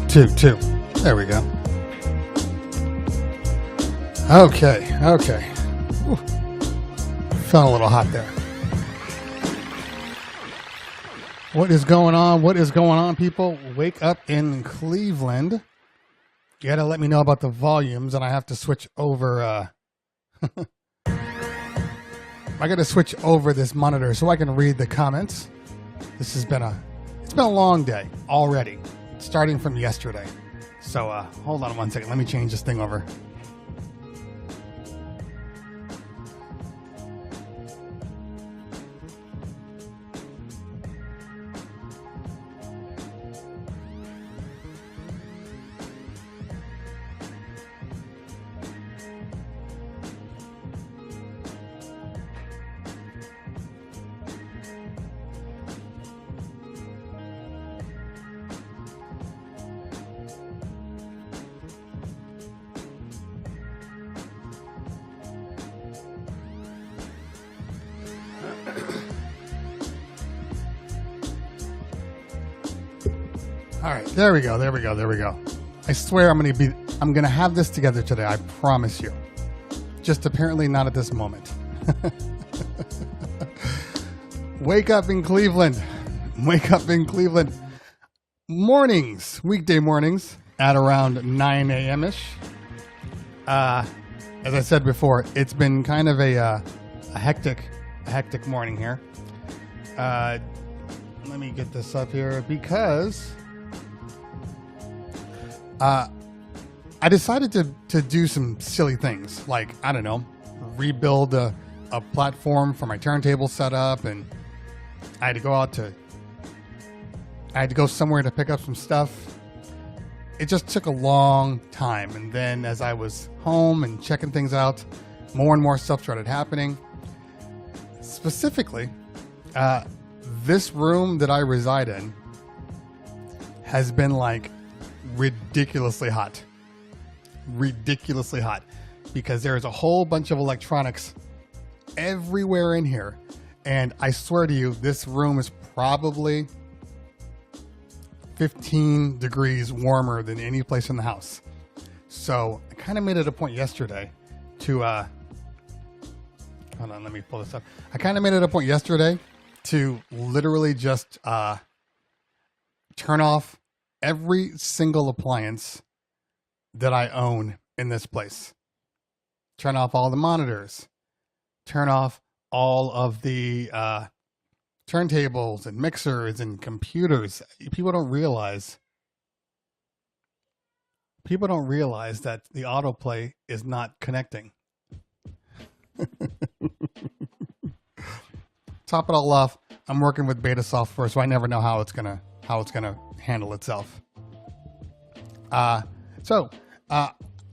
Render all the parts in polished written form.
Two. There we go. Okay. Whew. Felt a little hot there. What is going on? What is going on, people? Wake up in Cleveland. You gotta let me know about the volumes, and I have to switch over. I gotta switch over this monitor so I can read the comments. This has been it's been a long day already, starting from yesterday. So hold on one second. Let me change this thing over. All right, there we go. I swear I'm gonna have this together today. I promise you. Just apparently not at this moment. Wake up in Cleveland. Mornings, weekday mornings at around 9 a.m. ish. As I said before, it's been kind of a hectic morning here. Let me get this up here because I decided to do some silly things, like, I don't know, rebuild a platform for my turntable setup, and I had to go somewhere to pick up some stuff. It just took a long time, and then as I was home and checking things out, more and more stuff started happening. Specifically, this room that I reside in has been like ridiculously hot because there's a whole bunch of electronics everywhere in here, and I swear to you, this room is probably 15 degrees warmer than any place in the house. So I kind of made it a point yesterday to hold on, let me pull this up. I kind of made it a point yesterday to literally just turn off every single appliance that I own in this place. Turn off all the monitors. Turn off all of the turntables and mixers and computers. People don't realize that the autoplay is not connecting. Top it all off, I'm working with beta software, so I never know how it's gonna handle itself.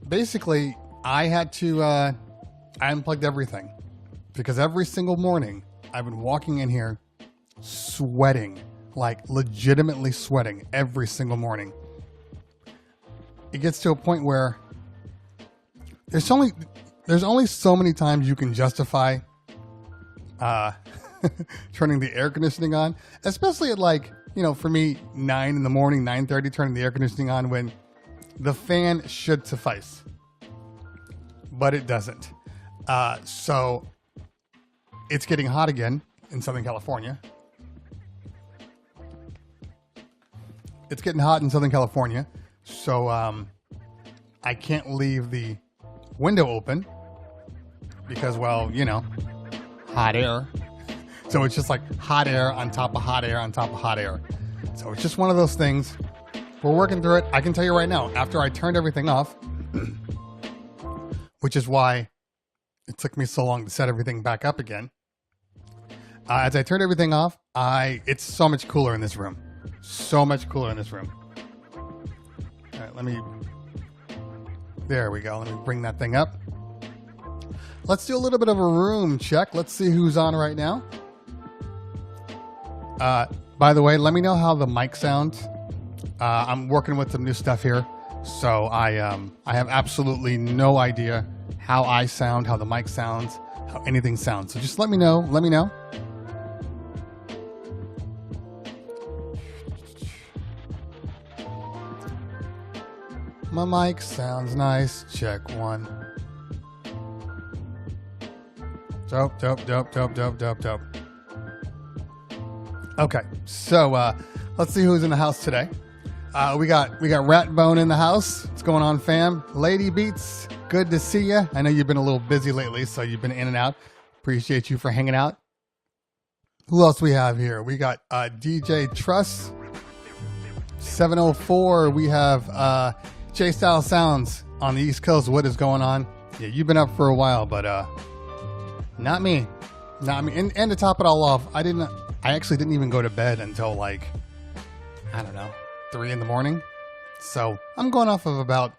Basically, I had to I unplugged everything because every single morning I've been walking in here sweating, like legitimately sweating every single morning. It gets to a point where there's only so many times you can justify turning the air conditioning on, especially at, like, you know, for me, 9 in the morning, 9:30, turning the air conditioning on when the fan should suffice, but it doesn't. So it's getting hot again in Southern California. So I can't leave the window open because, well, you know, hot air. So it's just like hot air on top of hot air on top of hot air. So it's just one of those things. We're working through it. I can tell you right now, after I turned everything off, which is why it took me so long to set everything back up again. As I turned everything off, it's so much cooler in this room. All right, there we go. Let me bring that thing up. Let's do a little bit of a room check. Let's see who's on right now. By the way, let me know how the mic sounds. I'm working with some new stuff here, so I have absolutely no idea how I sound, how the mic sounds, how anything sounds. So just let me know. My mic sounds nice. Check one. Dope. Okay, so let's see who's in the house today. We got Ratbone in the house. What's going on, fam? Lady Beats, good to see you. I know you've been a little busy lately, so you've been in and out. Appreciate you for hanging out. Who else we have here? We got DJ Truss 704. We have J Style Sounds on the East Coast. What is going on? Yeah, you've been up for a while, but not me. And to top it all off, I actually didn't even go to bed until like, I don't know, 3 in the morning. So I'm going off of about,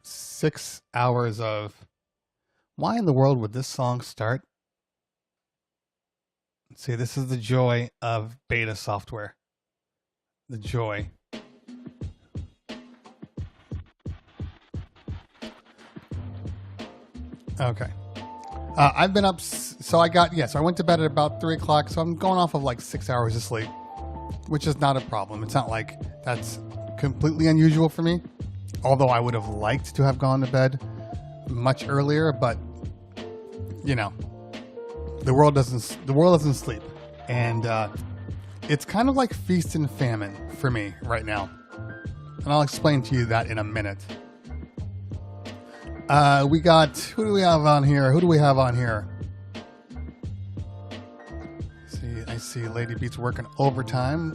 6 hours of, why in the world would this song start? Let's see, this is the joy of beta software. The joy. Okay. I've been up, so I went to bed at about 3 o'clock, so I'm going off of like 6 hours of sleep, which is not a problem. It's not like that's completely unusual for me, although I would have liked to have gone to bed much earlier, but, the world doesn't sleep. And it's kind of like feast and famine for me right now. And I'll explain to you that in a minute. Who do we have on here? I see Lady Beats working overtime.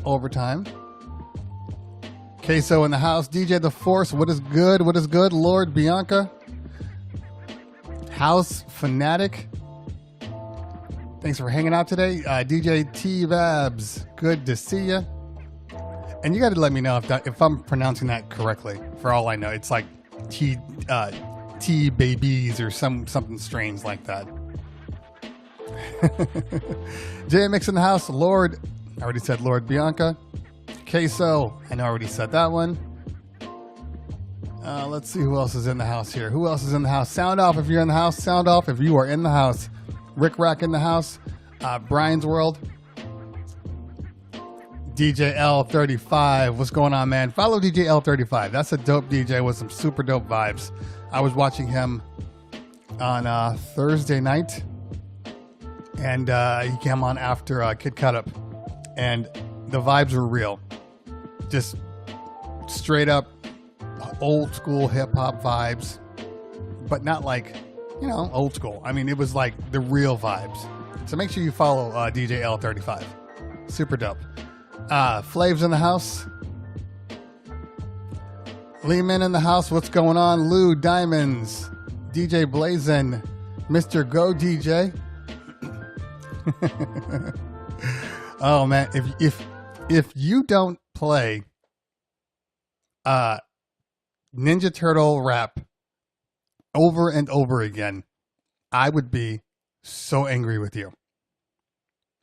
Queso in the house. DJ The Force, what is good? Lord Bianca. House Fanatic. Thanks for hanging out today. DJ T-Babs, good to see you. And you got to let me know if I'm pronouncing that correctly. For all I know, it's like T-Babies or something strange like that. JMX in the house. Lord, I already said Lord Bianca. Queso, I know I already said that one. Let's see who else is in the house here. Who else is in the house? Sound off if you're in the house. Sound off if you are in the house. Rick Rack in the house. Brian's World. DJ L35. What's going on, man? Follow DJ L35. That's a dope DJ with some super dope vibes. I was watching him on Thursday night, and he came on after Kid Cut Up, and the vibes were real. Just straight up old school hip hop vibes, but not like, old school. I mean, it was like the real vibes. So make sure you follow DJ L35. Super dope. Flav's in the house. Lehman in the house. What's going on? Lou Diamonds. DJ Blazin. Mr. Go DJ. Oh man, if you don't play Ninja Turtle rap over and over again, I would be so angry with you.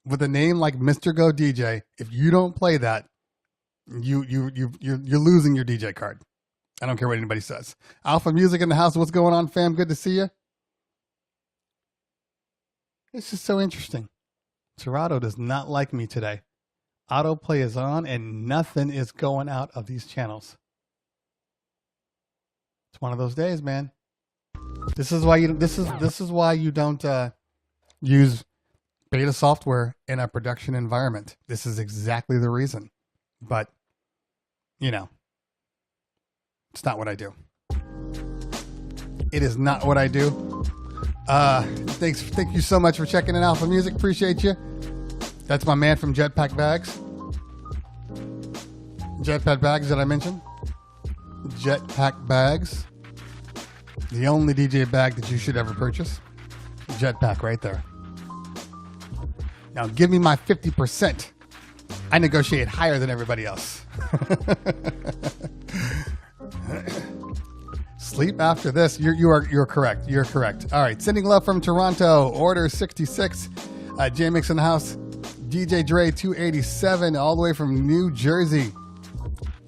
With a name like Mr. Go DJ, if you don't play that, you're losing your DJ card. I don't care what anybody says. Alpha Music in the house. What's going on, fam? Good to see you. This is so interesting. Serato does not like me today. Autoplay is on and nothing is going out of these channels. It's one of those days, man. This is why you don't use beta software in a production environment. This is exactly the reason. But it's not what I do. It is not what I do. Thank you so much for checking in Alpha Music. Appreciate you. That's my man from Jetpack Bags. Jetpack Bags that I mentioned. Jetpack Bags. The only DJ bag that you should ever purchase. Jetpack right there. Now give me my 50%. I negotiate higher than everybody else. Sleep after this. You're correct. You're correct. All right. Sending love from Toronto. Order 66. JMix in the house. DJ Dre 287 all the way from New Jersey.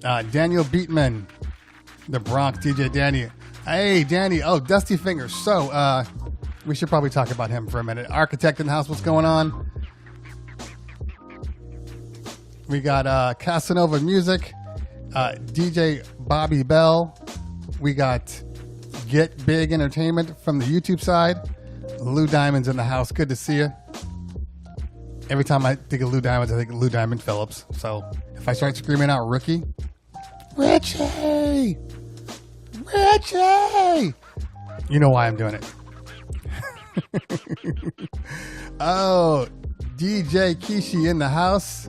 Daniel Beatman. The Bronx. DJ Danny. Hey, Danny. Oh, Dusty Fingers. So we should probably talk about him for a minute. Architect in the house. What's going on? We got Casanova Music. DJ Bobby Bell. We got Get Big Entertainment from the YouTube side. Lou Diamond's in the house. Good to see you. Every time I think of Lou Diamond, I think of Lou Diamond Phillips. So if I start screaming out Rookie, Richie! Richie! You know why I'm doing it. Oh, DJ Kishi in the house.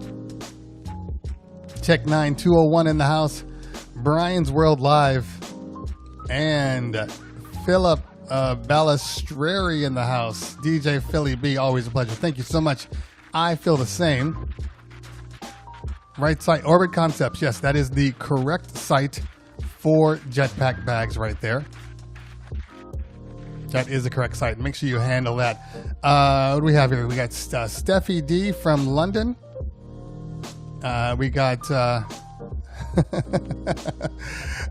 Tech 9201 in the house. Brian's World Live. And Philip Balistreri in the house. DJ Philly B, always a pleasure. Thank you so much. I feel the same. Right side, Orbit Concepts. Yes, that is the correct site for jetpack bags right there. That is the correct site. Make sure you handle that. What do we have here? We got Steffi D from London. We got...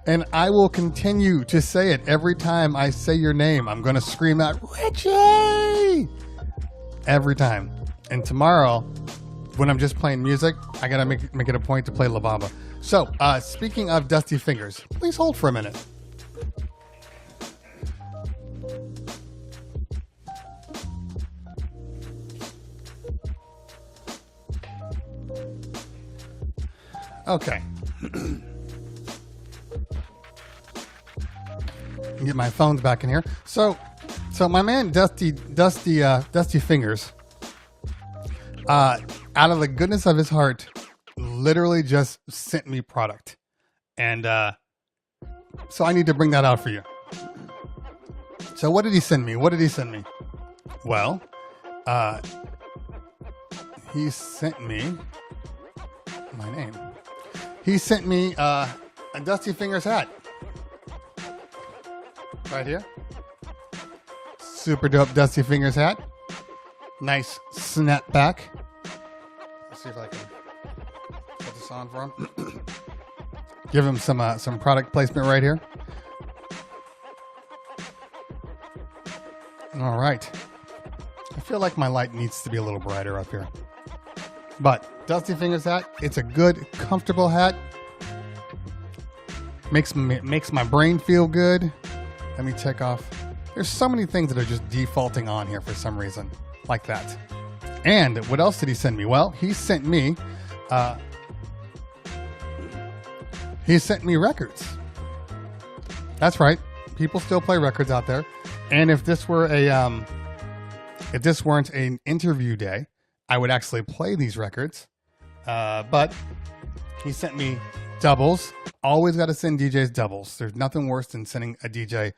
and I will continue to say it every time I say your name. I'm going to scream out, Richie! Every time. And tomorrow, when I'm just playing music, I got to make it a point to play La Bamba. So, speaking of Dusty Fingers, please hold for a minute. Okay. Get my phones back in here. So my man Dusty Fingers, out of the goodness of his heart, literally just sent me product, and so I need to bring that out for you. So what did he send me? Well, he sent me my name. He sent me a Dusty Fingers hat. Right here. Super dope Dusty Fingers hat. Nice snapback. Let's see if I can put this on for him. Give him some product placement right here. All right. I feel like my light needs to be a little brighter up here. But Dusty Fingers hat, it's a good, comfortable hat. Makes my brain feel good. Let me check off. There's so many things that are just defaulting on here for some reason, like that. And what else did he send me? Well, he sent me records. That's right. People still play records out there. And if this were if this weren't an interview day, I would actually play these records. But he sent me doubles. Always got to send DJs doubles. There's nothing worse than sending a DJ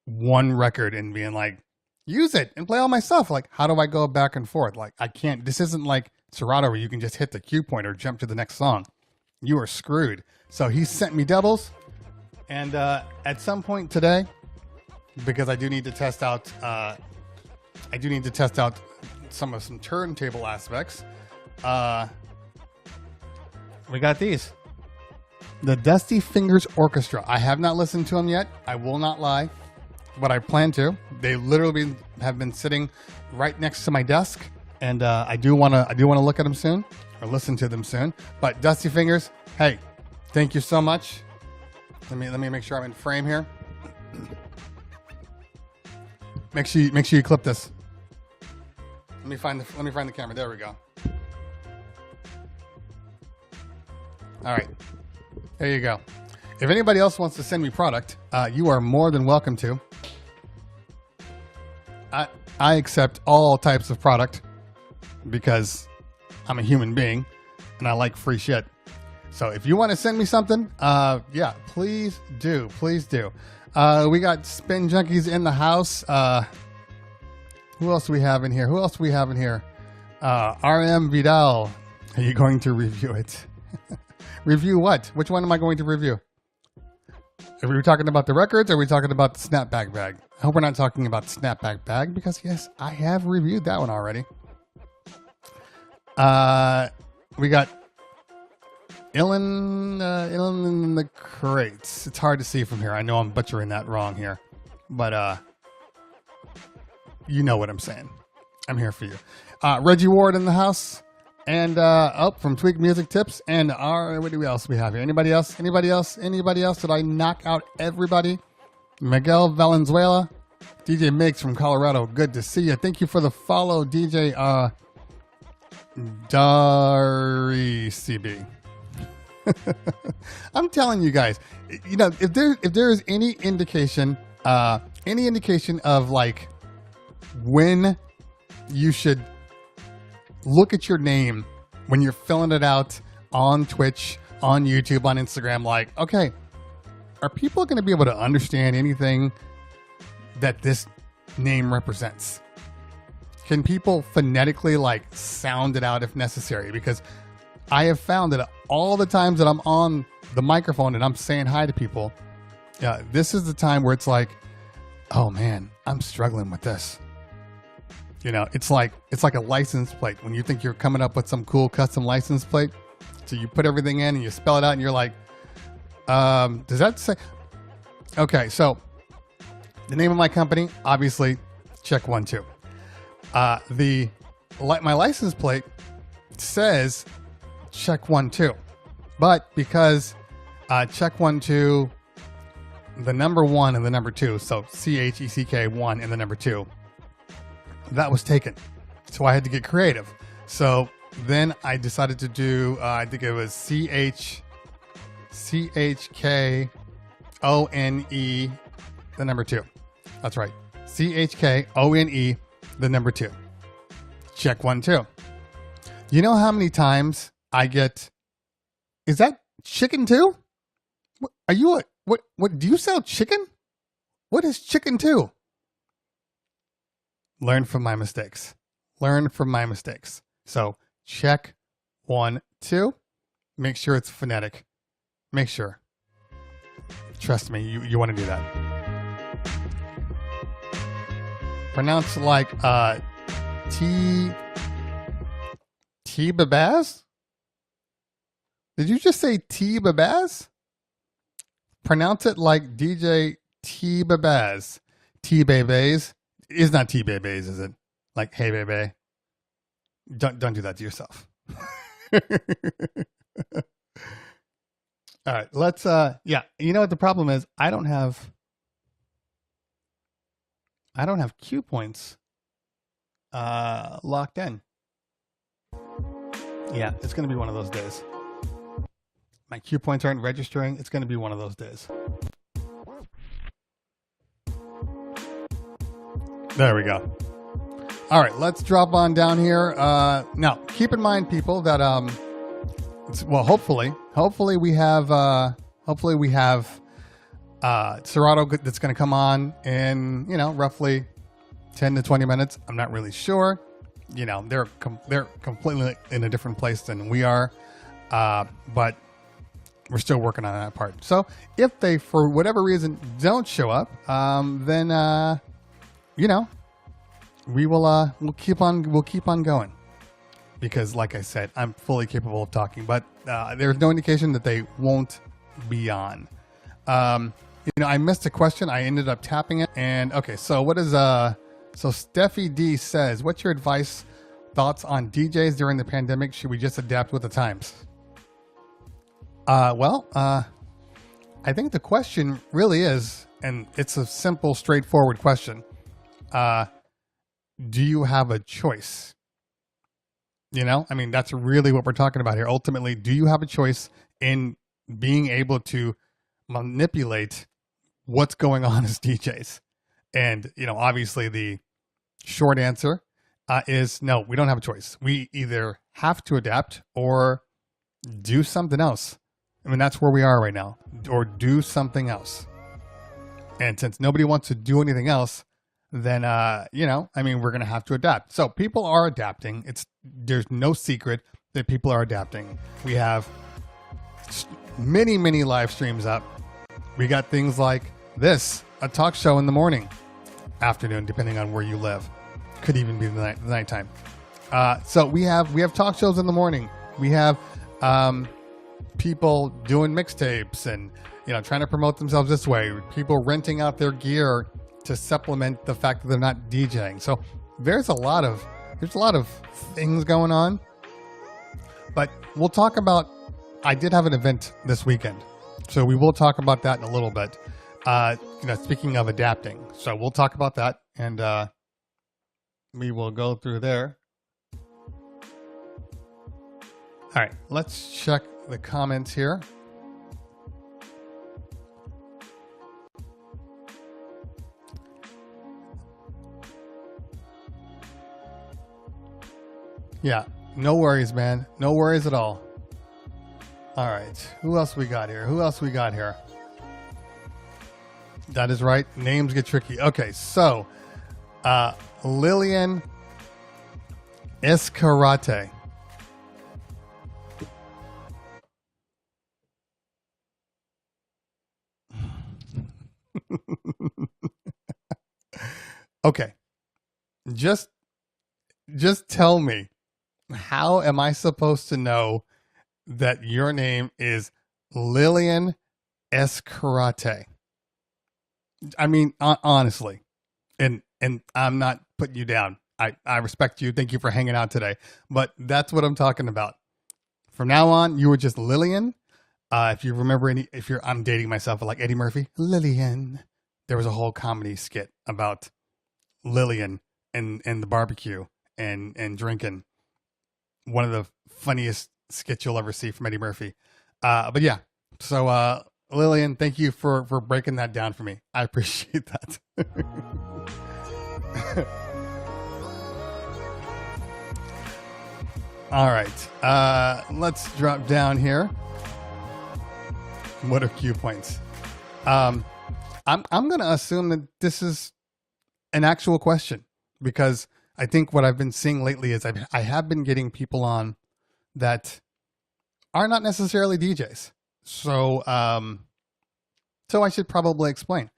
one record and being like, use it and play all my stuff. Like, how do I go back and forth? Like, I can't. This isn't like Serato where you can just hit the cue pointer, jump to the next song. You are screwed. So he sent me doubles. And at some point today, because I do need to test out, some turntable aspects. We got these. The Dusty Fingers Orchestra. I have not listened to them yet. I will not lie, but I plan to. They literally have been sitting right next to my desk, and I do want to look at them soon or listen to them soon. But Dusty Fingers, hey, thank you so much. Let me make sure I'm in frame here. Make sure you clip this. Let me find the camera. There we go. All right. There you go. If anybody else wants to send me product, you are more than welcome to. I accept all types of product because I'm a human being and I like free shit. So if you want to send me something, yeah, please do. Please do. We got Spin Junkies in the house. Who else do we have in here? RM Vidal. Are you going to review it? Review what? Which one am I going to review? Are we talking about the records or are we talking about the snapback bag? I hope we're not talking about the snapback bag because, yes, I have reviewed that one already. We got Ilan in the crates. It's hard to see from here. I know I'm butchering that wrong here. But you know what I'm saying. I'm here for you. Reggie Ward in the house. And up from Tweak Music Tips. And what do else we have here? Anybody else? Anybody else? Anybody else? Did I knock out everybody? Miguel Valenzuela, DJ Mix from Colorado. Good to see you. Thank you for the follow, DJ Dari CB. I'm telling you guys, you know, if there is any indication of like when you should look at your name when you're filling it out on Twitch, on YouTube, on Instagram, like, okay, are people going to be able to understand anything that this name represents? Can people phonetically like sound it out if necessary? Because I have found that all the times that I'm on the microphone and I'm saying hi to people, this is the time where it's like, oh man, I'm struggling with this. You know, it's like a license plate. When you think you're coming up with some cool custom license plate, so you put everything in and you spell it out and you're like, does that say? Okay, so the name of my company, obviously, check 1 2. My license plate says check 1 2, but because check 1 2, the number 1 and the number 2, so CHECK 1 and the number 2, that was taken. So I had to get creative. So then I decided to do, I think it was CHKONE, the number 2. That's right. CHKONE, the number 2. Check 1 2. You know how many times I get, is that chicken too? Are you what do you sell chicken? What is chicken too? Learn from my mistakes. Learn from my mistakes. So check 1 2. Make sure it's phonetic. Make sure. Trust me, you want to do that. Pronounce like T-Babaz? Did you just say T-Babaz? Pronounce it like DJ T-Babaz. T-Babaz. It's not T-Babaz, is it? Like, hey, baby. Don't do that to yourself. All right, let's, yeah. You know what the problem is? I don't have cue points locked in. Yeah, it's going to be one of those days. My cue points aren't registering. It's going to be one of those days. There we go. All right, let's drop on down here. Now, keep in mind, people, that well, hopefully we have Serato that's going to come on in, you know, roughly 10 to 20 minutes. I'm not really sure. You know, they're completely in a different place than we are, but we're still working on that part. So if they, for whatever reason, don't show up, then you know, we'll keep on going, because like I said, I'm fully capable of talking, but there's no indication that they won't be on. You know, I missed a question. I ended up tapping it, and okay. So what is so Steffi D says, what's your advice, thoughts on DJs during the pandemic? Should we just adapt with the times? Well, I think the question really is, and it's a simple, straightforward question. Do you have a choice? You know, I mean, that's really what we're talking about here. Ultimately, do you have a choice in being able to manipulate what's going on as DJs? And, you know, obviously the short answer is no, we don't have a choice. We either have to adapt or do something else. I mean, that's where we are right now, or do something else. And since nobody wants to do anything else, then, you know, I mean, we're going to have to adapt. So people are adapting. There's no secret that people are adapting. We have many, many live streams up. We got things like this, a talk show in the morning, afternoon, depending on where you live. Could even be the nighttime. So we have talk shows in the morning. We have people doing mixtapes and, you know, trying to promote themselves this way. People renting out their gear to supplement the fact that they're not DJing. So there's a lot of things going on. But we'll talk about, I did have an event this weekend, so we will talk about that in a little bit. Speaking of adapting, so we'll talk about that, and we will go through there. All right, let's check the comments here. Yeah, no worries, man. No worries at all. All right, who else we got here? That is right. Names get tricky. Okay, so Lillian Escarate. Okay, just tell me, how am I supposed to know that your name is Lillian Escarate? I mean, honestly, and I'm not putting you down. I respect you. Thank you for hanging out today. But that's what I'm talking about. From now on, you were just Lillian. If you remember I'm dating myself like Eddie Murphy. Lillian. There was a whole comedy skit about Lillian and the barbecue and drinking. One of the funniest skits you'll ever see from Eddie Murphy. But yeah, so Lillian, thank you for breaking that down for me. I appreciate that. All right, let's drop down here. What are cue points? I'm going to assume that this is an actual question, because I think what I've been seeing lately is I have been getting people on that are not necessarily DJs. So I should probably explain.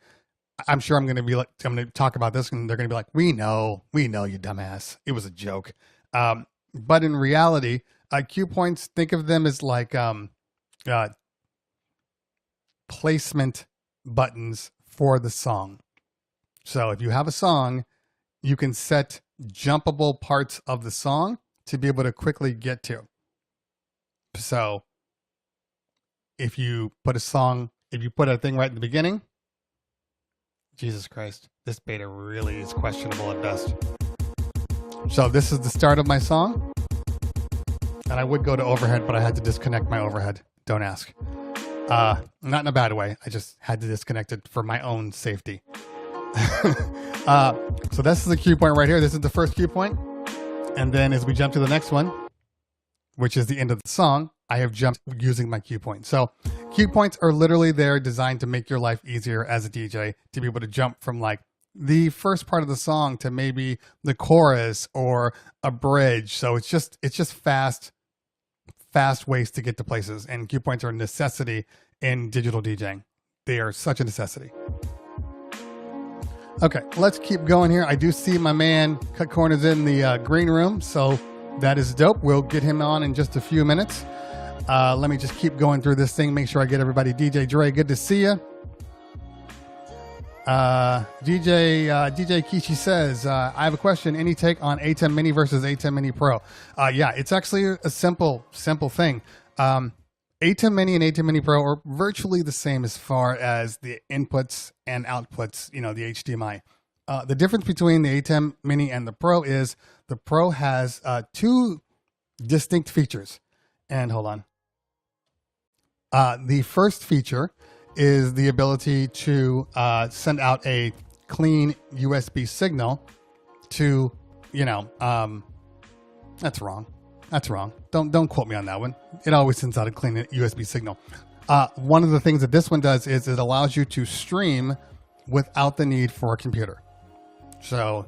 I'm sure I'm going to talk about this, and they're going to be like, we know, you dumbass. It was a joke. But in reality, cue points, think of them as like placement buttons for the song. So if you have a song, you can set jumpable parts of the song to be able to quickly get to. So if you put a thing right in the beginning, Jesus Christ, this beta really is questionable at best. So this is the start of my song, and I would go to overhead, but I had to disconnect my overhead. Don't ask. Not in a bad way. I just had to disconnect it for my own safety. So this is the cue point right here. This is the first cue point. And then as we jump to the next one, which is the end of the song, I have jumped using my cue point. So cue points are literally there designed to make your life easier as a DJ, to be able to jump from like the first part of the song to maybe the chorus or a bridge. So it's just fast ways to get to places. And cue points are a necessity in digital DJing. They are such a necessity. Okay, let's keep going here. I do see my man Cut Corners in the green room, so that is dope. We'll get him on in just a few minutes. Let me just keep going through this thing, make sure I get everybody. DJ Dre, good to see you. DJ Kishi says, I have a question. Any take on ATEM Mini versus ATEM Mini Pro? Yeah, it's actually a simple thing. ATEM Mini and ATEM Mini Pro are virtually the same as far as the inputs and outputs, the HDMI. The difference between the ATEM Mini and the Pro is the Pro has two distinct features. And hold on. The first feature is the ability to send out a clean USB signal to, that's wrong. Don't quote me on that one. It always sends out a clean USB signal. One of the things that this one does is it allows you to stream without the need for a computer. So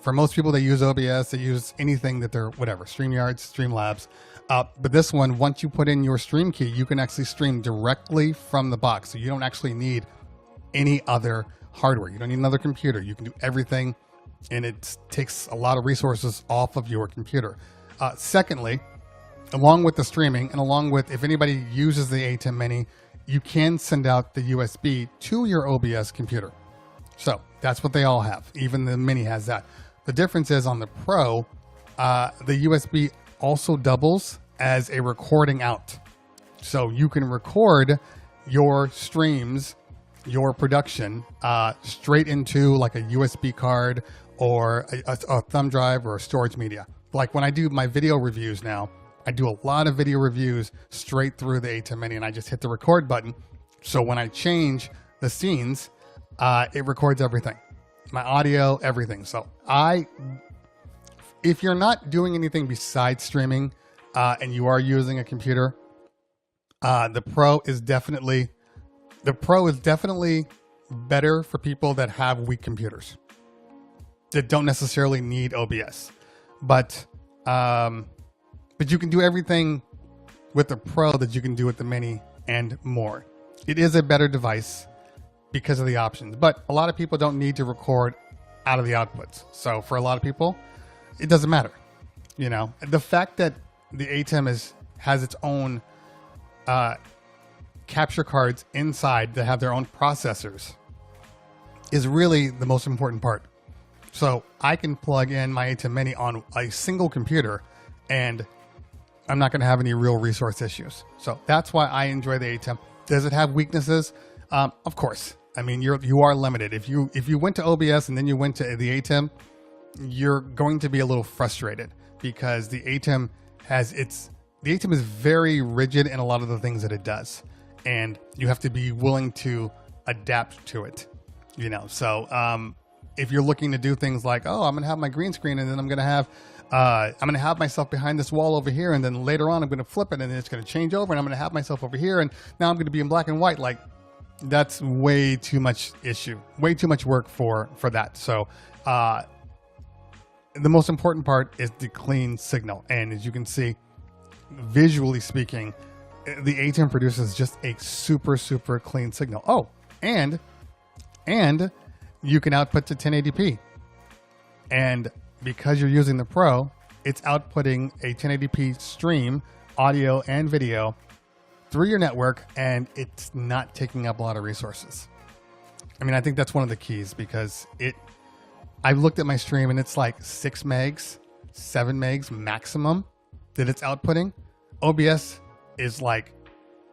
for most people, they use OBS, they use anything that they're, whatever, StreamYards, Streamlabs. But this one, once you put in your stream key, you can actually stream directly from the box. So you don't actually need any other hardware. You don't need another computer. You can do everything, and it takes a lot of resources off of your computer. Secondly, along with the streaming and along with, if anybody uses the ATEM Mini, you can send out the USB to your OBS computer. So that's what they all have. Even the Mini has that. The difference is on the Pro, the USB also doubles as a recording out. So you can record your streams, your production, straight into like a USB card or a thumb drive or a storage media. Like when I do my video reviews now, I do a lot of video reviews straight through the ATEM Mini, and I just hit the record button. So when I change the scenes, it records everything, my audio, everything. So if you're not doing anything besides streaming, and you are using a computer, the Pro is definitely better for people that have weak computers that don't necessarily need OBS, but you can do everything with the Pro that you can do with the Mini and more. It is a better device because of the options, but a lot of people don't need to record out of the outputs. So for a lot of people, it doesn't matter. You know, the fact that the ATEM has its own capture cards inside that have their own processors is really the most important part. So I can plug in my ATEM Mini on a single computer and I'm not going to have any real resource issues. So that's why I enjoy the ATEM. Does it have weaknesses? Of course. I mean, you are limited. If you went to OBS and then you went to the ATEM, you're going to be a little frustrated because the ATEM is very rigid in a lot of the things that it does, and you have to be willing to adapt to it. You know, so if you're looking to do things like, oh, I'm going to have my green screen and then I'm going to have myself behind this wall over here, and then later on I'm going to flip it and it's going to change over and I'm going to have myself over here and now I'm going to be in black and white. Like, that's way too much work for that. So the most important part is the clean signal, and as you can see, visually speaking, the ATEM produces just a super clean signal. Oh, and you can output to 1080p, and because you're using the Pro, it's outputting a 1080p stream, audio and video, through your network, and it's not taking up a lot of resources. I mean, I think that's one of the keys, because I've looked at my stream and it's like 6 megs, 7 megs maximum that it's outputting. OBS is like,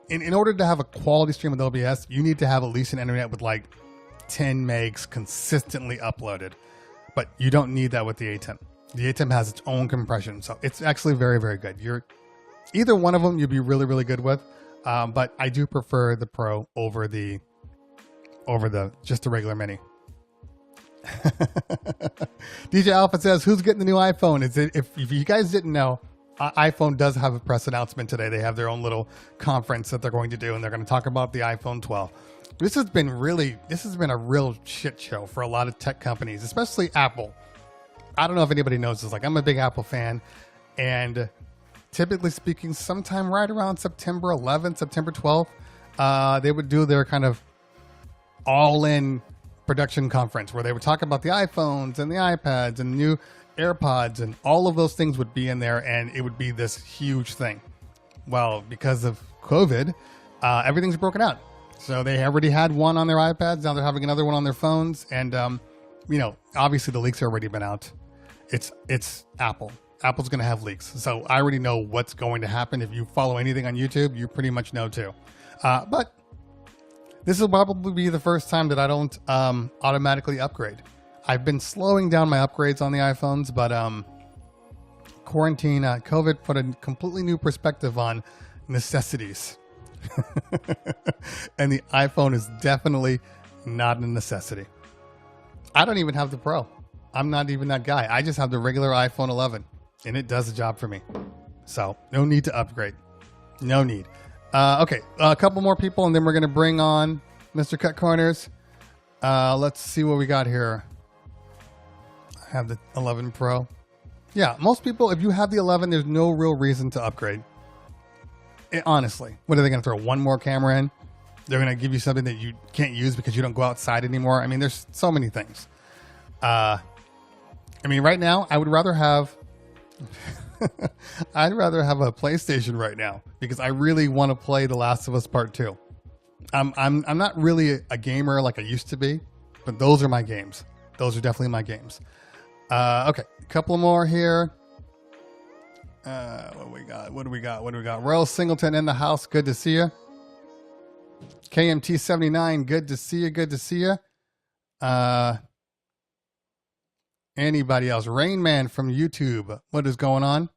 in order to have a quality stream with OBS, you need to have at least an internet with like 10 megs consistently uploaded. But you don't need that with the ATEM. The ATEM has its own compression, so it's actually very good. Either one of them you'd be really good with, but I do prefer the Pro over just the regular Mini. DJ Alpha says, who's getting the new iPhone? If you guys didn't know, iPhone does have a press announcement today. They have their own little conference that they're going to do, and they're going to talk about the iPhone 12. This has been a real shit show for a lot of tech companies, especially Apple. I don't know if anybody knows this. Like, I'm a big Apple fan, and typically speaking, sometime right around September 11th, September 12th, they would do their kind of all-in production conference where they would talk about the iPhones and the iPads and new AirPods, and all of those things would be in there, and it would be this huge thing. Well, because of COVID, everything's broken out. So they already had one on their iPads. Now they're having another one on their phones. And, obviously the leaks have already been out. It's Apple. Apple's going to have leaks. So I already know what's going to happen. If you follow anything on YouTube, you pretty much know too. But this will probably be the first time that I don't automatically upgrade. I've been slowing down my upgrades on the iPhones, but quarantine, COVID put a completely new perspective on necessities. And the iPhone is definitely not a necessity. I don't even have the Pro. I'm not even that guy. I just have the regular iPhone 11, and it does the job for me. So no need to upgrade. No need. Okay, a couple more people, and then we're going to bring on Mr. Cut Corners. Let's see what we got here. I have the 11 Pro. Yeah, most people, if you have the 11, there's no real reason to upgrade. Honestly, what are they going to throw one more camera in? They're going to give you something that you can't use because you don't go outside anymore. I mean, there's so many things. Right now, I would rather have I'd rather have a PlayStation right now because I really want to play The Last of Us Part 2. I'm not really a gamer like I used to be, but those are my games. Those are definitely my games. Okay, a couple more here. What do we got? What do we got? What do we got? Royal Singleton in the house. Good to see you. KMT 79. Good to see you. Good to see you. Anybody else? Rain Man from YouTube. What is going on?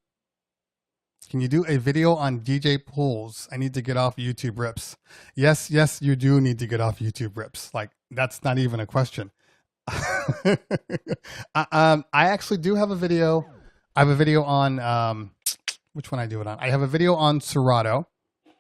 Can you do a video on DJ pools? I need to get off YouTube rips. Yes, you do need to get off YouTube rips. Like, that's not even a question. I actually do have a video. I have a video on, which one I do it on? I have a video on Serato. I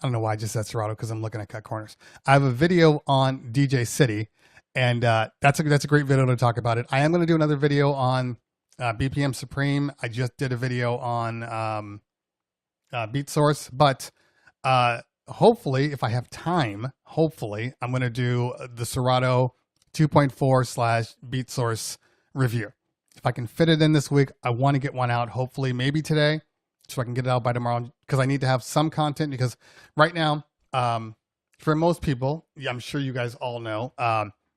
don't know why I just said Serato because I'm looking at cut corners. I have a video on DJ City, and that's a great video to talk about it. I am going to do another video on BPM Supreme. I just did a video on BeatSource, but hopefully, if I have time, hopefully I'm going to do the Serato 2.4 / BeatSource review. If I can fit it in this week, I want to get one out, hopefully maybe today, so I can get it out by tomorrow, because I need to have some content, because right now, for most people, I'm sure you guys all know,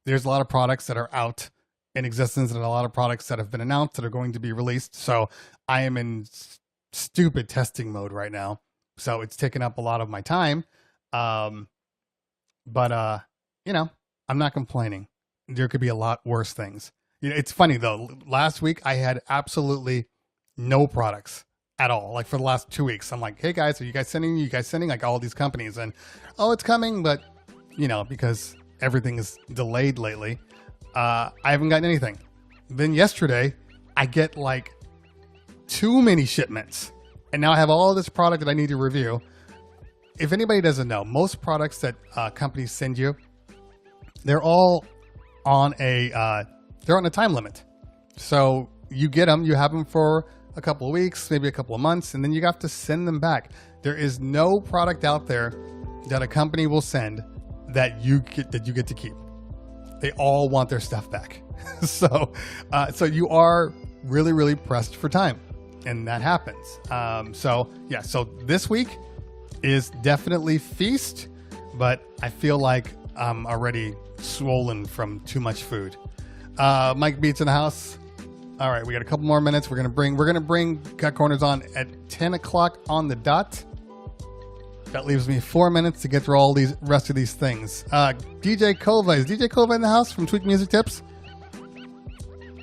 there's a lot of products that are out in existence and a lot of products that have been announced that are going to be released. So I am in stupid testing mode right now. So it's taken up a lot of my time. But you know, I'm not complaining. There could be a lot worse things. You know, it's funny though. Last week I had absolutely no products at all. Like for the last 2 weeks, I'm like, hey guys, are you guys sending? You guys sending? Like all these companies, and oh, it's coming, but you know, because everything is delayed lately, I haven't gotten anything. Then yesterday, I get like too many shipments, and now I have all this product that I need to review. If anybody doesn't know, most products that companies send you, they're all on a time limit. So you get them, you have them for a couple of weeks, maybe a couple of months, and then you have to send them back. There is no product out there that a company will send that you get to keep. They all want their stuff back. So you are really, really pressed for time, and that happens. So this week is definitely feast, but I feel like I'm already swollen from too much food. Mike Beats in the house. All right, we got a couple more minutes. We're gonna bring Cut Corners on at 10 o'clock on the dot. That leaves me 4 minutes to get through all these rest of these things. DJ Kova, is DJ Kova in the house from Tweak Music Tips?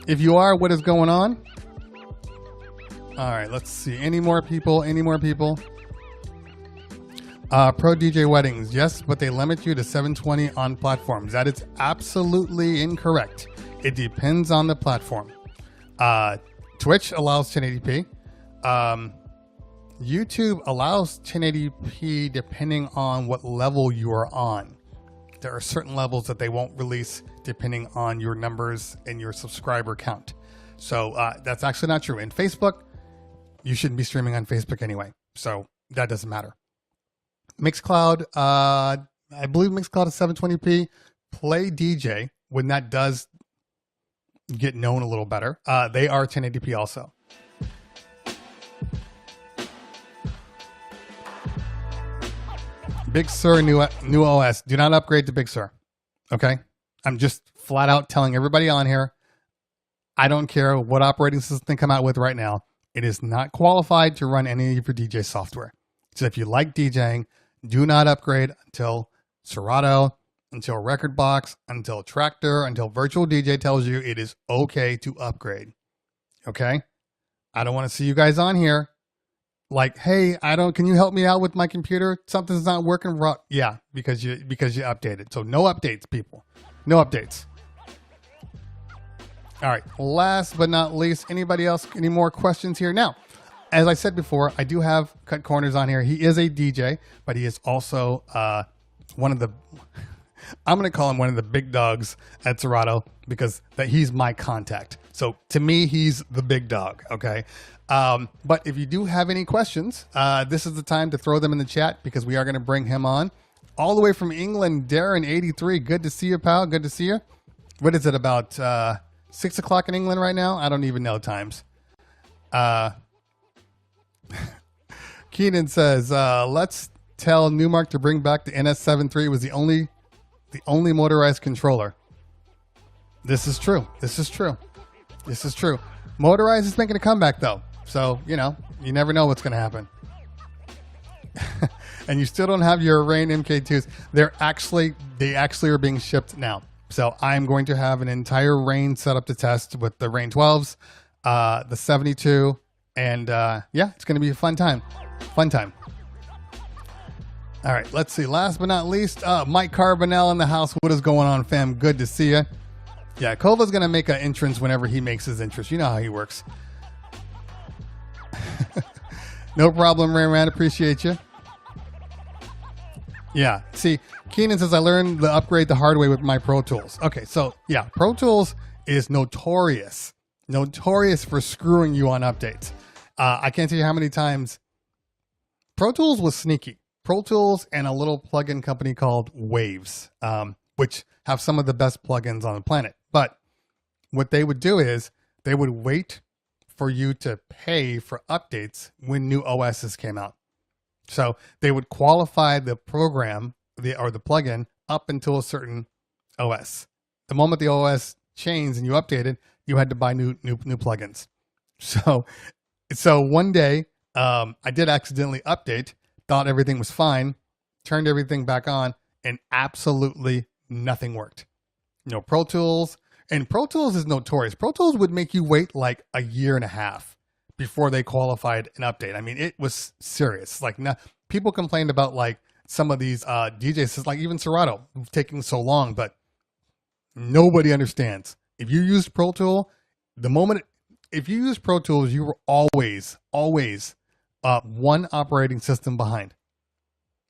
If you are, what is going on? All right, let's see. Any more people? Pro DJ weddings, yes, but they limit you to 720 on platforms. That is absolutely incorrect. It depends on the platform. Twitch allows 1080p. YouTube allows 1080p depending on what level you are on. There are certain levels that they won't release depending on your numbers and your subscriber count. So that's actually not true. In Facebook, you shouldn't be streaming on Facebook anyway. So that doesn't matter. Mixcloud, I believe Mixcloud is 720p. Play DJ, when that does get known a little better, they are 1080p also. Big Sur new OS. Do not upgrade to Big Sur. Okay? I'm just flat out telling everybody on here, I don't care what operating system they come out with right now. It is not qualified to run any of your DJ software. So if you like DJing, do not upgrade until Serato, until Rekordbox, until Tractor, until Virtual DJ tells you it is okay to upgrade. Okay? I don't want to see you guys on here like, hey, can you help me out with my computer? Something's not working right. Yeah, because you updated. So no updates, people. No updates. All right. Last but not least, anybody else, any more questions here? Now, as I said before, I do have Cut Corners on here. He is a DJ, but he is also one of the, I'm going to call him one of the big dogs at Serato, because he's my contact. So to me, he's the big dog. Okay. But if you do have any questions, this is the time to throw them in the chat, because we are going to bring him on all the way from England. Darren 83. Good to see you, pal. Good to see you. What is it, about 6 o'clock in England right now? I don't even know times. Keenan says, let's tell Newmark to bring back the NS73. It was the only motorized controller. This is true. Motorized is making a comeback though. So, you never know what's going to happen. And you still don't have your Rain MK2s. They actually are being shipped now. So I'm going to have an entire Rain setup to test with the Rain 12s, the 72, and it's going to be a fun time. Fun time. All right, let's see. Last but not least, Mike Carbonell in the house. What is going on, fam? Good to see you. Yeah, Kova's going to make an entrance whenever he makes his entrance. You know how he works. No problem, Rayman. Appreciate you. Yeah. See, Keenan says, I learned the upgrade the hard way with my Pro Tools. Okay, so yeah, Pro Tools is notorious for screwing you on updates. I can't tell you how many times Pro Tools was sneaky. Pro Tools and a little plugin company called Waves, which have some of the best plugins on the planet. But what they would do is they would wait for you to pay for updates when new OSs came out. So they would qualify the program or the plugin up until a certain OS. The moment the OS changed and you updated, you had to buy new plugins. So one day I did accidentally update, thought everything was fine, turned everything back on, and absolutely nothing worked. Pro Tools. And Pro Tools is notorious. Pro Tools would make you wait like a year and a half before they qualified an update. I mean, it was serious. Like, people complained about like some of these DJs, like even Serato, taking so long, but nobody understands. If you used Pro Tool, if you used Pro Tools, you were always one operating system behind,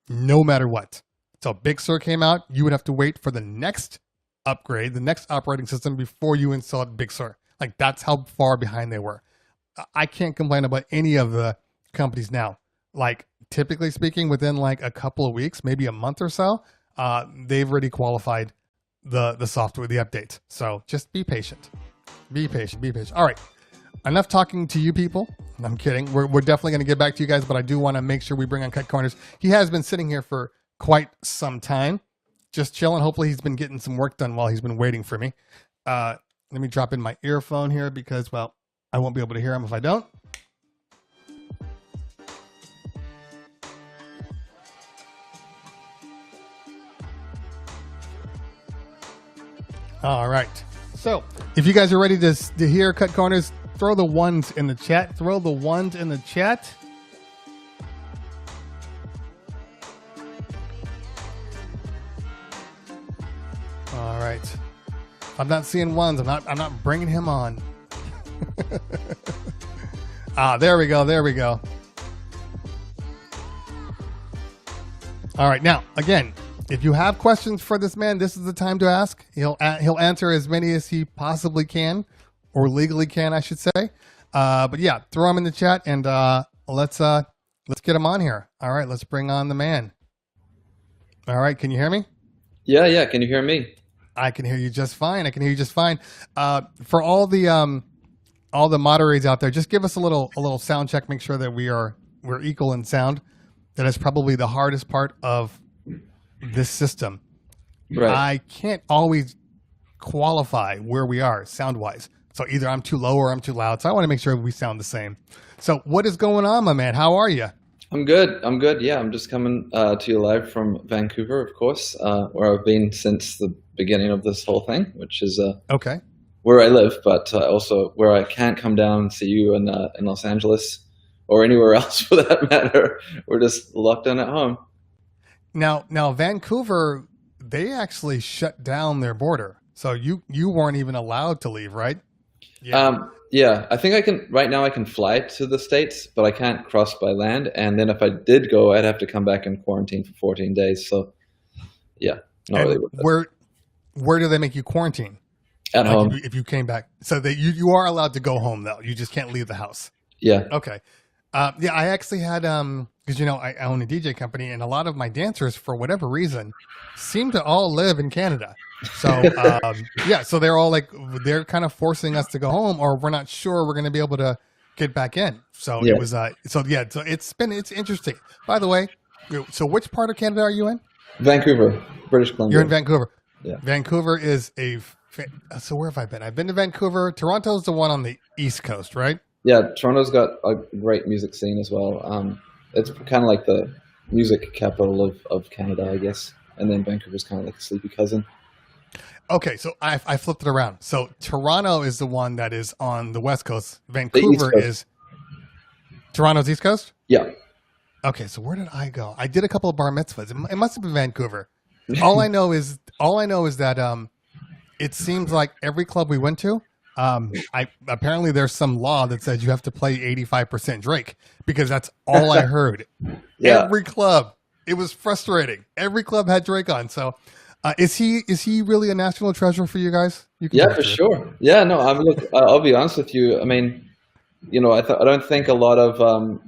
no matter what. So Big Sur came out, you would have to wait for the next upgrade, the next operating system before you installed Big Sur. Like, that's how far behind they were. I can't complain about any of the companies now. Like, typically speaking, within like a couple of weeks, maybe a month or so, they've already qualified the software, the updates. So just be patient. Be patient. All right. Enough talking to you people. I'm kidding. We're definitely going to get back to you guys, but I do want to make sure we bring on Cut Corners. He has been sitting here for quite some time, just chilling. Hopefully he's been getting some work done while he's been waiting for me. Let me drop in my earphone here because, well, I won't be able to hear him if I don't. All right. So if you guys are ready to hear Cut Corners, throw the ones in the chat. All right. I'm not seeing ones. I'm not bringing him on. There we go. All right. Now, again, if you have questions for this man, this is the time to ask. He'll answer as many as he possibly can, or legally can, I should say. But yeah, throw him in the chat and let's get him on here. All right, let's bring on the man. All right, can you hear me? Yeah. Can you hear me? I can hear you just fine. For all the moderators out there, just give us a little sound check. Make sure that we're equal in sound. That is probably the hardest part of this system. Right. I can't always qualify where we are sound wise. So either I'm too low or I'm too loud. So I want to make sure we sound the same. So what is going on, my man? How are you? I'm good. Yeah, I'm just coming to you live from Vancouver, of course, where I've been since the beginning of this whole thing, which is okay, where I live, but also where I can't come down and see you in Los Angeles or anywhere else for that matter. We're just locked in at home. Now Vancouver, they actually shut down their border, so you weren't even allowed to leave, right? Yeah, I think right now I can fly to the States, but I can't cross by land. And then if I did go, I'd have to come back and quarantine for 14 days. So yeah, not really. Where do they make you quarantine? At home. If you came back. So that you are allowed to go home though. You just can't leave the house. Yeah. Okay. Yeah, I actually had, because, I own a DJ company and a lot of my dancers, for whatever reason, seem to all live in Canada. So, yeah, so they're all like, they're kind of forcing us to go home, or we're not sure we're going to be able to get back in. So yeah. It was, so it's interesting. By the way, so which part of Canada are you in? Vancouver, British Columbia. You're in Vancouver. Yeah. Vancouver is so where have I been? I've been to Vancouver. Toronto's the one on the East Coast, right? Yeah, Toronto's got a great music scene as well. It's kind of like the music capital of Canada, I guess. And then Vancouver's kind of like a sleepy cousin. Okay, so I flipped it around. So Toronto is the one that is on the West Coast. The East Vancouver Coast. is Toronto's East Coast? Yeah. Okay, so where did I go? I did a couple of bar mitzvahs. It must have been Vancouver. All I know is that it seems like every club we went to, I apparently there's some law that says you have to play 85% Drake, because that's all I heard. Yeah. Every club. It was frustrating. Every club had Drake on. So is he really a national treasure for you guys? You can Yeah, answer for it. sure. Yeah, no, I'll be honest with you. I mean, I don't think a lot of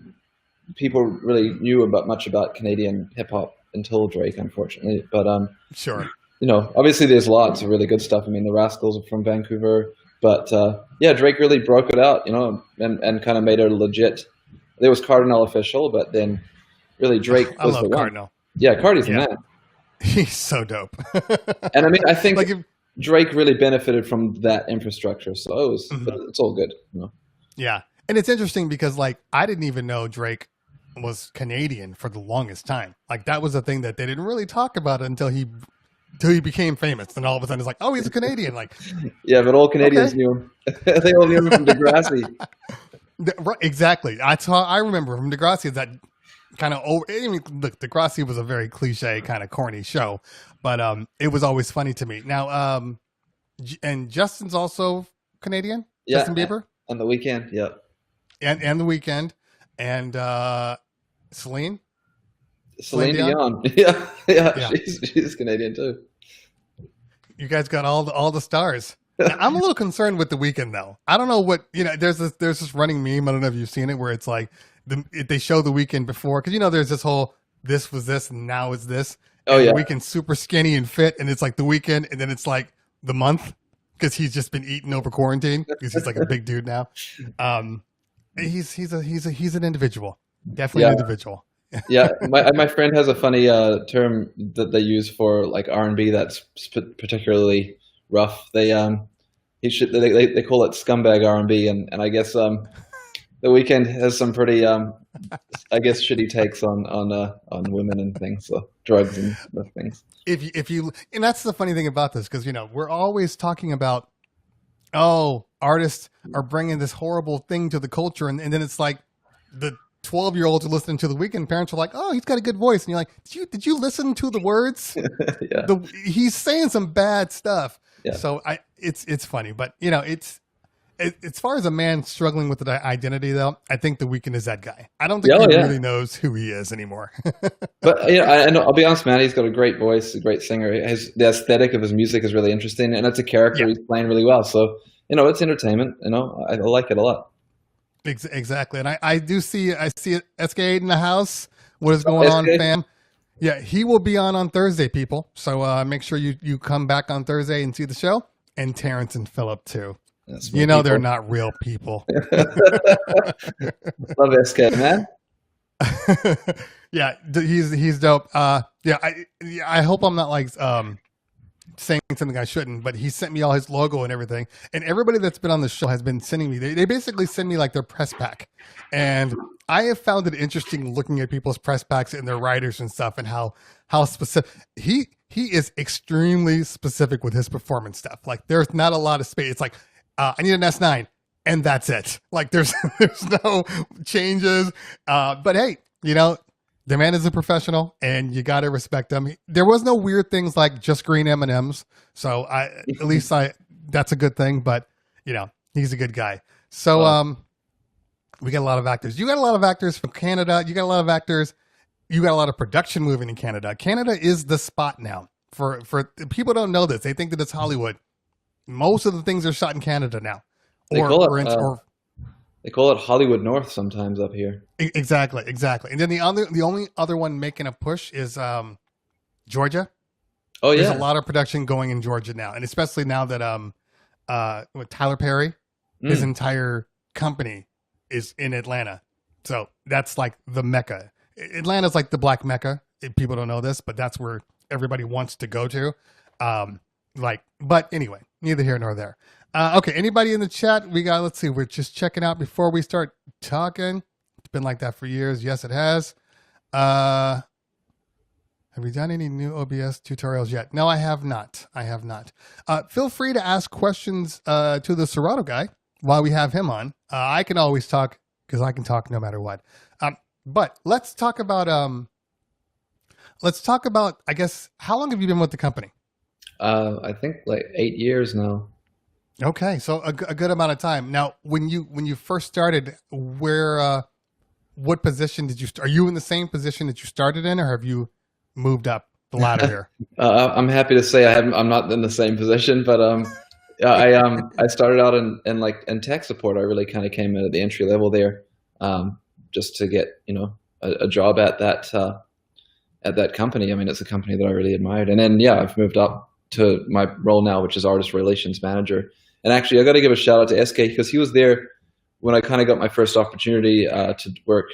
people really knew much about Canadian hip hop until Drake, unfortunately. But Sure. obviously there's lots of really good stuff. I mean, the Rascals are from Vancouver, but yeah, Drake really broke it out, and kind of made it legit. There was Cardinal official, but then really Drake I was love the one. Cardinal. Yeah, Cardi's the Yeah. man. He's so dope. And I mean, I think Like Drake really benefited from that infrastructure, so it's all good. yeah. And it's interesting because like I didn't even know Drake was Canadian for the longest time. Like that was a thing that they didn't really talk about until he became famous. And all of a sudden it's like, oh, he's a Canadian. Like, Yeah, but all Canadians okay. knew him. They all knew him from Degrassi. Right, exactly. That's how I remember from Degrassi. Is that kind of over? I mean, look, Degrassi was a very cliche, kind of corny show, but it was always funny to me. Now, and Justin's also Canadian. Yeah, Justin Bieber and The Weeknd. Yeah, and The Weeknd and Celine Celine Dion? Dion. Yeah, Yeah. she's Canadian too. You guys got all the stars. Now, I'm a little concerned with The Weeknd though. I don't know what There's this running meme. I don't know if you've seen it where it's like they show The Weeknd before because there's this whole this was this and now it's this. Oh and yeah, The Weeknd's super skinny and fit, and it's like The Weeknd, and then it's like the month because he's just been eating over quarantine because he's like a big dude now. He's an individual, definitely an individual. yeah. My friend has a funny term that they use for like R&B that's particularly rough. They call it scumbag R&B, and I guess The Weeknd has some pretty I guess shitty takes on women and things, so drugs and things. If you and that's the funny thing about this because we're always talking about artists are bringing this horrible thing to the culture, and then it's like the 12-year-olds are listening to The Weeknd. Parents are like, "Oh, he's got a good voice," and you're like, "Did you listen to the words? Yeah. He's saying some bad stuff." Yeah. So it's funny, but as far as a man struggling with the identity, though, I think The Weeknd is that guy. I don't think he really knows who he is anymore. But I'll be honest, man. He's got a great voice, a great singer. The aesthetic of his music is really interesting, and it's a character he's playing really well. So it's entertainment. I like it a lot. Exactly, and I see SK8 in the house. What is going on, fam? Yeah, he will be on Thursday, people. So make sure you come back on Thursday and see the show. And Terrence and Philip too. They're not real people. Love SK, man. Yeah, he's dope. I hope I'm not like saying something I shouldn't, but he sent me all his logo and everything. And everybody that's been on the show has been sending me. They basically send me like their press pack, and I have found it interesting looking at people's press packs and their writers and stuff, and how specific he is. Extremely specific with his performance stuff. Like there's not a lot of space. It's like I need an S9, and that's it. Like there's no changes. But hey, the man is a professional, and you got to respect him. There was no weird things like just green M&Ms, so that's a good thing. But he's a good guy. So we got a lot of actors. You got a lot of actors from Canada. You got a lot of actors. You got a lot of production moving in Canada. Canada is the spot now. For people don't know this. They think that it's Hollywood. Most of the things are shot in Canada now. They call it Hollywood North sometimes up here. Exactly. And then the only other one making a push is Georgia. Oh yeah, there's a lot of production going in Georgia now, and especially now that with Tyler Perry, his entire company is in Atlanta. So that's like the Mecca. Atlanta's like the Black Mecca. People don't know this, but that's where everybody wants to go to. But anyway, neither here nor there. Okay, anybody in the chat? Let's see, we're just checking out before we start talking. It's been like that for years. Yes, it has. Have we done any new OBS tutorials yet? No, I have not. Feel free to ask questions to the Serato guy while we have him on. I can always talk because I can talk no matter what. But let's talk about, I guess, how long have you been with the company? I think like 8 years now. Okay, so a good amount of time. Now, when you first started, what position did you start? Are you in the same position that you started in, or have you moved up the ladder here? I'm happy to say I'm not in the same position, but I started out in tech support. I really kind of came in at the entry level there, just to get a job at that company. I mean, it's a company that I really admired, and then I've moved up to my role now, which is artist relations manager. And actually, I got to give a shout out to SK because he was there when I kind of got my first opportunity to work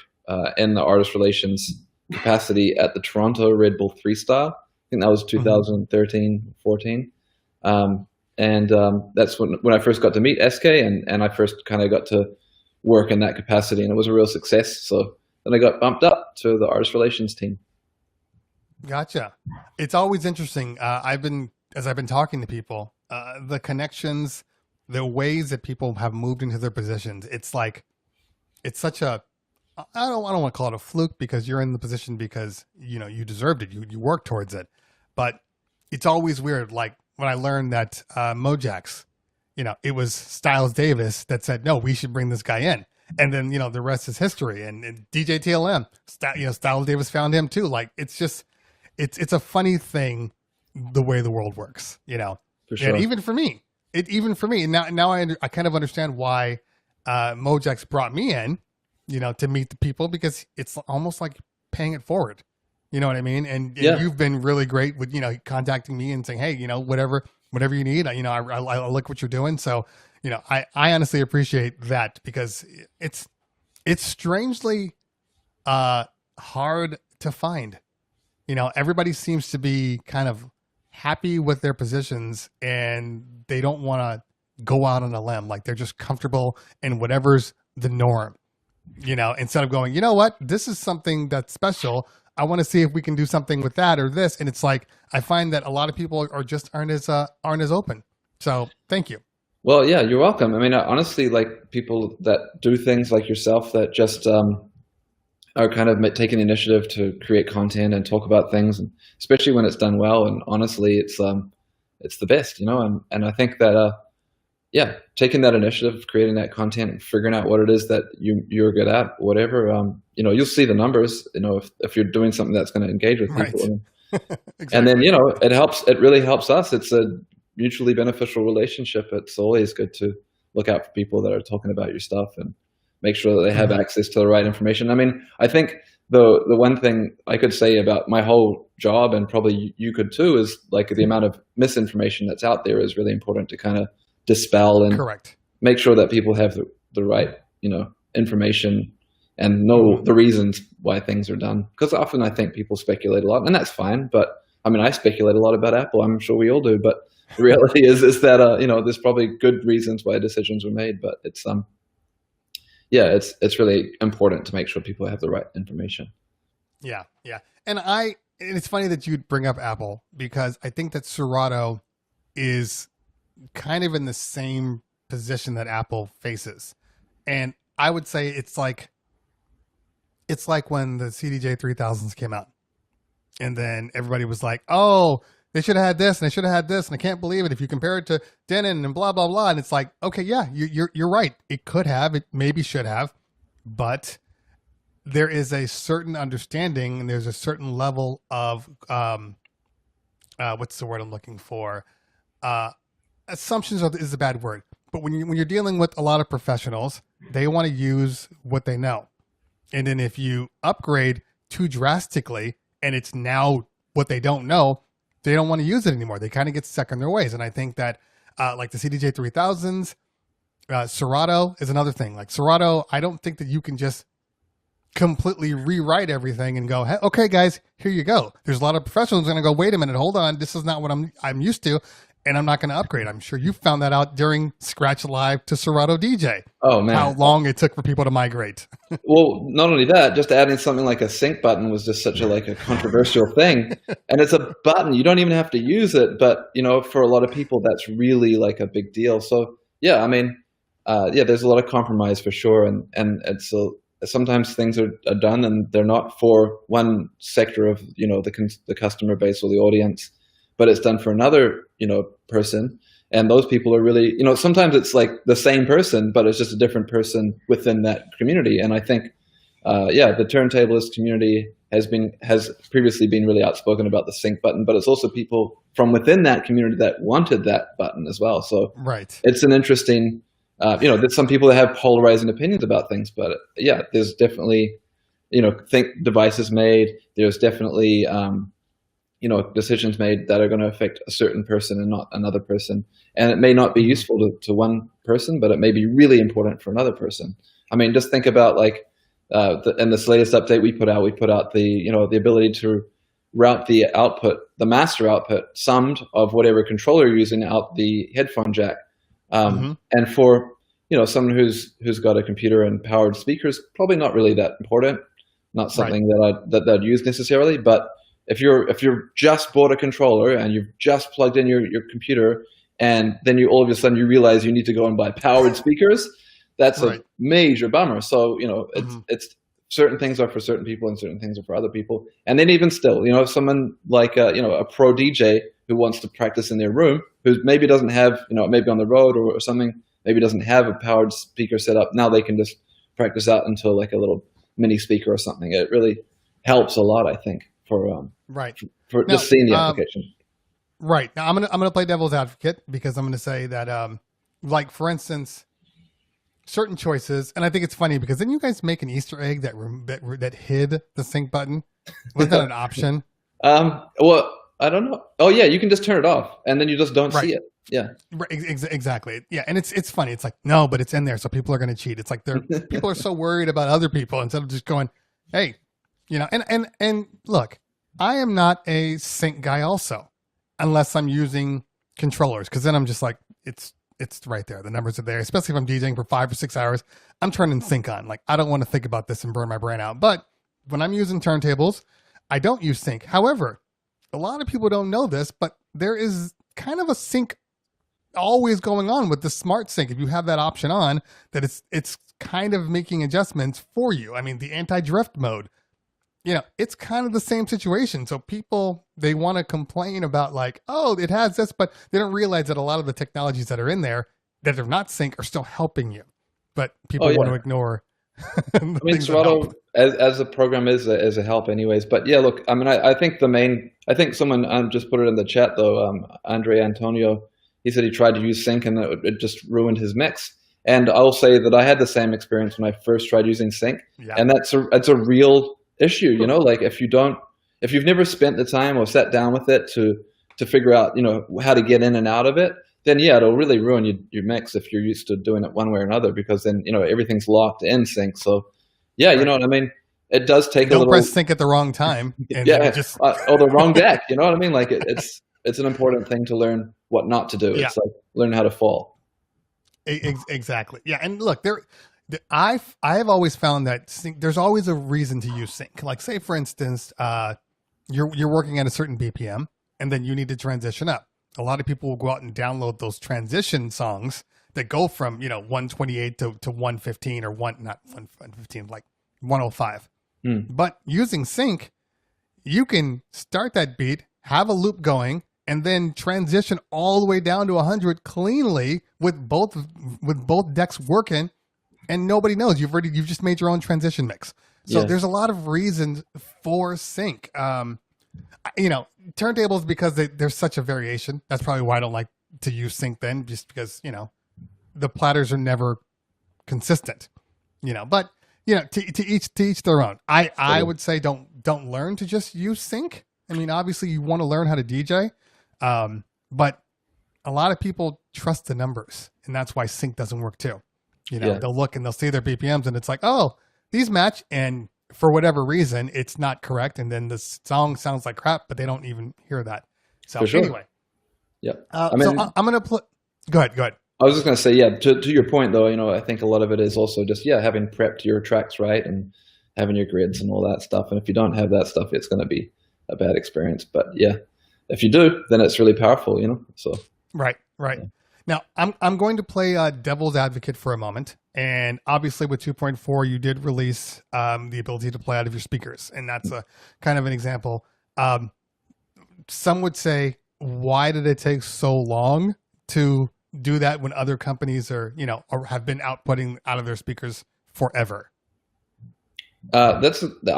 in the artist relations capacity at the Toronto Red Bull 3-Star. I think that was 2013, 14. And that's when I first got to meet SK, and I first kind of got to work in that capacity, and it was a real success. So then I got bumped up to the artist relations team. Gotcha. It's always interesting. As I've been talking to people, the connections, the ways that people have moved into their positions. It's like, it's such a, I don't want to call it a fluke because you're in the position because, you deserved it. You worked towards it. But it's always weird. Like when I learned that Mojax, it was Styles Davis that said, no, we should bring this guy in. And then, the rest is history. And DJ TLM, Styles Davis found him too. Like, it's just, it's a funny thing, the way the world works, For sure. And even for me, and now I kind of understand why Mojax brought me in, to meet the people, because it's almost like paying it forward. You know what I mean? And you've been really great with, contacting me and saying, hey, whatever you need, I look what you're doing. So, I honestly appreciate that because it's strangely hard to find. Everybody seems to be kind of happy with their positions and they don't want to go out on a limb. Like they're just comfortable in whatever's the norm, instead of going, what, this is something that's special. I want to see if we can do something with that or this. And it's like, I find that a lot of people aren't as open. So thank you. Well, yeah, you're welcome. I mean, honestly, like people that do things like yourself that just, are kind of taking the initiative to create content and talk about things, and especially when it's done well. And honestly, it's the best, and I think that, taking that initiative, creating that content and figuring out what it is that you're good at, whatever, you'll see the numbers, if you're doing something that's going to engage with people. Right. Exactly. And then, it really helps us. It's a mutually beneficial relationship. It's always good to look out for people that are talking about your stuff and make sure that they have access to the right information. I mean, I think the one thing I could say about my whole job, and probably you could too, is like the amount of misinformation that's out there is really important to kind of dispel and make sure that people have the right, information and know the reasons why things are done. Because often I think people speculate a lot, and that's fine. But I mean, I speculate a lot about Apple. I'm sure we all do. But the reality is that, there's probably good reasons why decisions were made, but it's it's really important to make sure people have the right information. Yeah. And it's funny that you'd bring up Apple because I think that Serato is kind of in the same position that Apple faces. And I would say it's like when the CDJ 3000s came out and then everybody was like, oh, they should have had this and they should have had this. And I can't believe it. If you compare it to Denon and blah, blah, blah. And it's like, okay, yeah, you're right. It could have, it maybe should have, but there is a certain understanding and there's a certain level of, what's the word I'm looking for? Assumptions is a bad word, but when you're dealing with a lot of professionals, they want to use what they know. And then if you upgrade too drastically and it's now what they don't know, they don't want to use it anymore. They kind of get stuck in their ways. And I think that like the CDJ 3000s, Serato is another thing. Like Serato, I don't think that you can just completely rewrite everything and go, hey, okay, guys, here you go. There's a lot of professionals going to go, wait a minute, hold on. This is not what I'm used to. and I'm not going to upgrade. I'm sure you found that out during Scratch Live to Serato DJ. Oh man, how long it took for people to migrate. Well, not only that, just adding something like a sync button was just such a controversial thing. And it's a button, you don't even have to use it, but for a lot of people that's really like a big deal. So yeah, I mean, there's a lot of compromise for sure, and it's sometimes things are done and they're not for one sector of the customer base or the audience, but it's done for another person. And those people are really, sometimes it's like the same person, but it's just a different person within that community. And I think, the turntablist community has previously been really outspoken about the sync button, but it's also people from within that community that wanted that button as well. So right, it's an interesting, there's some people that have polarizing opinions about things, but yeah, there's definitely, devices made. There's definitely, decisions made that are going to affect a certain person and not another person. And it may not be useful to one person, but it may be really important for another person. I mean, just think about in this latest update we put out the ability to route the output, the master output, summed of whatever controller you're using out the headphone jack. And for someone who's got a computer and powered speakers, probably not really that important. Not something that I'd use necessarily, but if you're just bought a controller and you've just plugged in your computer, and then you all of a sudden you realize you need to go and buy powered speakers, that's a major bummer. So it's certain things are for certain people and certain things are for other people. And then even still, if someone like a pro DJ who wants to practice in their room, who maybe doesn't have maybe on the road or something, maybe doesn't have a powered speaker set up, now they can just practice out into like a little mini speaker or something. It really helps a lot, I think. For just seeing the application. Right. Now I'm gonna play devil's advocate, because I'm gonna say that like for instance, certain choices, and I think it's funny because didn't you guys make an Easter egg that hid the sync button? Was that an option? Well, I don't know. Oh yeah, you can just turn it off and then you just don't see it. Yeah. Exactly. Yeah, and it's funny. It's like, no, but it's in there, so people are gonna cheat. It's like people are so worried about other people instead of just going, hey, and look, I am not a sync guy also, unless I'm using controllers, because then I'm just like, it's right there. The numbers are there, especially if I'm DJing for 5 or 6 hours. I'm turning sync on. Like, I don't want to think about this and burn my brain out. But when I'm using turntables, I don't use sync. However, a lot of people don't know this, but there is kind of a sync always going on with the smart sync. If you have that option on, that it's kind of making adjustments for you. I mean, the anti-drift mode, it's kind of the same situation. So people, they want to complain about like, oh, it has this, but they don't realize that a lot of the technologies that are in there that are not sync are still helping you. But people want to ignore. I mean, Serato as a program is a help anyways. But yeah, look, I mean, I think I think someone just put it in the chat though, Andre Antonio, he said he tried to use sync and it just ruined his mix. And I'll say that I had the same experience when I first tried using sync. Yeah. And that's a real issue, like if you've never spent the time or sat down with it to figure out, how to get in and out of it, then yeah, it'll really ruin your mix if you're used to doing it one way or another, because then, everything's locked in sync. So yeah, you know what I mean? It does take a little. Don't press sync at the wrong time. And or the wrong deck, you know what I mean? Like it's an important thing to learn what not to do. Yeah. It's like learn how to fall. Exactly. Yeah. And look, I have always found that sync, there's always a reason to use sync. Like say for instance, you're working at a certain BPM and then you need to transition up. A lot of people will go out and download those transition songs that go from 128 to 115 or not 115, like 105. But using sync, you can start that beat, have a loop going, and then transition all the way down to 100 cleanly with both decks working. And nobody knows you've just made your own transition mix. So there's a lot of reasons for sync. Turntables, because there's such a variation. That's probably why I don't like to use sync then, just because, the platters are never consistent, but to each their own. I would say don't learn to just use sync. I mean, obviously you want to learn how to DJ. But a lot of people trust the numbers, and that's why sync doesn't work too. They'll look and they'll see their BPMs and it's like, oh, these match. And for whatever reason, it's not correct. And then the song sounds like crap, but they don't even hear that. So anyway, Yeah. I So mean, I'm gonna play. Go ahead. Go ahead. I was just going to say, yeah, to your point though, I think a lot of it is also just, yeah, having prepped your tracks right and having your grids and all that stuff. And if you don't have that stuff, it's going to be a bad experience. But yeah, if you do, then it's really powerful, So Right. Right. yeah. Now I'm going to play devil's advocate for a moment, and obviously with 2.4 you did release the ability to play out of your speakers, and that's a kind of an example. Some would say, why did it take so long to do that when other companies are, or have been outputting out of their speakers forever? I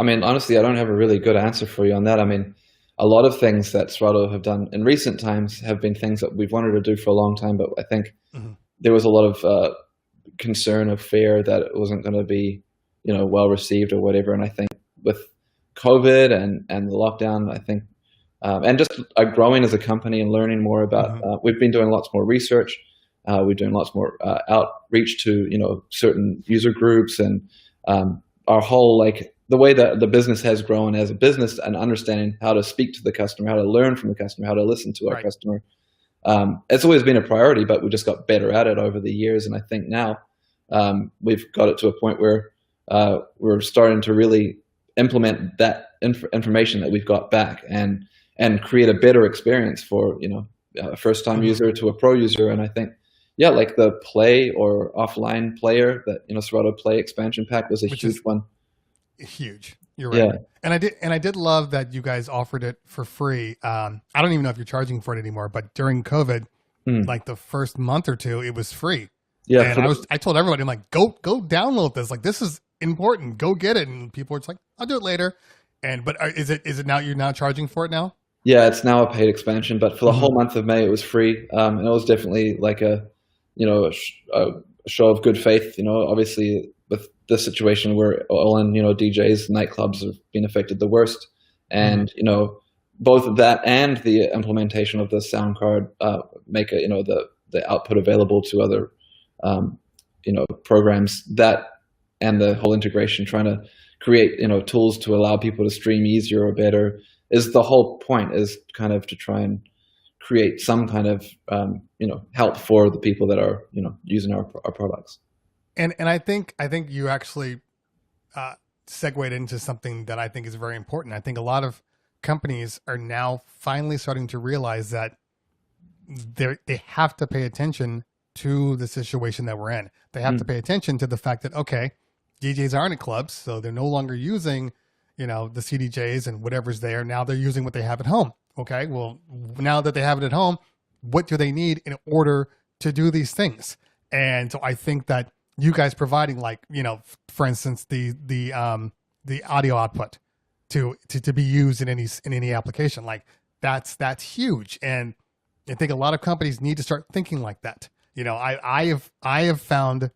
mean, honestly, I don't have a really good answer for you on that. I mean, a lot of things that Serato have done in recent times have been things that we've wanted to do for a long time, but I think there was a lot of concern of fear that it wasn't going to be, well received or whatever. And I think with COVID and the lockdown, I think, and just growing as a company and learning more about, we've been doing lots more research. We're doing lots more outreach to, certain user groups, and our whole, the way that the business has grown as a business and understanding how to speak to the customer, how to learn from the customer, how to listen to our customer. It's always been a priority, but we just got better at it over the years. And I think now we've got it to a point where we're starting to really implement that information that we've got back and create a better experience for, a first-time user to a pro user. And I think, yeah, like the Play or offline player that, Serato Play expansion pack was a huge one. Huge. You're right. Yeah. And I did love that you guys offered it for free. I don't even know if you're charging for it anymore, but during COVID, like the first month or two, it was free. Yeah. And I told everybody, I'm like, go download this. Like, this is important. Go get it. And people were just like, I'll do it later. But is it now, you're now charging for it now? Yeah, it's now a paid expansion, but for the whole month of May, it was free. And it was definitely like a show of good faith. Obviously with this situation, we're all in, DJs, nightclubs have been affected the worst. And, both of that and the implementation of the sound card make the output available to other, programs, that and the whole integration, trying to create, tools to allow people to stream easier or better, is the whole point, is kind of to try and create some kind of, help for the people that are, using our products. And I think you actually segued into something that I think is very important. I think a lot of companies are now finally starting to realize that they have to pay attention to the situation that we're in. They have to pay attention to the fact that, okay, DJs aren't at clubs, so they're no longer using, the CDJs and whatever's there. Now they're using what they have at home. Okay, well, now that they have it at home, what do they need in order to do these things? And so I think that you guys providing, for instance, the audio output to be used in any application, that's huge. And I think a lot of companies need to start thinking like that. I have found,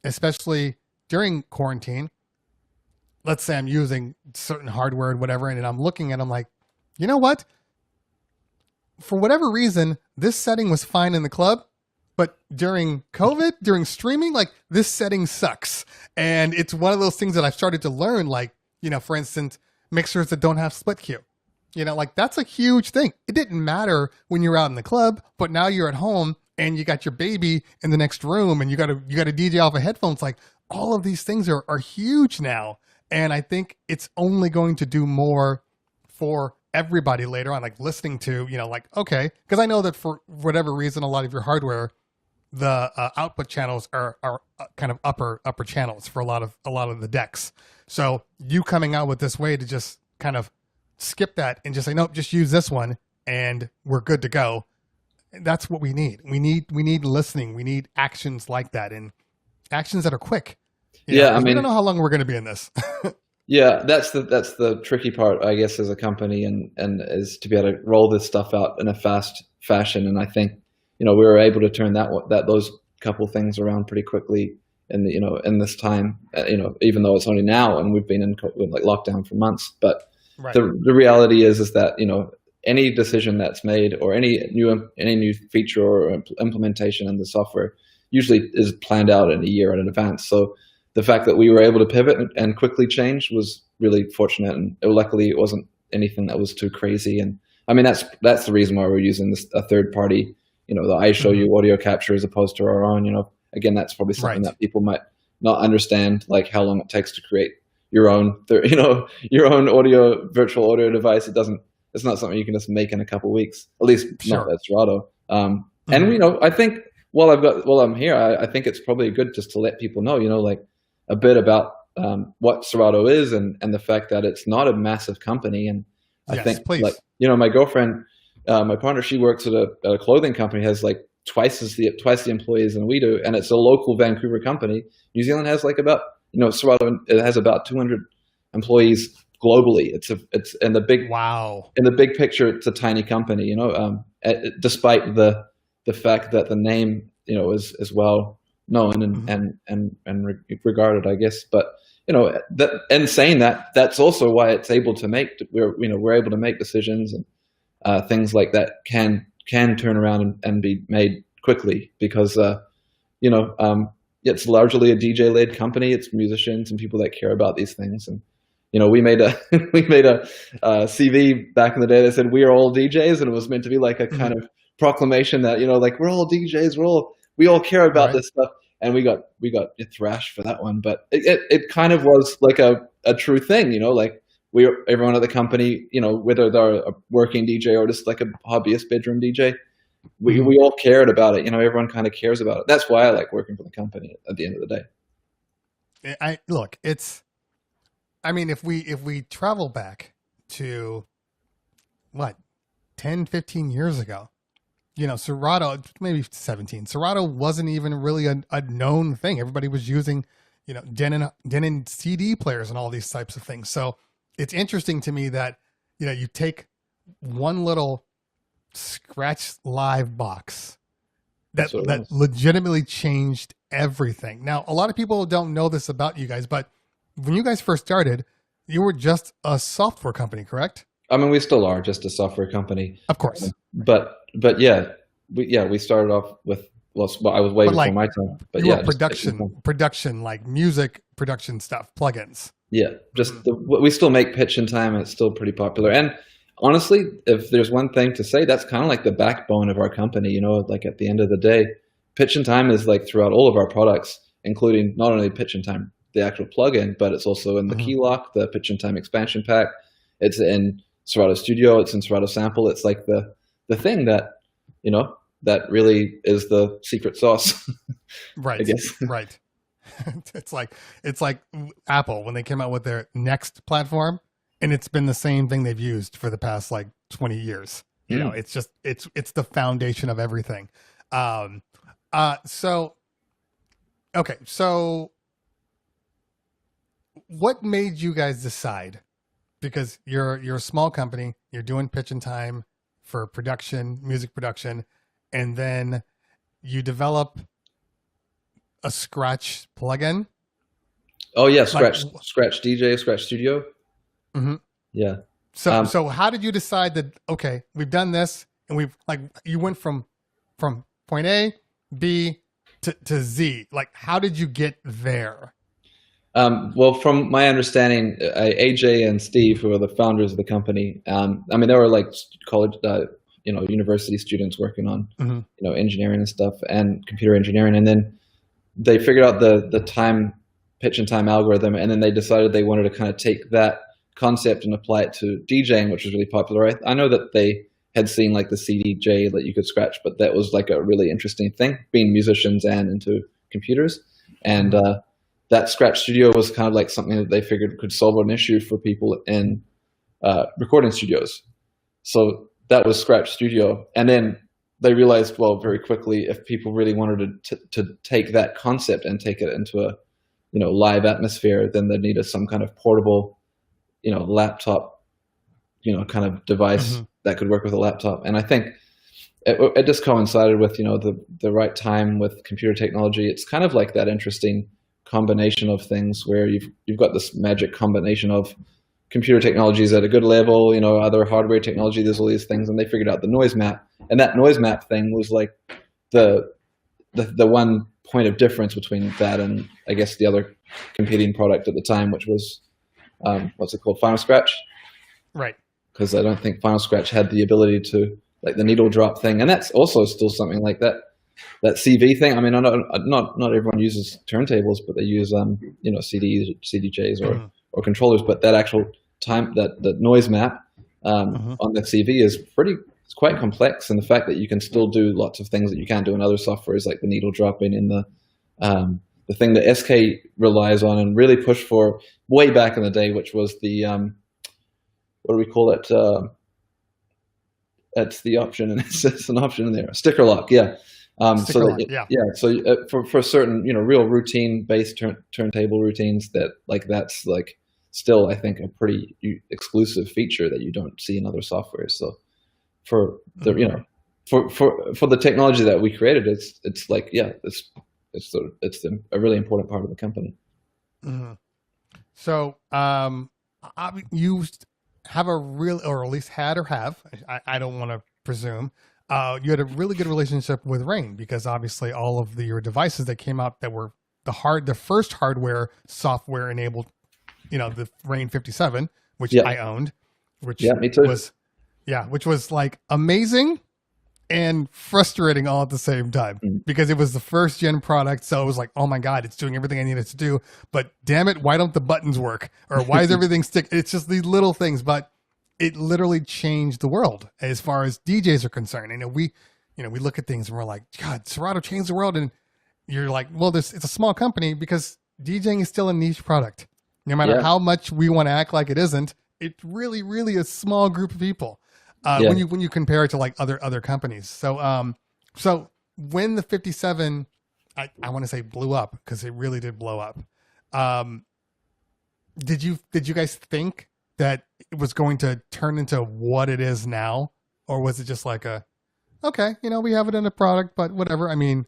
especially during quarantine, let's say I'm using certain hardware and whatever, and I'm looking at, I'm like, you know what? For whatever reason, this setting was fine in the club, but during COVID, during streaming, this setting sucks. And it's one of those things that I've started to learn, for instance, mixers that don't have split queue. That's a huge thing. It didn't matter when you're out in the club, but now you're at home and you got your baby in the next room and you got to DJ off of headphones. All of these things are huge now. And I think it's only going to do more for everybody later on, listening to, okay, because I know that for whatever reason, a lot of your hardware, the output channels are kind of upper channels for a lot of the decks. So you coming out with this way to just kind of skip that and just say, nope, just use this one and we're good to go. That's what we need. We need listening. We need actions like that, and actions that are quick. We don't know how long we're going to be in this. Yeah, that's the tricky part, I guess, as a company, and is to be able to roll this stuff out in a fast fashion. And I think, we were able to turn those couple things around pretty quickly in this time. Even though it's only now and we've been in lockdown for months. But the reality is that any decision that's made or any new feature or implementation in the software usually is planned out in a year in advance. So the fact that we were able to pivot and quickly change was really fortunate, and luckily it wasn't anything that was too crazy. And I mean, that's the reason why we're using a third party, the I show you audio capture as opposed to our own. Again, that's probably something that people might not understand, like how long it takes to create your own, your own virtual audio device. It's not something you can just make in a couple of weeks, at least not at Serato. And I think while I'm here, I think it's probably good just to let people know, like a bit about what Serato is and the fact that it's not a massive company. And I think like, my girlfriend, my partner, she works at a clothing company, has like twice the employees than we do. And it's a local Vancouver company. New Zealand has like about, Serato, it has about 200 employees globally. It's in the big picture, it's a tiny company, despite the fact that the name, is well known and regarded, I guess. But, and saying that, that's also why it's able to we're able to make decisions and things like that can turn around and be made quickly because, it's largely a DJ-led company. It's musicians and people that care about these things. And, we made a CV back in the day that said we are all DJs, and it was meant to be like a kind of proclamation that, like we're all DJs, we all care about this stuff. And we got thrashed for that one, but it kind of was like a true thing, like everyone at the company, whether they're a working DJ or just like a hobbyist bedroom DJ, we all cared about it. Everyone kind of cares about it. That's why I like working for the company at the end of the day. If we travel back to 10, 15 years ago, Serato, maybe 17, Serato wasn't even really a known thing. Everybody was using, Denon CD players and all these types of things. So it's interesting to me that, you take one little scratch live box that legitimately changed everything. Now, a lot of people don't know this about you guys, but when you guys first started, you were just a software company, correct? I mean, we still are just a software company, of course. But we started off with I was way before my time. But you were production like music production stuff, plugins. Yeah, we still make Pitch and Time, and it's still pretty popular. And honestly, if there's one thing to say, that's kind of like the backbone of our company. Like at the end of the day, Pitch and Time is like throughout all of our products, including not only Pitch and Time, the actual plugin, but it's also in the Keylock, the Pitch and Time expansion pack. It's in Serato Studio. It's in Serato Sample. It's like the thing that, that really is the secret sauce. Right. I guess. Right. It's like Apple when they came out with their Next platform, and it's been the same thing they've used for the past 20 years. It's just, it's the foundation of everything. So what made you guys decide? Because you're a small company, you're doing Pitch and Time for production, music production, and then you develop a Scratch plugin. Oh yeah, Scratch DJ, Scratch Studio. Mm-hmm. Yeah. So how did you decide that? Okay, we've done this, and we've you went from point A, B to Z. How did you get there? Well, from my understanding, AJ and Steve, who are the founders of the company, they were like college, university students working on, engineering and stuff and computer engineering. And then they figured out the time, Pitch and Time algorithm. And then they decided they wanted to kind of take that concept and apply it to DJing, which was really popular. I know that they had seen like the CDJ that you could scratch, but that was like a really interesting thing, being musicians and into computers. And, that Scratch Studio was kind of like something that they figured could solve an issue for people in recording studios. So that was Scratch Studio. And then they realized, very quickly, if people really wanted to take that concept and take it into a live atmosphere, then they needed some kind of portable, laptop, kind of device that could work with a laptop. And I think it just coincided with, the right time with computer technology. It's kind of like that interesting combination of things where you've got this magic combination of computer technologies at a good level, other hardware technology, there's all these things, and they figured out the noise map. And that noise map thing was like the one point of difference between that and I guess the other competing product at the time, which was what's it called? Final Scratch? Right. because I don't think Final Scratch had the ability to, like, the needle drop thing, and that's also still something like that. That CV thing. I mean, not everyone uses turntables, but they use CDs, CDJs, or controllers. But that actual that noise map on the CV is it's quite complex, and the fact that you can still do lots of things that you can't do in other softwares, like the needle dropping and the thing that SK relies on and really pushed for way back in the day, which was the what do we call it? It's the option, and it's an option in there. Sticker lock, yeah. So for certain, real routine based turntable routines, that's still, I think, a pretty exclusive feature that you don't see in other softwares. So for the for the technology that we created, it's a really important part of the company. Mm-hmm. So you have a real, or at least had or have, I don't want to presume, you had a really good relationship with Rain, because obviously all of your devices that came out that were the first hardware software enabled, the Rain 57, which I owned, which me too. which was like amazing and frustrating all at the same time, because it was the first gen product. So it was like, oh my God, it's doing everything I needed to do, but damn it, why don't the buttons work? Or why is everything stick? It's just these little things, but it literally changed the world as far as DJs are concerned. We look at things and we're like, God, Serato changed the world. And you're like, well, it's a small company, because DJing is still a niche product. No matter how much we want to act like it isn't, it's really, really a small group of people. When you compare it to like other companies. So when the 57, I want to say blew up, because it really did blow up. Did you guys think that it was going to turn into what it is now, or was it just like okay, we have it in a product, but whatever? I mean,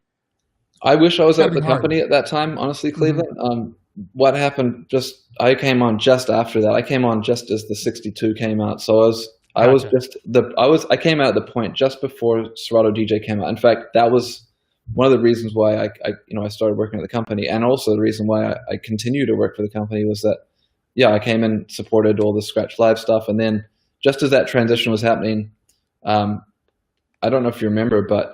I wish I was at the company at that time, honestly, Cleveland. What happened? I came on just after that. I came on just as the 62 came out, so I came out at the point just before Serato DJ came out. In fact, that was one of the reasons why I started working at the company, and also the reason why I continue to work for the company was that, I came in, supported all the Scratch Live stuff, and then just as that transition was happening, I don't know if you remember, but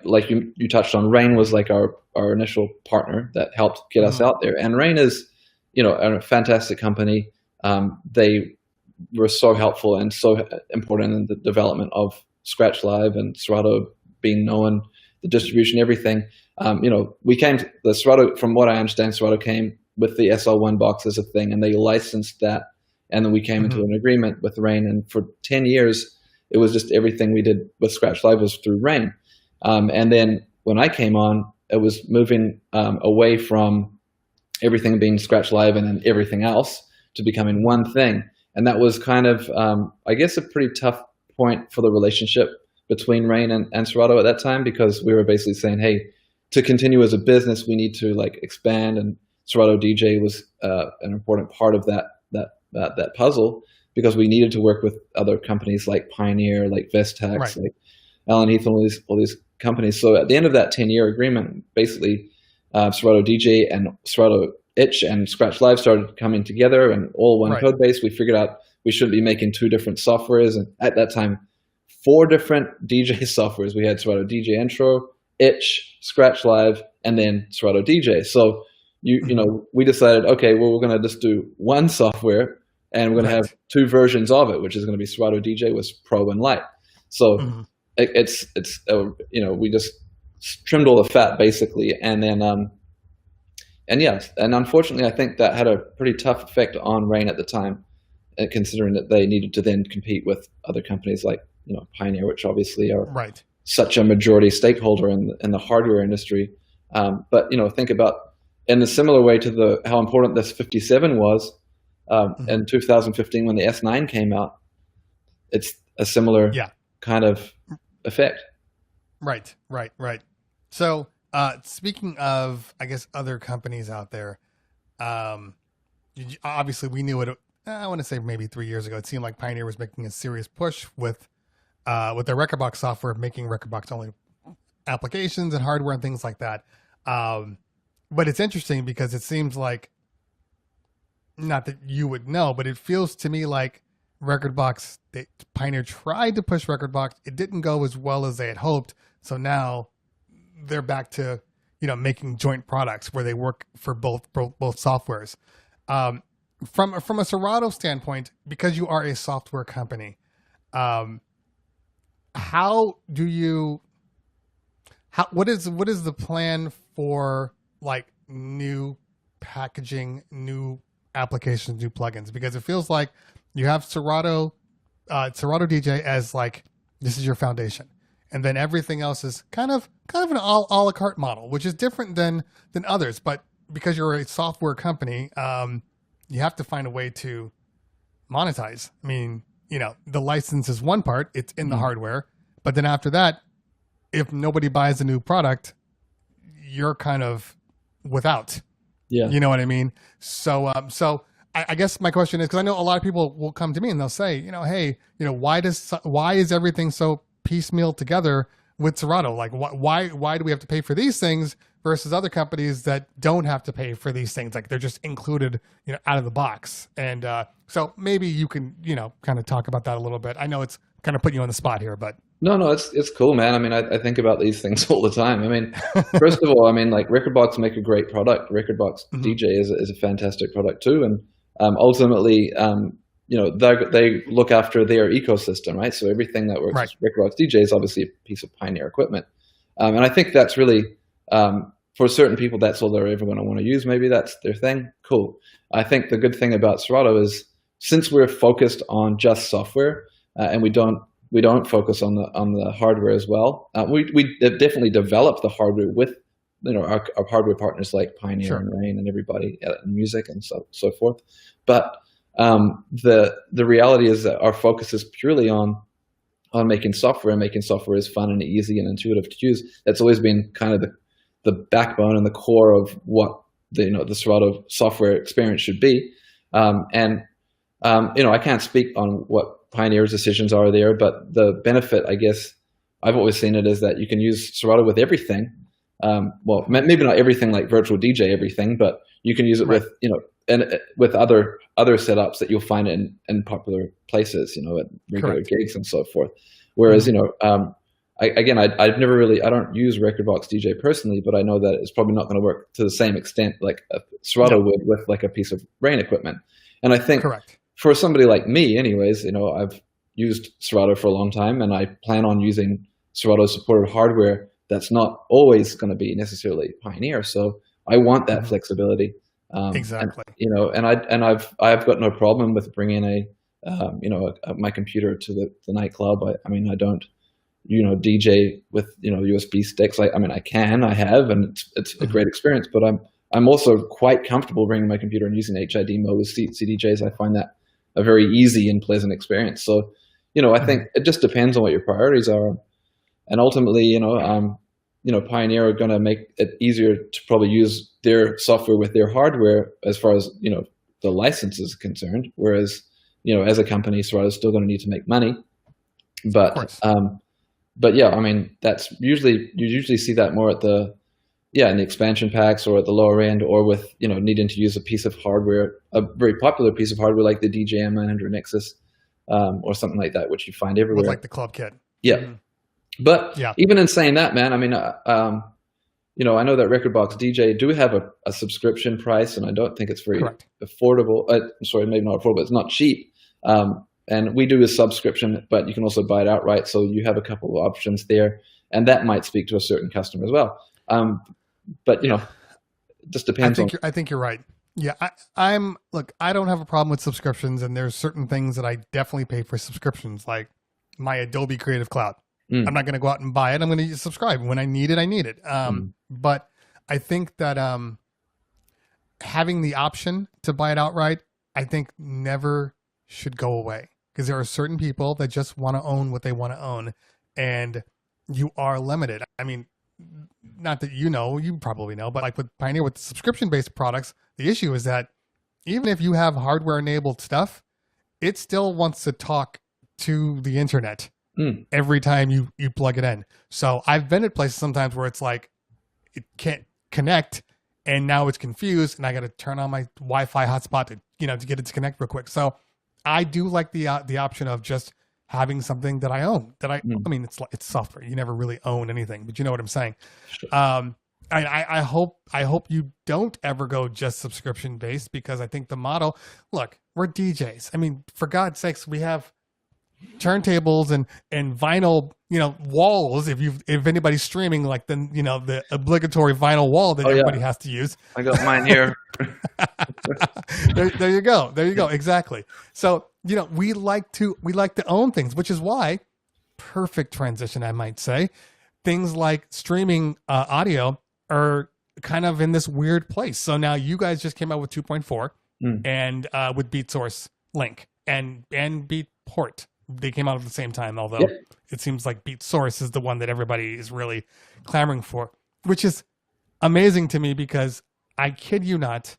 like you touched on, Rain was like our initial partner that helped get us out there, and Rain is, a fantastic company. They were so helpful and so important in the development of Scratch Live and Serato being known, the distribution, everything. We came to the Serato, from what I understand, Serato came with the SL1 box as a thing, and they licensed that, and then we came into an agreement with Rain, and for 10 years, it was just everything we did with Scratch Live was through Rain. And then when I came on, it was moving away from everything being Scratch Live and then everything else to becoming one thing. And that was kind of, I guess, a pretty tough point for the relationship between Rain and Serato at that time, because we were basically saying, hey, to continue as a business, we need to expand, and Serato DJ was an important part of that puzzle, because we needed to work with other companies like Pioneer, like Vestax, like Alan Heath, and all these companies. So at the end of that 10-year agreement, basically, Serato DJ and Serato Itch and Scratch Live started coming together, and all one code base. We figured out we shouldn't be making two different softwares, and at that time, 4 different DJ softwares. We had Serato DJ Intro, Itch, Scratch Live, and then Serato DJ. So we decided, okay, well, we're going to just do one software, and we're going to have 2 versions of it, which is going to be Serato DJ with Pro and Lite. So it's we just trimmed all the fat basically, and then and unfortunately, I think that had a pretty tough effect on Rain at the time, considering that they needed to then compete with other companies like Pioneer, which obviously are such a majority stakeholder in the hardware industry. But think about, in a similar way to how important this 57 was in 2015 when the S9 came out. It's a similar kind of effect. Right. So speaking of, I guess, other companies out there, obviously we knew it. I want to say maybe 3 years ago, it seemed like Pioneer was making a serious push with their Rekordbox software, making Rekordbox only applications and hardware and things like that. But it's interesting because it seems like, not that you would know, but it feels to me like Pioneer tried to push Rekordbox. It didn't go as well as they had hoped. So now they're back to, making joint products where they work for both softwares. From a Serato standpoint, because you are a software company, what is the plan for like new packaging, new applications, new plugins? Because it feels like you have Serato DJ as like, this is your foundation. And then everything else is kind of an a la carte model, which is different than others. But because you're a software company, you have to find a way to monetize. I mean, the license is one part, it's in the hardware. But then after that, if nobody buys a new product, you're kind of without. Yeah. You know what I mean? So I guess my question is, because I know a lot of people will come to me and they'll say, hey, why is everything so piecemeal together with Serato? Like, why do we have to pay for these things versus other companies that don't have to pay for these things? Like, they're just included, out of the box. And so maybe you can, kind of talk about that a little bit. I know it's kind of putting you on the spot here, but. No, it's cool, man. I mean, I think about these things all the time. I mean, first of all, like Rekordbox make a great product. Rekordbox DJ is a fantastic product too. And ultimately, they look after their ecosystem, right? So everything that works with Rekordbox DJ is obviously a piece of Pioneer equipment. And I think that's really, for certain people, that's all they're ever going to want to use. Maybe that's their thing. Cool. I think the good thing about Serato is, since we're focused on just software, and we don't focus on the hardware as well. We definitely develop the hardware with our hardware partners like Pioneer and Rain and everybody in music and so forth. But the reality is that our focus is purely on making software, and making software is fun and easy and intuitive to use. That's always been kind of the backbone and the core of what the Serato software experience should be. I can't speak on what Pioneer's decisions are there, but the benefit, I guess, I've always seen it, is that you can use Serato with everything. Well, maybe not everything like virtual DJ everything, but you can use it with, and with other setups that you'll find in popular places, at regular gigs and so forth. Whereas, I don't use Rekordbox DJ personally, but I know that it's probably not going to work to the same extent like Serato would with like a piece of Rain equipment. And I think for somebody like me, anyways, I've used Serato for a long time, and I plan on using Serato supported hardware that's not always going to be necessarily Pioneer. So I want that flexibility. Exactly. And I've got no problem with bringing my computer to the nightclub. I don't, DJ with, USB sticks. I have, and it's a great experience, but I'm also quite comfortable bringing my computer and using HID mode with CDJs. I find that a very easy and pleasant experience. So, I think it just depends on what your priorities are. And ultimately, Pioneer are going to make it easier to probably use their software with their hardware as far as, the license is concerned. Whereas, as a company, Serato is still going to need to make money. But yeah, that's you usually see that more at in the expansion packs or at the lower end, or with, needing to use a piece of hardware, a very popular piece of hardware like the DJing 900 Nexus, or something like that, which you find everywhere. With like the club kit. Yeah. But even in saying that, man, I know that Rekordbox DJ do have a subscription price, and I don't think it's very affordable. Sorry, maybe not affordable, it's not cheap. And we do a subscription, but you can also buy it outright. So you have a couple of options there, and that might speak to a certain customer as well. But it just depends. I think you're right. Yeah, I don't have a problem with subscriptions, and there's certain things that I definitely pay for subscriptions, like my Adobe Creative Cloud. I'm not going to go out and buy it. I'm going to subscribe when I need it. I need it. But I think that having the option to buy it outright, I think never should go away, because there are certain people that just want to own what they want to own, and you are limited. Not that you probably know, but like with Pioneer, with subscription-based products, the issue is that even if you have hardware-enabled stuff, it still wants to talk to the internet every time you plug it in. So I've been at places sometimes where it's like it can't connect, and now it's confused, and I got to turn on my Wi-Fi hotspot to get it to connect real quick. So I do like the option of just having something that I own. I mean, it's software. You never really own anything, but you know what I'm saying. Sure. I hope you don't ever go just subscription based, because I think the model. Look, we're DJs. I mean, for God's sakes, we have turntables and vinyl, walls. If anybody's streaming, like the obligatory vinyl wall that everybody has to use. I got mine here. there you go. Exactly. So, we like to own things, which is why, perfect transition, I might say, things like streaming audio are kind of in this weird place. So now you guys just came out with 2.4 and with BeatSource Link and Beatport. They came out at the same time, although it seems like BeatSource is the one that everybody is really clamoring for, which is amazing to me, because I kid you not,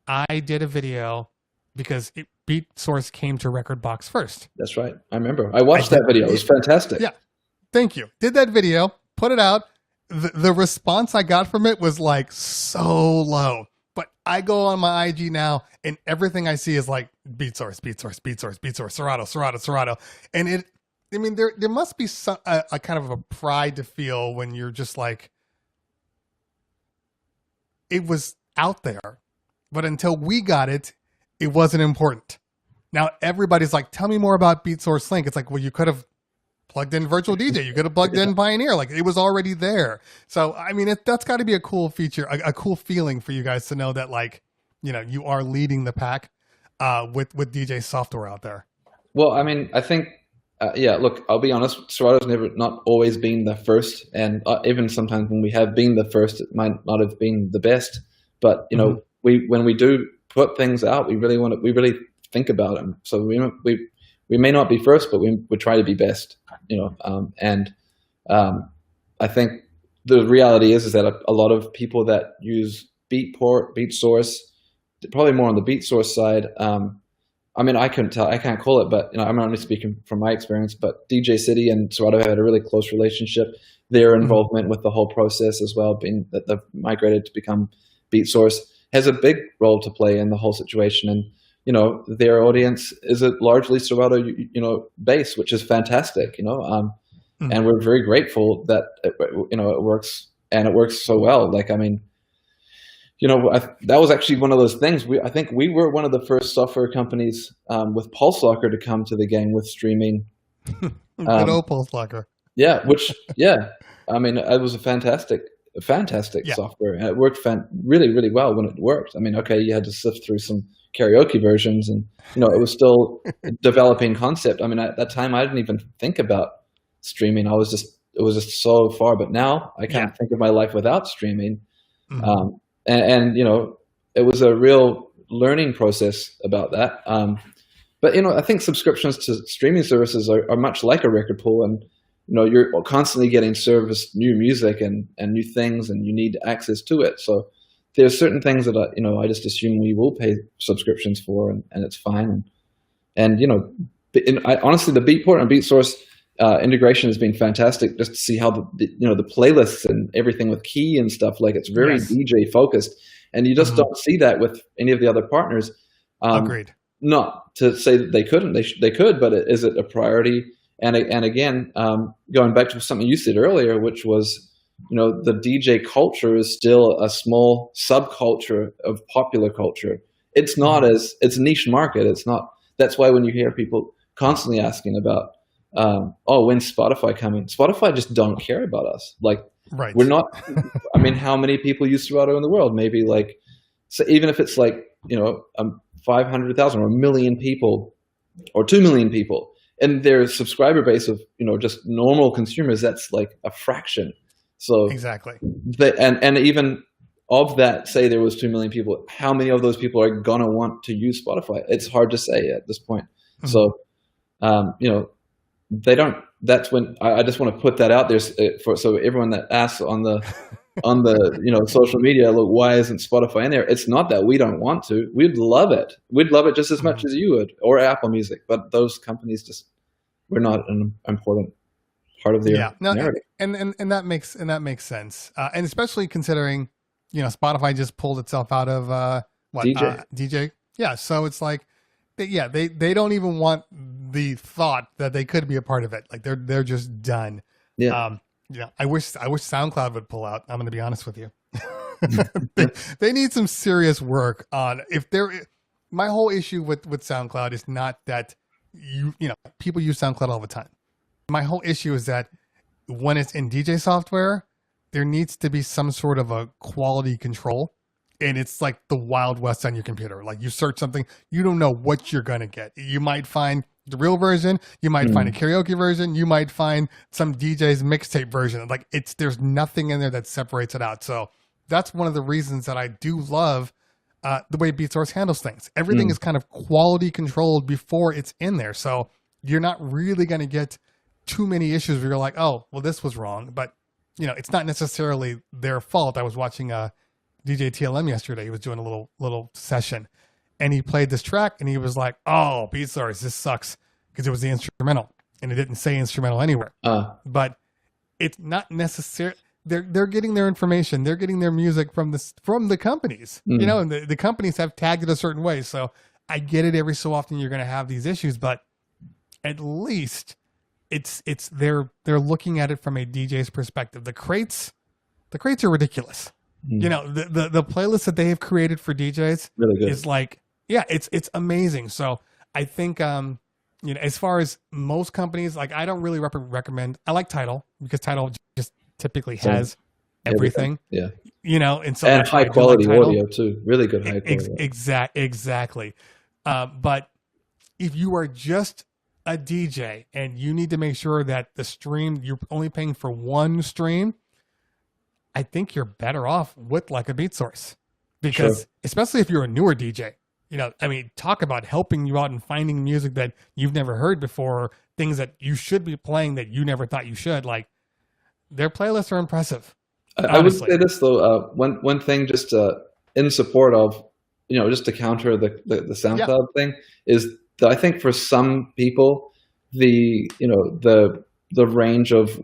I did a video because BeatSource came to Rekordbox first. That's right. I remember. I watched that video. It was fantastic. Yeah. Thank you. Did that video, put it out. The response I got from it was like so low. But I go on my IG now, and everything I see is like BeatSource, Serato. And there must be a kind of a pride to feel when you're just like, it was out there, but until we got it, it wasn't important. Now everybody's like, tell me more about BeatSource Link. It's like, well, you could have plugged in Virtual DJ. You could have plugged in Pioneer. Like, it was already there. So, I mean, that's got to be a cool feature, a cool feeling for you guys to know that, like, you are leading the pack with DJ software out there. Well, I mean, I think, look, I'll be honest, Serato's not always been the first. And even sometimes when we have been the first, it might not have been the best. But, when we do put things out, we really think about them. So we may not be first, but we try to be best, I think the reality is that a lot of people that use BeatSource, probably more on the BeatSource side. I mean, I can't call it, but I'm only speaking from my experience. But DJ City and Serato had a really close relationship. Their involvement with the whole process as well, being that they've migrated to become BeatSource, has a big role to play in the whole situation. And their audience is a largely Serato, base, which is fantastic, and we're very grateful that, it works, and it works so well. Like, I mean, that was actually one of those things. I think we were one of the first software companies with Pulse Locker to come to the game with streaming. Good old Pulse Locker. Yeah, I mean, it was a fantastic software, and it worked really, really well when it worked. I mean, okay, you had to sift through some karaoke versions, and it was still a developing concept. I mean, at that time I didn't even think about streaming. It was just so far, but now I can't think of my life without streaming. And it was a real learning process about that. But I think subscriptions to streaming services are much like a record pool, and you're constantly getting serviced new music and new things, and you need access to it. So there's certain things that I just assume we will pay subscriptions for, and it's fine. And honestly, the Beatport and BeatSource integration has been fantastic, just to see how the playlists and everything with key and stuff, like, it's very DJ focused, and you just don't see that with any of the other partners. Agreed. Not to say that they couldn't, they could, but is it a priority? And again, going back to something you said earlier, which was, the DJ culture is still a small subculture of popular culture. It's not it's a niche market. It's not. That's why when you hear people constantly asking about, when's Spotify coming? Spotify just don't care about us. Like, right. We're not. I mean, how many people use Serato in the world? Maybe so even if it's 500,000 or 1 million people or 2 million people, and their subscriber base of just normal consumers, that's like a fraction. So exactly. And even of that, say there was 2 million people, how many of those people are gonna want to use Spotify? It's hard to say at this point. So they don't. That's when I just want to put that out there so everyone that asks on the social media, look, why isn't Spotify in there? It's not that we don't want to. We'd love it. We'd love it just as much as you would, or Apple Music. But those companies we're not an important part of their narrative. And that makes sense. And especially considering, Spotify just pulled itself out of DJ. DJ. Yeah. So it's like, they don't even want the thought that they could be a part of it. Like they're just done. Yeah. I wish SoundCloud would pull out. I'm going to be honest with you. they need some serious work on my whole issue with SoundCloud is not that people use SoundCloud all the time. My whole issue is that when it's in DJ software, there needs to be some sort of a quality control. And it's like the Wild West on your computer. Like you search something, you don't know what you're going to get. You might find the real version. You might find a karaoke version. You might find some DJ's mixtape version. Like there's nothing in there that separates it out. So that's one of the reasons that I do love the way BeatSource handles things. Everything is kind of quality controlled before it's in there. So you're not really going to get too many issues where you're like, oh, well, this was wrong. But, it's not necessarily their fault. I was watching DJ TLM yesterday. He was doing a little session and he played this track and he was like, oh, BeatSource, this sucks, because it was the instrumental and it didn't say instrumental anywhere. But it's not necessary. They're getting their information. They're getting their music from the companies, and the companies have tagged it a certain way. So I get it. Every so often you're going to have these issues, but at least they're looking at it from a DJ's perspective. The crates are ridiculous. The playlist that they have created for DJs really good. Is like, it's amazing. So I think, as far as most companies, like I don't really recommend, I like Tidal because Tidal just typically has everything. Yeah. And so and high quality audio too. Really good high quality. Exactly. But if you are just a DJ and you need to make sure that the stream, you're only paying for one stream, I think you're better off with like a BeatSource, because especially if you're a newer DJ, talk about helping you out and finding music that you've never heard before, things that you should be playing that you never thought you should. Like their playlists are impressive. I would say this though, one thing just in support of, just to counter the SoundCloud thing is that I think for some people, the range of,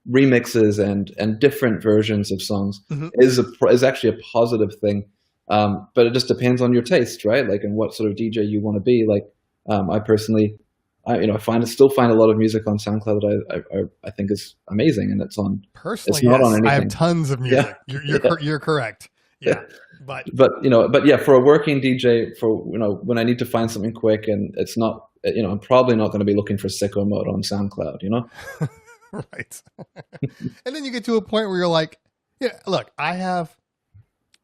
remixes and different versions of songs is actually a positive thing. But it just depends on your taste, right? Like, and what sort of DJ you want to be. Like, I personally, still find a lot of music on SoundCloud that I think is amazing, and it's personally. It's not on anything. I have tons of music. You're correct. Yeah, but for a working DJ, when I need to find something quick and it's not, I'm probably not going to be looking for sicko mode on SoundCloud. Right. And then you get to a point where you're like, look, I have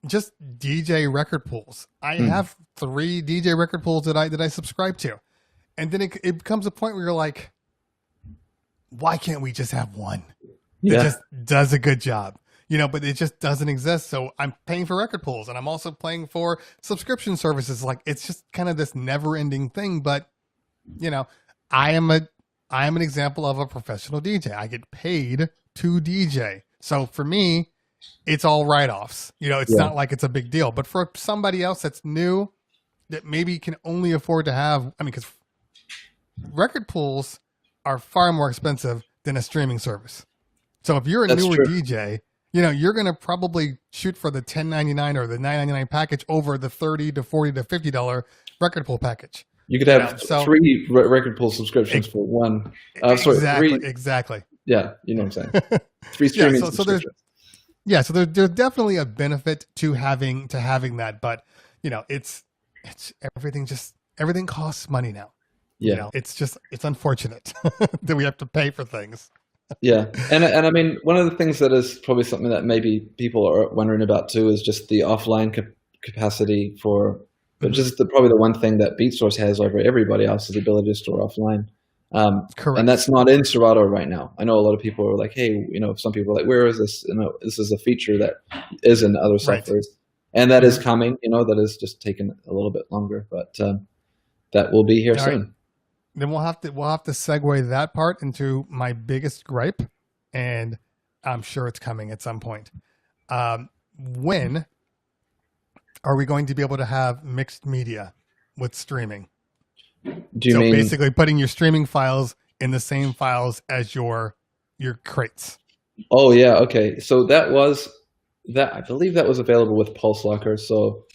just DJ record pools. I have 3 DJ record pools that I subscribe to. And then it becomes a point where you're like, why can't we just have one? It just does a good job, but it just doesn't exist. So I'm paying for record pools and I'm also paying for subscription services. Like it's just kind of this never ending thing. But, I am an example of a professional DJ. I get paid to DJ. So for me, it's all write-offs. It's not like it's a big deal. But for somebody else that's new, that maybe can only afford to have, because record pools are far more expensive than a streaming service. So if you're a newer DJ, you're going to probably shoot for the $10.99 or the $9.99 package over the $30 to $40 to $50 record pool package. You could have 3 record pool subscriptions for one. Exactly. Yeah, you know what I'm saying. 3 streaming subscriptions. So there's definitely a benefit to having that, but it's everything costs money now. Yeah, it's unfortunate that we have to pay for things. Yeah, and I mean, one of the things that is probably something that maybe people are wondering about too is just the offline capacity for. But just probably the one thing that BeatSource has over everybody else is the ability to store offline. Correct. And that's not in Serato right now. I know a lot of people are like, hey, some people are like, where is this? This is a feature that is in other softwares. And that is coming, that is just taking a little bit longer, but that will be here soon. Right. Then we'll have to segue that part into my biggest gripe, and I'm sure it's coming at some point. When are we going to be able to have mixed media with streaming? Do you mean basically putting your streaming files in the same files as your crates? Oh yeah, okay. So I believe that was available with Pulse Locker. So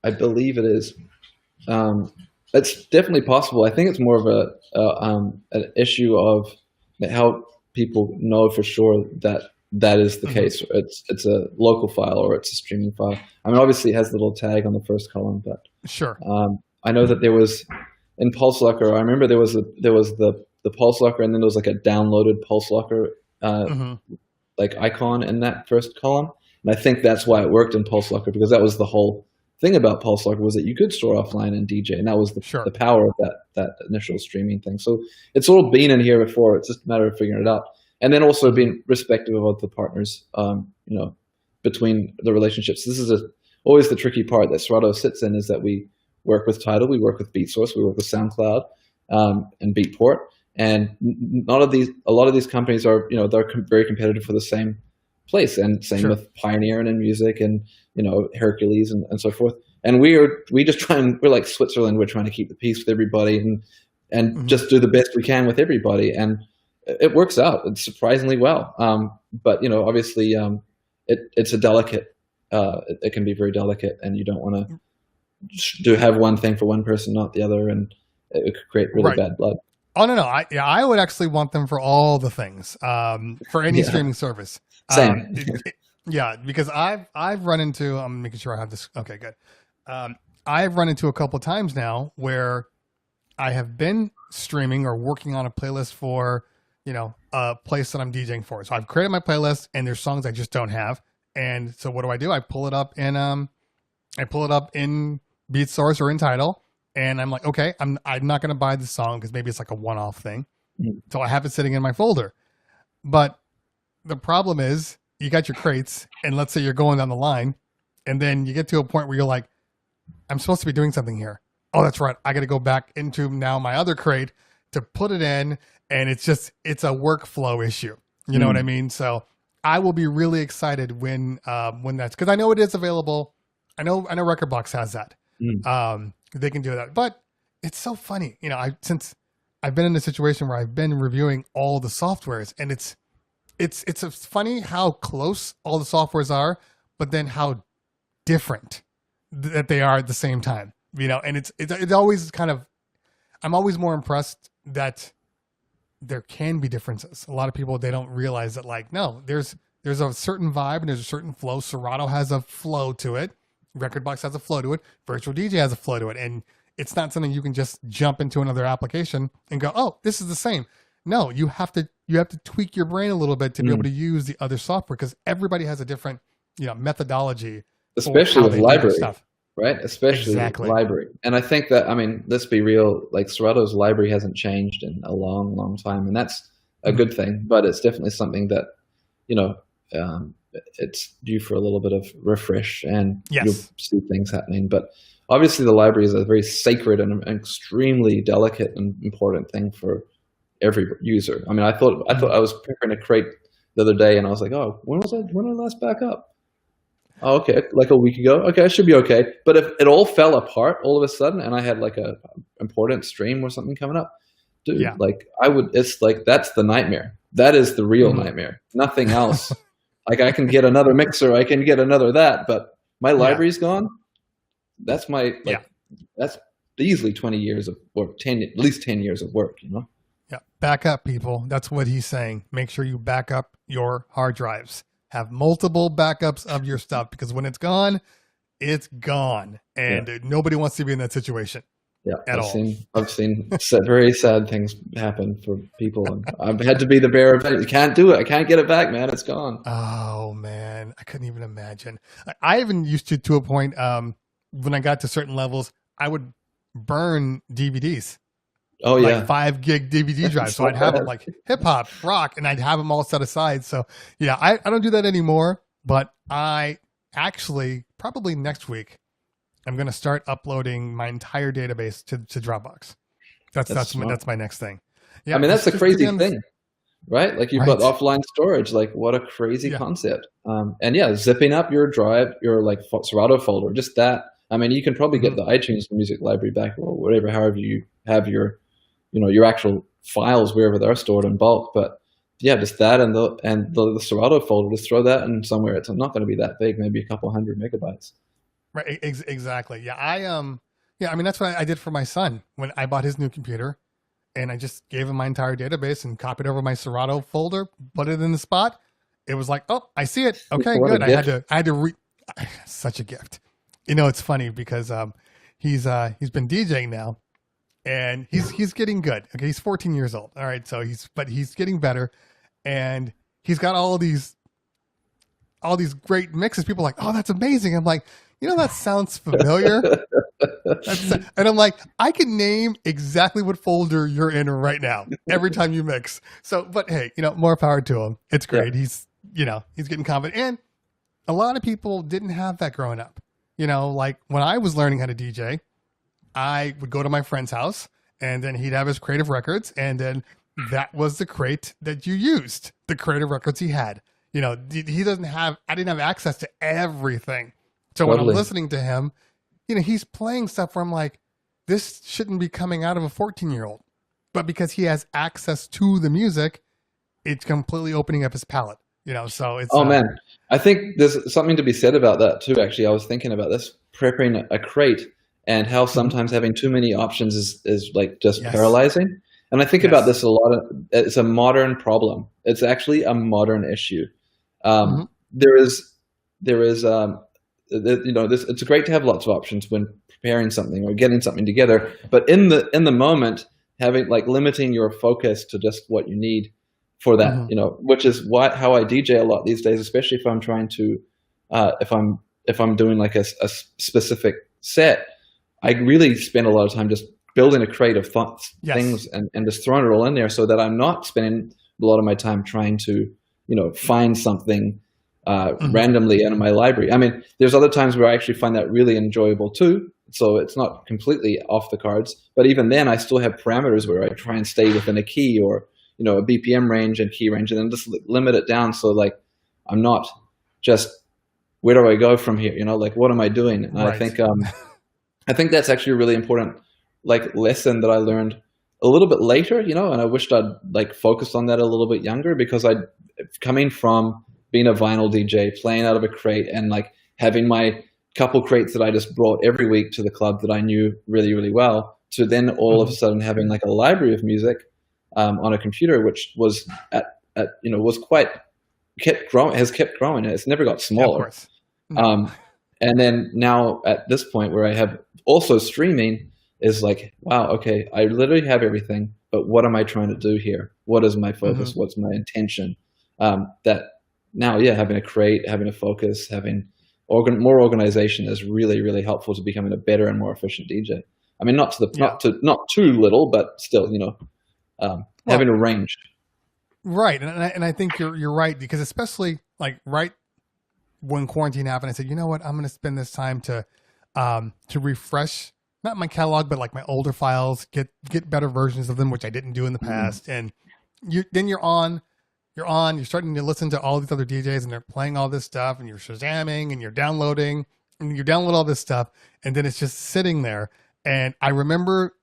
I believe it is. it's definitely possible. I think it's more of an issue of how people know for sure that that is the Hmm. case. It's a local file or it's a streaming file. I mean, obviously it has the little tag on the first column, but Sure. I know that there was in Pulse Locker. I remember there was the Pulse Locker, and then there was like a downloaded Pulse Locker Hmm. like icon in that first column. And I think that's why it worked in Pulse Locker, because that was the whole thing about Pulse Locker, was that you could store offline and DJ, and that was the Sure. power of that initial streaming thing. So it's all been in here before. It's just a matter of figuring it out, and then also Hmm. being respectful of the partners, between the relationships. This is always the tricky part that Serato sits in, is that we work with Tidal, we work with BeatSource, we work with Soundcloud, and Beatport, and a lot of these companies are, they're very competitive for the same place, and same Sure. with Pioneer and Music, and Hercules, and so forth. And we just we're like Switzerland. We're trying to keep the peace with everybody, and Hmm. just do the best we can with everybody, and it works out. It's surprisingly well. But obviously, it's a delicate. It can be very delicate, and you don't want to do have one thing for one person, not the other, and it could create really Right. bad blood. Oh no, no. I would actually want them for all the things. For any Yeah, streaming service. same. Yeah, because I've run into. I'm making sure I have this. Okay, good. I've run into a couple times now where I have been streaming or working on a playlist for, a place that I'm DJing for. So I've created my playlist and there's songs I just don't have. And so what do? I pull it up in BeatSource or in Tidal, and I'm like, okay, I'm not gonna buy the song because maybe it's like a one-off thing. So I have it sitting in my folder. But the problem is you got your crates, and let's say you're going down the line, and then you get to a point where you're like, I'm supposed to be doing something here. Oh, that's right. I got to go back into now my other crate to put it in, and it's a workflow issue. You know what I Mm, mean? So I will be really excited when that's, because I know it is available. I know Record Box has that. mm. They can do that, but it's so funny. Since I've been in a situation where I've been reviewing all the softwares, and it's funny how close all the softwares are, but then how different that they are at the same time. And it's always kind of, I'm always more impressed that there can be differences. A lot of people, they don't realize that, like, no, there's a certain vibe and there's a certain flow. Serato has a flow to it. Record Box has a flow to it. Virtual DJ has a flow to it, and it's not something you can just jump into another application and go, oh, this is the same. No, you have to tweak your brain a little bit to be able Mm. to use the other software, because everybody has a different methodology for Especially how with they do their library, stuff. right? Especially Exactly. library. And I think that, I mean, let's be real, like Serato's library hasn't changed in a long, long time, and that's a Mhm. good thing. But it's definitely something that, you know, it's due for a little bit of refresh, and you'll Yes. see things happening. But obviously, the library is a very sacred and extremely delicate and important thing for every user. I mean, I thought Mhm. I was preparing a crate the other day, and I was like, oh, when did I last back up? Oh, okay, like a week ago. Okay, I should be okay. But if it all fell apart all of a sudden, and I had like a important stream or something coming up, dude, Yeah. like I would. It's like that's the nightmare. That is the real Mhm. nightmare. Nothing else. Like I can get another mixer, I can get another that, but my Yeah. library's gone. That's my Yeah. that's easily 20 years of, or 10, at least 10 years of work. Yeah. Back up, people. That's what he's saying. Make sure you back up your hard drives. Have multiple backups of your stuff, because when it's gone, it's gone. Yeah. And nobody wants to be in that situation Yeah, at all. I've seen very sad things happen for people, and I've had to be the bearer of it. You can't do it. I can't get it back, man. It's gone. Oh, man. I couldn't even imagine. I even used to a point, when I got to certain levels, I would burn DVDs. Oh Like yeah, 5 gig DVD drive. So so I'd have bad. them like hip hop, rock, and I'd have them all set aside. So yeah, I don't do that anymore, but I actually probably next week I'm going to start uploading my entire database to Dropbox. That's That's smart. that's my next thing. I Yeah, mean, that's the just to be crazy on thing, right? Like you've got right. offline storage. Like what a crazy Yeah. concept. And yeah, zipping up your drive, your like Serato folder, just that. I mean, you can probably get Mhm. the iTunes music library back or whatever, however you have your, your actual files wherever they're stored in bulk. But yeah, just that and the Serato folder, just throw that in somewhere. It's not going to be that big, maybe a couple hundred megabytes. Right. Exactly. Yeah. Yeah, I mean, that's what I did for my son when I bought his new computer, and I just gave him my entire database and copied over my Serato folder, put it in the spot. It was like, oh, I see it. Okay, What a good. gift. I had to such a gift. You know, it's funny because he's been DJing now, and he's getting good. Okay, he's 14 years old. All right, so he's getting better, and he's got all these great mixes. People are like, oh, that's amazing. I'm like, you know, that sounds familiar. And I'm like, I can name exactly what folder you're in right now every time you mix. So, but hey, you know, more power to him. It's great. Yeah. He's getting confident. And a lot of people didn't have that growing up. You know, like when I was learning how to DJ, I would go to my friend's house and then he'd have his creative records. And then that was the crate that you used, the creative records he had. You know, I didn't have access to everything. So when I'm listening to him, you know, he's playing stuff where I'm like, this shouldn't be coming out of a 14-year-old. But because he has access to the music, it's completely opening up his palette, you know, so it's... Oh, man. I think there's something to be said about that, too, actually. I was thinking about this, prepping a crate and how sometimes having too many options is like just paralyzing. And I think about this a lot. It's a modern problem. It's actually a modern issue. There is you know, it's great to have lots of options when preparing something or getting something together, but in the moment, having like limiting your focus to just what you need for that, you know, which is how I DJ a lot these days, especially if I'm trying to, if I'm doing like a specific set, I really spend a lot of time just building a crate of things and just throwing it all in there so that I'm not spending a lot of my time trying to, you know, find something randomly out of my library. I mean, there's other times where I actually find that really enjoyable too. So it's not completely off the cards, but even then I still have parameters where I try and stay within a key or, you know, a BPM range and key range, and then just limit it down. So like, I'm not just, where do I go from here? You know, like, what am I doing? And I think that's actually a really important, like, lesson that I learned a little bit later, you know, and I wished I'd like focused on that a little bit younger, because coming from being a vinyl DJ, playing out of a crate, and like having my couple crates that I just brought every week to the club that I knew really, really well, to then all of a sudden having like a library of music on a computer, which was has kept growing. It's never got smaller. And then now at this point where I have also streaming, is like, wow, okay, I literally have everything, but what am I trying to do here? What is my focus? What's my intention? That now, having a crate, having a focus, having more organization is really, really helpful to becoming a better and more efficient DJ. I mean, not too little, but still, you know, having a range. Right, and I think you're right, because especially like right when quarantine happened, I said, you know what, I'm going to spend this time to refresh not my catalog, but like my older files, get better versions of them, which I didn't do in the past. And you're starting to listen to all these other DJs and they're playing all this stuff, and you're Shazamming and you're downloading and you download all this stuff. And then it's just sitting there. And I remember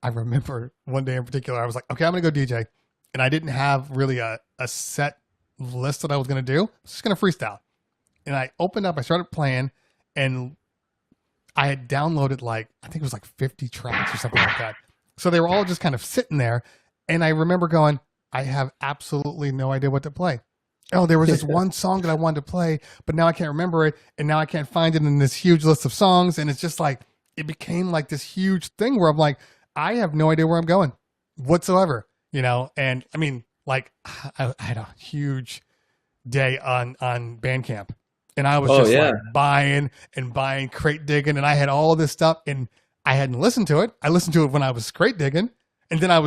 one day in particular, I was like, okay, I'm going to go DJ. And I didn't have really a set list that I was going to do. I was just going to freestyle. And I opened up, I started playing, and I had downloaded I think it was like 50 tracks or something like that. So they were all just kind of sitting there. And I remember going, I have absolutely no idea what to play. Oh, there was this one song that I wanted to play, but now I can't remember it. And now I can't find it in this huge list of songs. And it's just like, it became like this huge thing where I'm like, I have no idea where I'm going whatsoever, you know? And I mean, like I had a huge day on Bandcamp. And I was like buying, crate digging, and I had all this stuff, and I hadn't listened to it. I listened to it when I was crate digging, and then I'm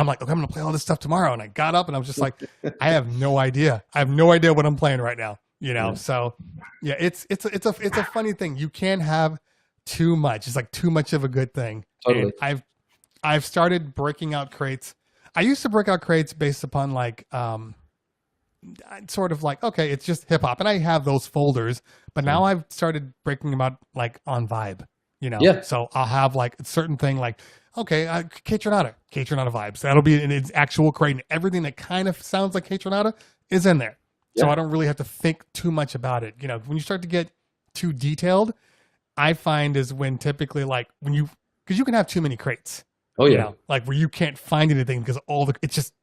like, okay, I'm gonna play all this stuff tomorrow. And I got up, and I was just like, I have no idea. I have no idea what I'm playing right now. You know, so yeah, it's a funny thing. You can't have too much. It's like too much of a good thing. Totally. And I've started breaking out crates. I used to break out crates based upon like sort of like, okay, it's just hip hop, and I have those folders, but now I've started breaking them out like on vibe, you know? Yeah. So I'll have like a certain thing like, okay, K-Tronada vibes. That'll be in its actual crate, and everything that kind of sounds like K-Tronada is in there. Yeah. So I don't really have to think too much about it. You know, when you start to get too detailed, I find is when typically like when you because you can have too many crates. Oh You yeah, know, like where you can't find anything because it's just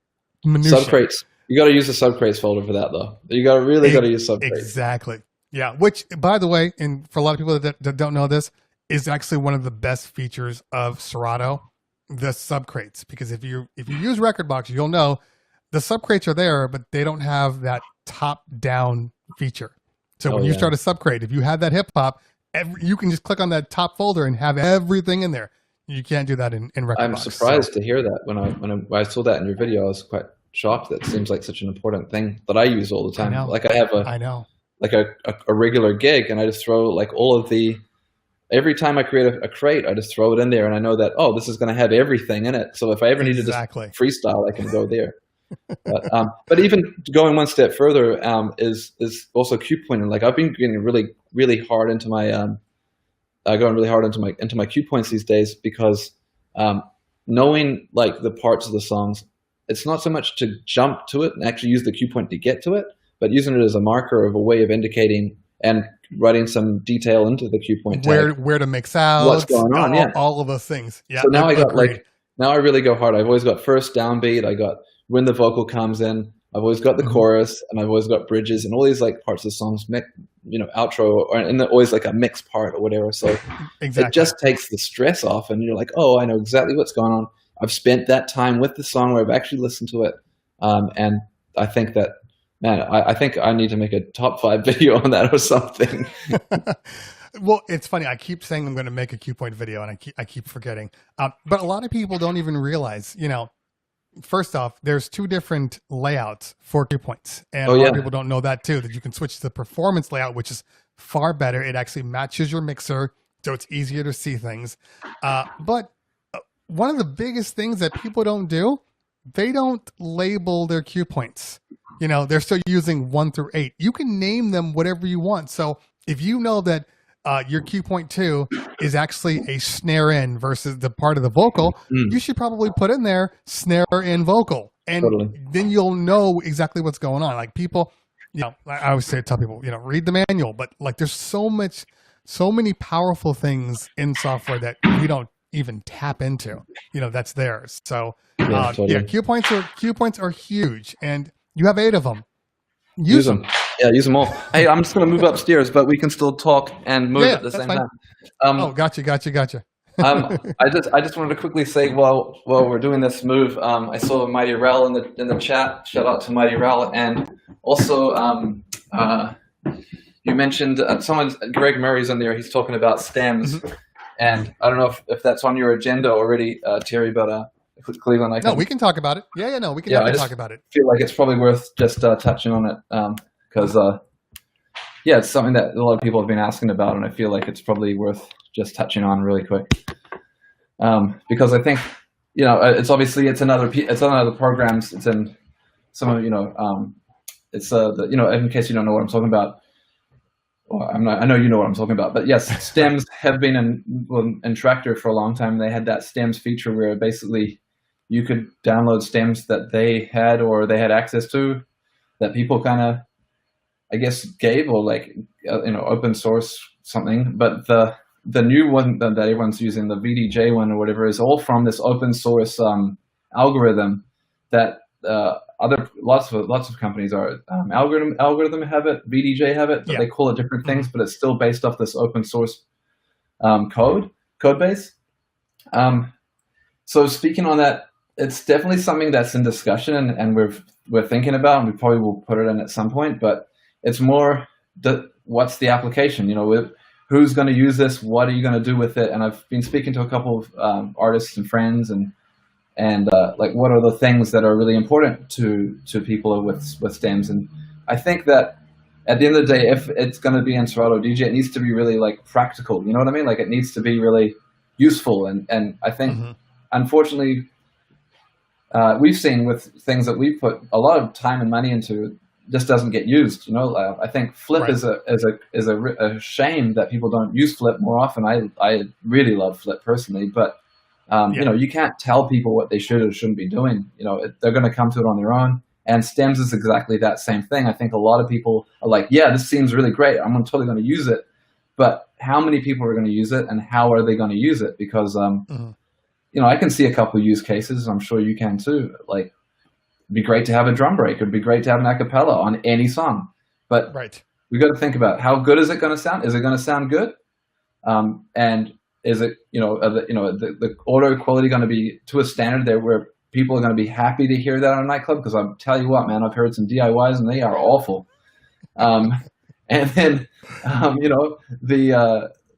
minutia. subcrates. You got to use the subcrates folder for that though. You got to use subcrates. Exactly. Yeah. Which, by the way, and for a lot of people that don't know this, is actually one of the best features of Serato, the subcrates. Because if you use Rekordbox, you'll know the subcrates are there, but they don't have that top down feature. So when you start a subcrate, if you have that hip hop, you can just click on that top folder and have everything in there. You can't do that in Rekordbox. I'm surprised to hear that. When I saw that in your video, I was quite shocked. That seems like such an important thing that I use all the time. Like I have a regular gig, and I just throw like all of the. Every time I create a crate, I just throw it in there, and I know that this is going to have everything in it. So if I ever need to just freestyle, I can go there. But even going one step further is also cue pointing. Like I've been getting really hard into my going really hard into my cue points these days because knowing like the parts of the songs, it's not so much to jump to it and actually use the cue point to get to it, but using it as a marker of a way of indicating and writing some detail into the cue point tag. Where to mix out, what's going on, all of those things. Yeah. So now now I really go hard. I've always got first downbeat. I got when the vocal comes in. I've always got the chorus, and I've always got bridges, and all these like parts of the songs, outro, and always like a mixed part or whatever. So it just takes the stress off, and you're like, oh, I know exactly what's going on. I've spent that time with the song where I've actually listened to it, and I think that, man, I think I need to make a top 5 video on that or something. Well, it's funny. I keep saying I'm going to make a cue point video, and I keep forgetting. But a lot of people don't even realize, first off, there's 2 different layouts for cue points. And a lot of people don't know that too, that you can switch to the performance layout, which is far better. It actually matches your mixer, so it's easier to see things. But one of the biggest things that people don't do, they don't label their cue points. They're still using 1 through 8. You can name them whatever you want. So if you know that your cue point 2 is actually a snare in versus the part of the vocal, you should probably put in there snare in vocal. And then you'll know exactly what's going on. Like people, I always tell people, read the manual, but like there's so many powerful things in software that we don't even tap into, that's theirs. So cue points are huge, and you have 8 of them. Use them. Yeah, use them all. Hey, I'm just going to move upstairs, but we can still talk and move at the same time. Gotcha. I just wanted to quickly say while we're doing this move, I saw Mighty Rel in the chat. Shout out to Mighty Rel, and also you mentioned Greg Murray's in there. He's talking about stems, and I don't know if that's on your agenda already, Terry, but. Cleveland, we can talk about it. We can talk about it. I feel like it's probably worth just touching on it because it's something that a lot of people have been asking about, and I feel like it's probably worth just touching on really quick because I think it's obviously it's another programs. It's in some of it's in case you don't know what I'm talking about. Well, I know you know what I'm talking about, but yes, stems have been in Tractor for a long time. They had that stems feature where basically you could download stems that they had or they had access to that people kind of, I guess, gave or like, open source something. But the new one that everyone's using, the VDJ one or whatever, is all from this open source algorithm that lots of companies are algorithm have it, VDJ have it, but they call it different things, but it's still based off this open source code base. So speaking on that, it's definitely something that's in discussion and we're thinking about, and we probably will put it in at some point, but it's more what's the application, who's going to use this, what are you going to do with it? And I've been speaking to a couple of artists and friends and like what are the things that are really important to people with stems. And I think that at the end of the day, if it's going to be in Serato DJ, it needs to be really like practical, you know what I mean? Like it needs to be really useful. And I think unfortunately we've seen with things that we put a lot of time and money into just doesn't get used. I think Flip is a shame that people don't use Flip more often. I really love Flip personally, but you can't tell people what they should or shouldn't be doing. They're going to come to it on their own. And stems is exactly that same thing. I think a lot of people are like, yeah, this seems really great. I'm totally going to use it. But how many people are going to use it and how are they going to use it? Because I can see a couple of use cases. I'm sure you can too. Like, it'd be great to have a drum break. It'd be great to have an a cappella on any song. But we got to think about how good is it going to sound? Is it going to sound good? And is it, the audio quality going to be to a standard there where people are going to be happy to hear that on a nightclub? Because I'll tell you what, man, I've heard some DIYs and they are awful. And then,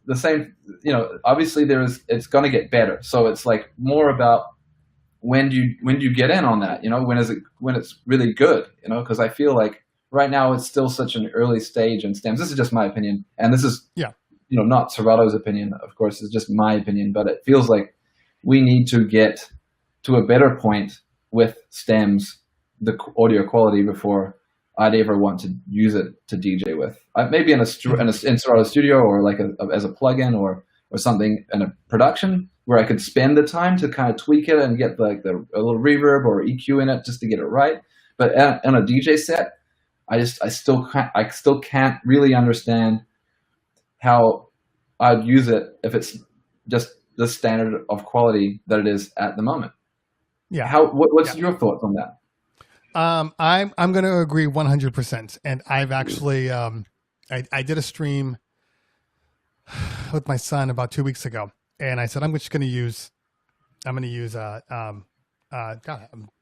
the same, obviously it's going to get better. So it's like more about when do you get in on that? When it's really good, because I feel like right now it's still such an early stage in stems. This is just my opinion. And this is, not Serato's opinion, of course, it's just my opinion, but it feels like we need to get to a better point with stems, the audio quality, before I'd ever want to use it to DJ with. Maybe in Serato Studio, or like as a plugin or something in a production where I could spend the time to kind of tweak it and get like a little reverb or EQ in it just to get it right. But on a DJ set, I still can't really understand how I'd use it if it's just the standard of quality that it is at the moment. Yeah. What's your thoughts on that? I'm going to agree 100%. And I've actually, I did a stream with my son about 2 weeks ago, and I said, I'm going to use, God, I'm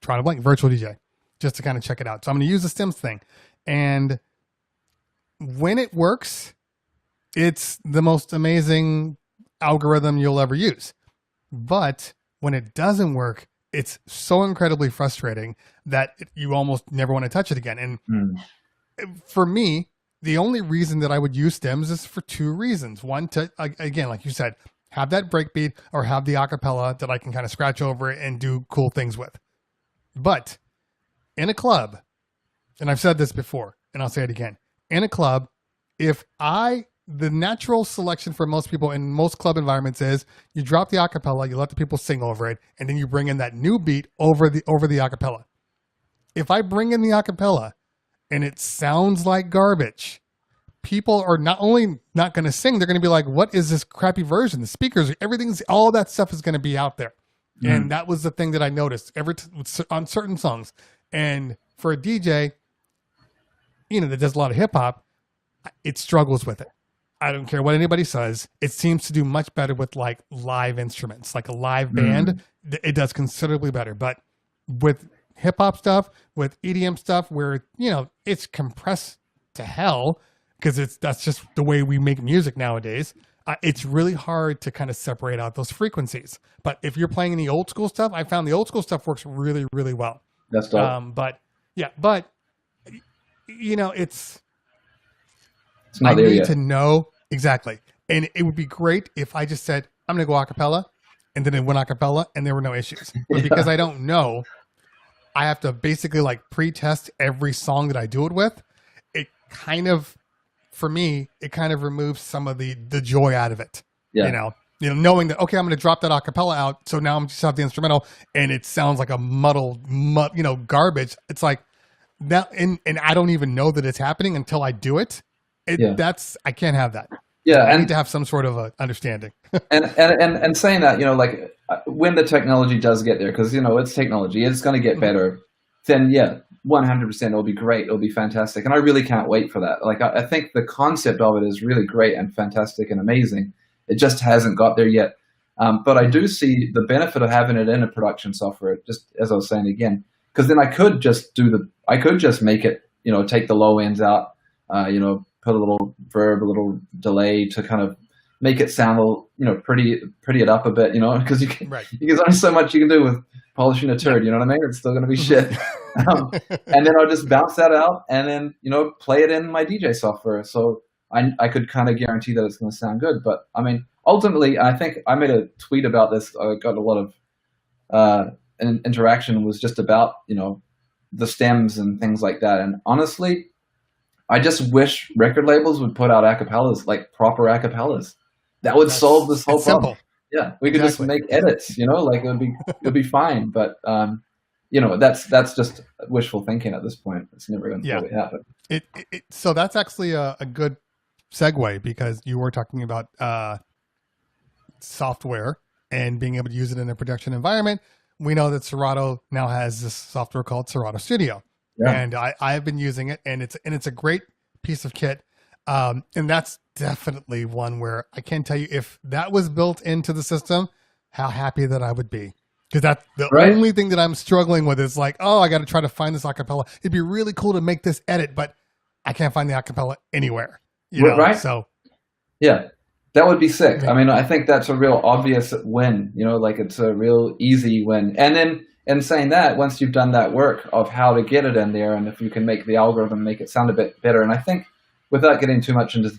trying to blank, virtual DJ, just to kind of check it out. So I'm going to use the stems thing. And when it works, it's the most amazing algorithm you'll ever use. But when it doesn't work, it's so incredibly frustrating that you almost never want to touch it again. And for me, the only reason that I would use stems is for two reasons. One, to, again, like you said, have that breakbeat or have the acapella that I can kind of scratch over and do cool things with. But in a club, and I've said this before, and I'll say it again, in a club, the natural selection for most people in most club environments is you drop the acapella, you let the people sing over it, and then you bring in that new beat over the acapella. If I bring in the acapella and it sounds like garbage, people are not only not going to sing, they're going to be like, what is this crappy version? The speakers, all that stuff is going to be out there. And that was the thing that I noticed on certain songs. And for a DJ, that does a lot of hip hop, it struggles with it. I don't care what anybody says. It seems to do much better with like live instruments, like a live band. It does considerably better. But with hip hop stuff, with EDM stuff, where it's compressed to hell because that's just the way we make music nowadays. It's really hard to kind of separate out those frequencies. But if you're playing the old school stuff, I found the old school stuff works really, really well. That's dope. But it's not there yet. I need to know exactly. And it would be great if I just said, I'm going to go a cappella, and then it went a cappella, and there were no issues. But because I don't know, I have to basically like pre-test every song that I do it with. It kind of, for me, it kind of removes some of the joy out of it. Yeah. Knowing that, okay, I'm going to drop that a cappella out, so now I'm just have the instrumental, and it sounds like a muddled, garbage. It's like that, and I don't even know that it's happening until I do it. I can't have that. Yeah, I need to have some sort of understanding. and saying that, like when the technology does get there, because it's technology, it's going to get better. Then 100%, it'll be great. It'll be fantastic, and I really can't wait for that. Like I think the concept of it is really great and fantastic and amazing. It just hasn't got there yet. But I do see the benefit of having it in a production software. Just as I was saying again, because then I could just make it, take the low ends out, put a little verb, a little delay to kind of make it sound a little, pretty it up a bit, because there's only so much you can do with polishing a turd, you know what I mean? It's still going to be shit. And then I'll just bounce that out and then, play it in my DJ software. So I could kind of guarantee that it's going to sound good. But I mean, ultimately, I think I made a tweet about this. I got a lot of interaction was just about, the stems and things like that. And honestly, I just wish record labels would put out acapellas, like proper acapellas. That would solve this whole problem. Simple. Yeah, we could just make edits, like it would be fine. But that's just wishful thinking at this point. It's never going to really happen. So that's actually a good segue because you were talking about software and being able to use it in a production environment. We know that Serato now has this software called Serato Studio, and I've been using it, and it's a great piece of kit. And that's definitely one where I can't tell you if that was built into the system, how happy that I would be. Because that's the only thing that I'm struggling with is like, oh, I got to try to find this acapella. It'd be really cool to make this edit, but I can't find the acapella anywhere. You know? Right. So, yeah, that would be sick. I mean, I think that's a real obvious win, you know, like it's a real easy win. And then in saying that, once you've done that work of how to get it in there, and if you can make the algorithm make it sound a bit better, and I think without getting too much into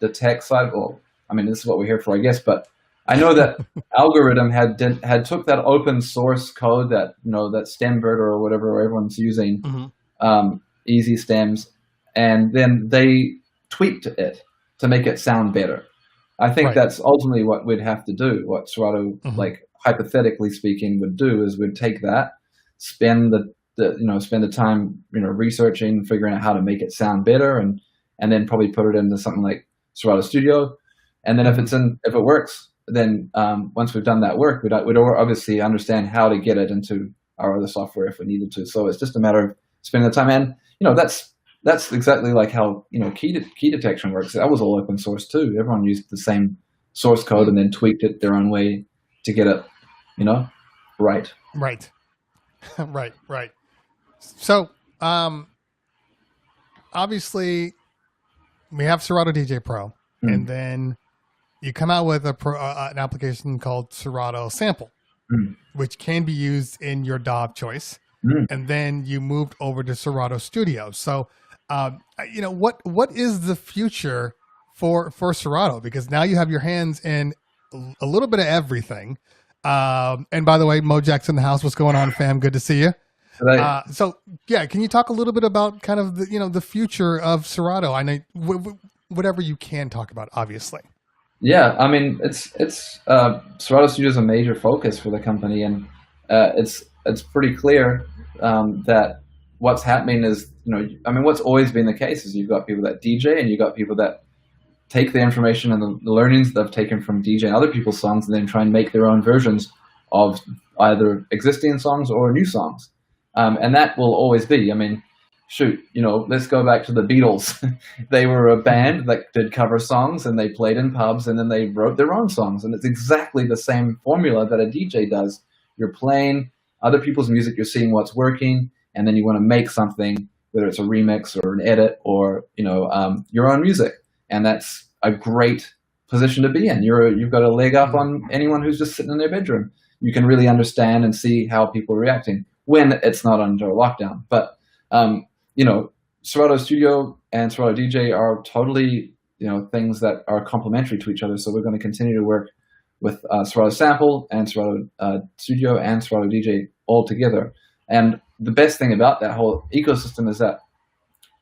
the tech side, well, I mean, this is what we're here for, I guess, but I know that algorithm had took that open source code that, you know, that Stemverter or whatever everyone's using, easy stems, and then they tweaked it to make it sound better. I think that's ultimately what we'd have to do. What Serato, like hypothetically speaking, would do is we'd take that, spend the time, you know, researching, figuring out how to make it sound better, and then probably put it into something like Serato Studio, and then if it works. Then once we've done that work, we'd obviously understand how to get it into our other software if we needed to. So it's just a matter of spending the time. And you know, that's exactly like how, you know, key detection works. That was all open source too. Everyone used the same source code and then tweaked it their own way to get it, you know, right. Right. Right. So obviously we have Serato DJ Pro, and then you come out with an application called Serato Sample, which can be used in your DAW of choice. And then you moved over to Serato Studio. So, you know, what is the future for Serato? Because now you have your hands in a little bit of everything. And by the way, Mojack's in the house. What's going on, fam? Good to see you. So yeah, can you talk a little bit about kind of the future of Serato? I know whatever you can talk about, obviously. Yeah, I mean, it's Serato Studio is a major focus for the company, and it's pretty clear that what's happening is, you know, I mean, what's always been the case is you've got people that DJ, and you've got people that take the information and the learnings that they've taken from DJing other people's songs, and then try and make their own versions of either existing songs or new songs, and that will always be. I mean, shoot, you know, let's go back to the Beatles. They were a band that did cover songs, and they played in pubs, and then they wrote their own songs. And it's exactly the same formula that a DJ does. You're playing other people's music, you're seeing what's working, and then you want to make something, whether it's a remix or an edit or, you know, your own music. And that's a great position to be in. You've got a leg up on anyone who's just sitting in their bedroom. You can really understand and see how people are reacting when it's not under lockdown. But you know, Serato Studio and Serato DJ are totally, you know, things that are complementary to each other. So we're going to continue to work with Serato Sample and Serato Studio and Serato DJ all together. And the best thing about that whole ecosystem is that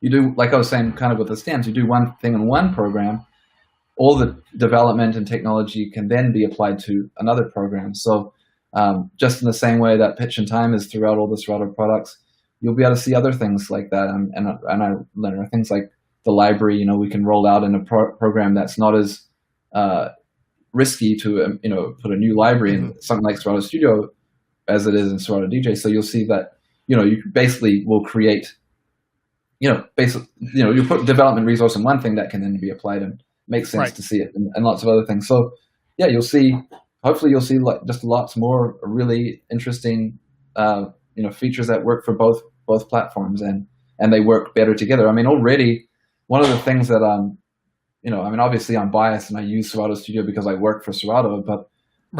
you do, like I was saying, kind of with the stems, you do one thing in one program, all the development and technology can then be applied to another program. So just in the same way that pitch and time is throughout all the Serato products, you'll be able to see other things like that, and things like the library. You know, we can roll out in a program that's not as risky to you know, put a new library in something like Serato Studio as it is in Serato DJ. So you'll see that, you know, you basically will create, you know, you put development resource in one thing that can then be applied and makes sense to see it, and lots of other things. So yeah, hopefully you'll see like just lots more really interesting you know, features that work for both platforms, and they work better together. I mean, already one of the things that you know, I mean, obviously I'm biased and I use Serato Studio because I work for Serato, but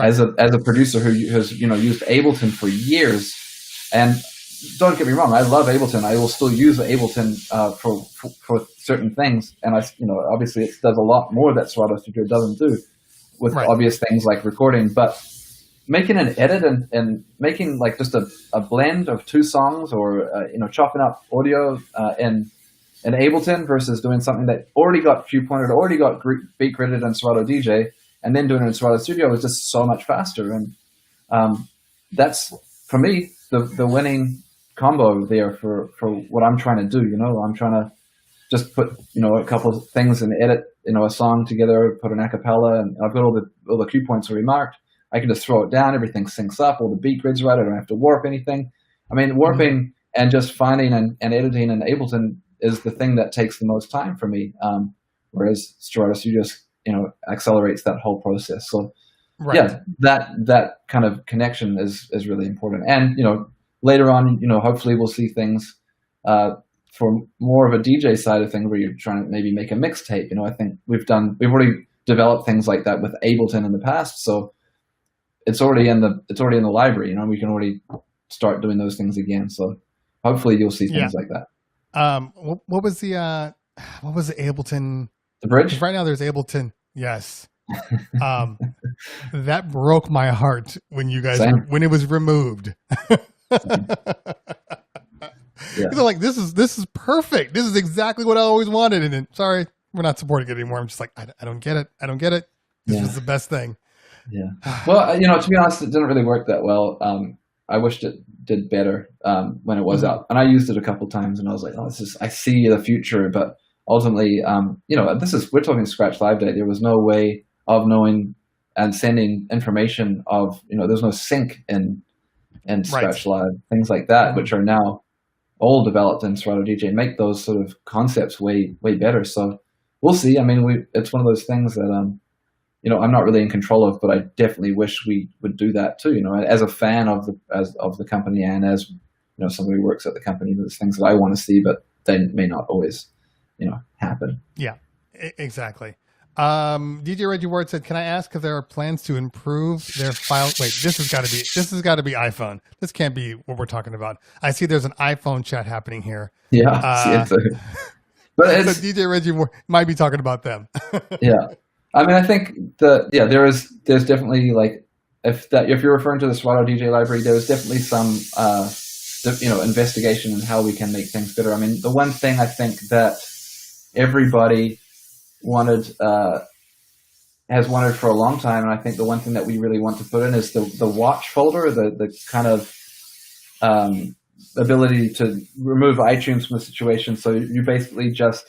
as a producer who has, you know, used Ableton for years, and don't get me wrong, I love Ableton. I will still use Ableton for certain things, and you know, obviously it does a lot more that Serato Studio doesn't do with obvious things like recording, but making an edit and making like just a blend of two songs, or you know, chopping up audio in Ableton versus doing something that already got cue pointed, already got beat gridded in Serato DJ, and then doing it in Serato Studio is just so much faster. And that's, for me, the winning combo there for what I'm trying to do. You know, I'm trying to just put, you know, a couple of things and edit a song together, put an a cappella, and I've got all the cue points already marked. I can just throw it down. Everything syncs up. All the beat grids right. I don't have to warp anything. I mean, warping and just finding and editing in Ableton is the thing that takes the most time for me. Whereas Serato Studio, accelerates that whole process. So yeah, that kind of connection is really important. And, later on, hopefully we'll see things, for more of a DJ side of things where you're trying to maybe make a mixtape. I think we've already developed things like that with Ableton in the past. So it's already in the library, we can already start doing those things again. So hopefully you'll see things like that. What was the Ableton? The bridge? Right now there's Ableton. Yes. That broke my heart when you guys, when it was removed. Yeah. They're like, this is perfect. This is exactly what I always wanted. And then, sorry, we're not supporting it anymore. I'm just like, I don't get it. I don't get it. This is the best thing. Yeah. Well, to be honest, it didn't really work that well. I wished it did better when it was out, and I used it a couple times, and I was like, oh, I see the future. But ultimately, we're talking Scratch Live Day. There was no way of knowing and sending information of, there's no sync in Scratch Live, things like that, which are now all developed in Serato DJ, make those sort of concepts way better. So we'll see. I mean, it's one of those things that I'm not really in control of, but I definitely wish we would do that too. As a fan of the company, and as somebody who works at the company, there's things that I want to see, but they may not always happen. Yeah, exactly. DJ Reggie Ward said, "Can I ask if there are plans to improve their file?" Wait, this has got to be iPhone. This can't be what we're talking about. I see there's an iPhone chat happening here. Yeah, but so DJ Reggie Ward might be talking about them. Yeah, I mean, I think there's definitely, like, if you're referring to the Serato DJ library, there's definitely some investigation in how we can make things better. I mean, the one thing I think that everybody has wanted for a long time, and I think the one thing that we really want to put in is the watch folder, the kind of ability to remove iTunes from the situation. So you basically just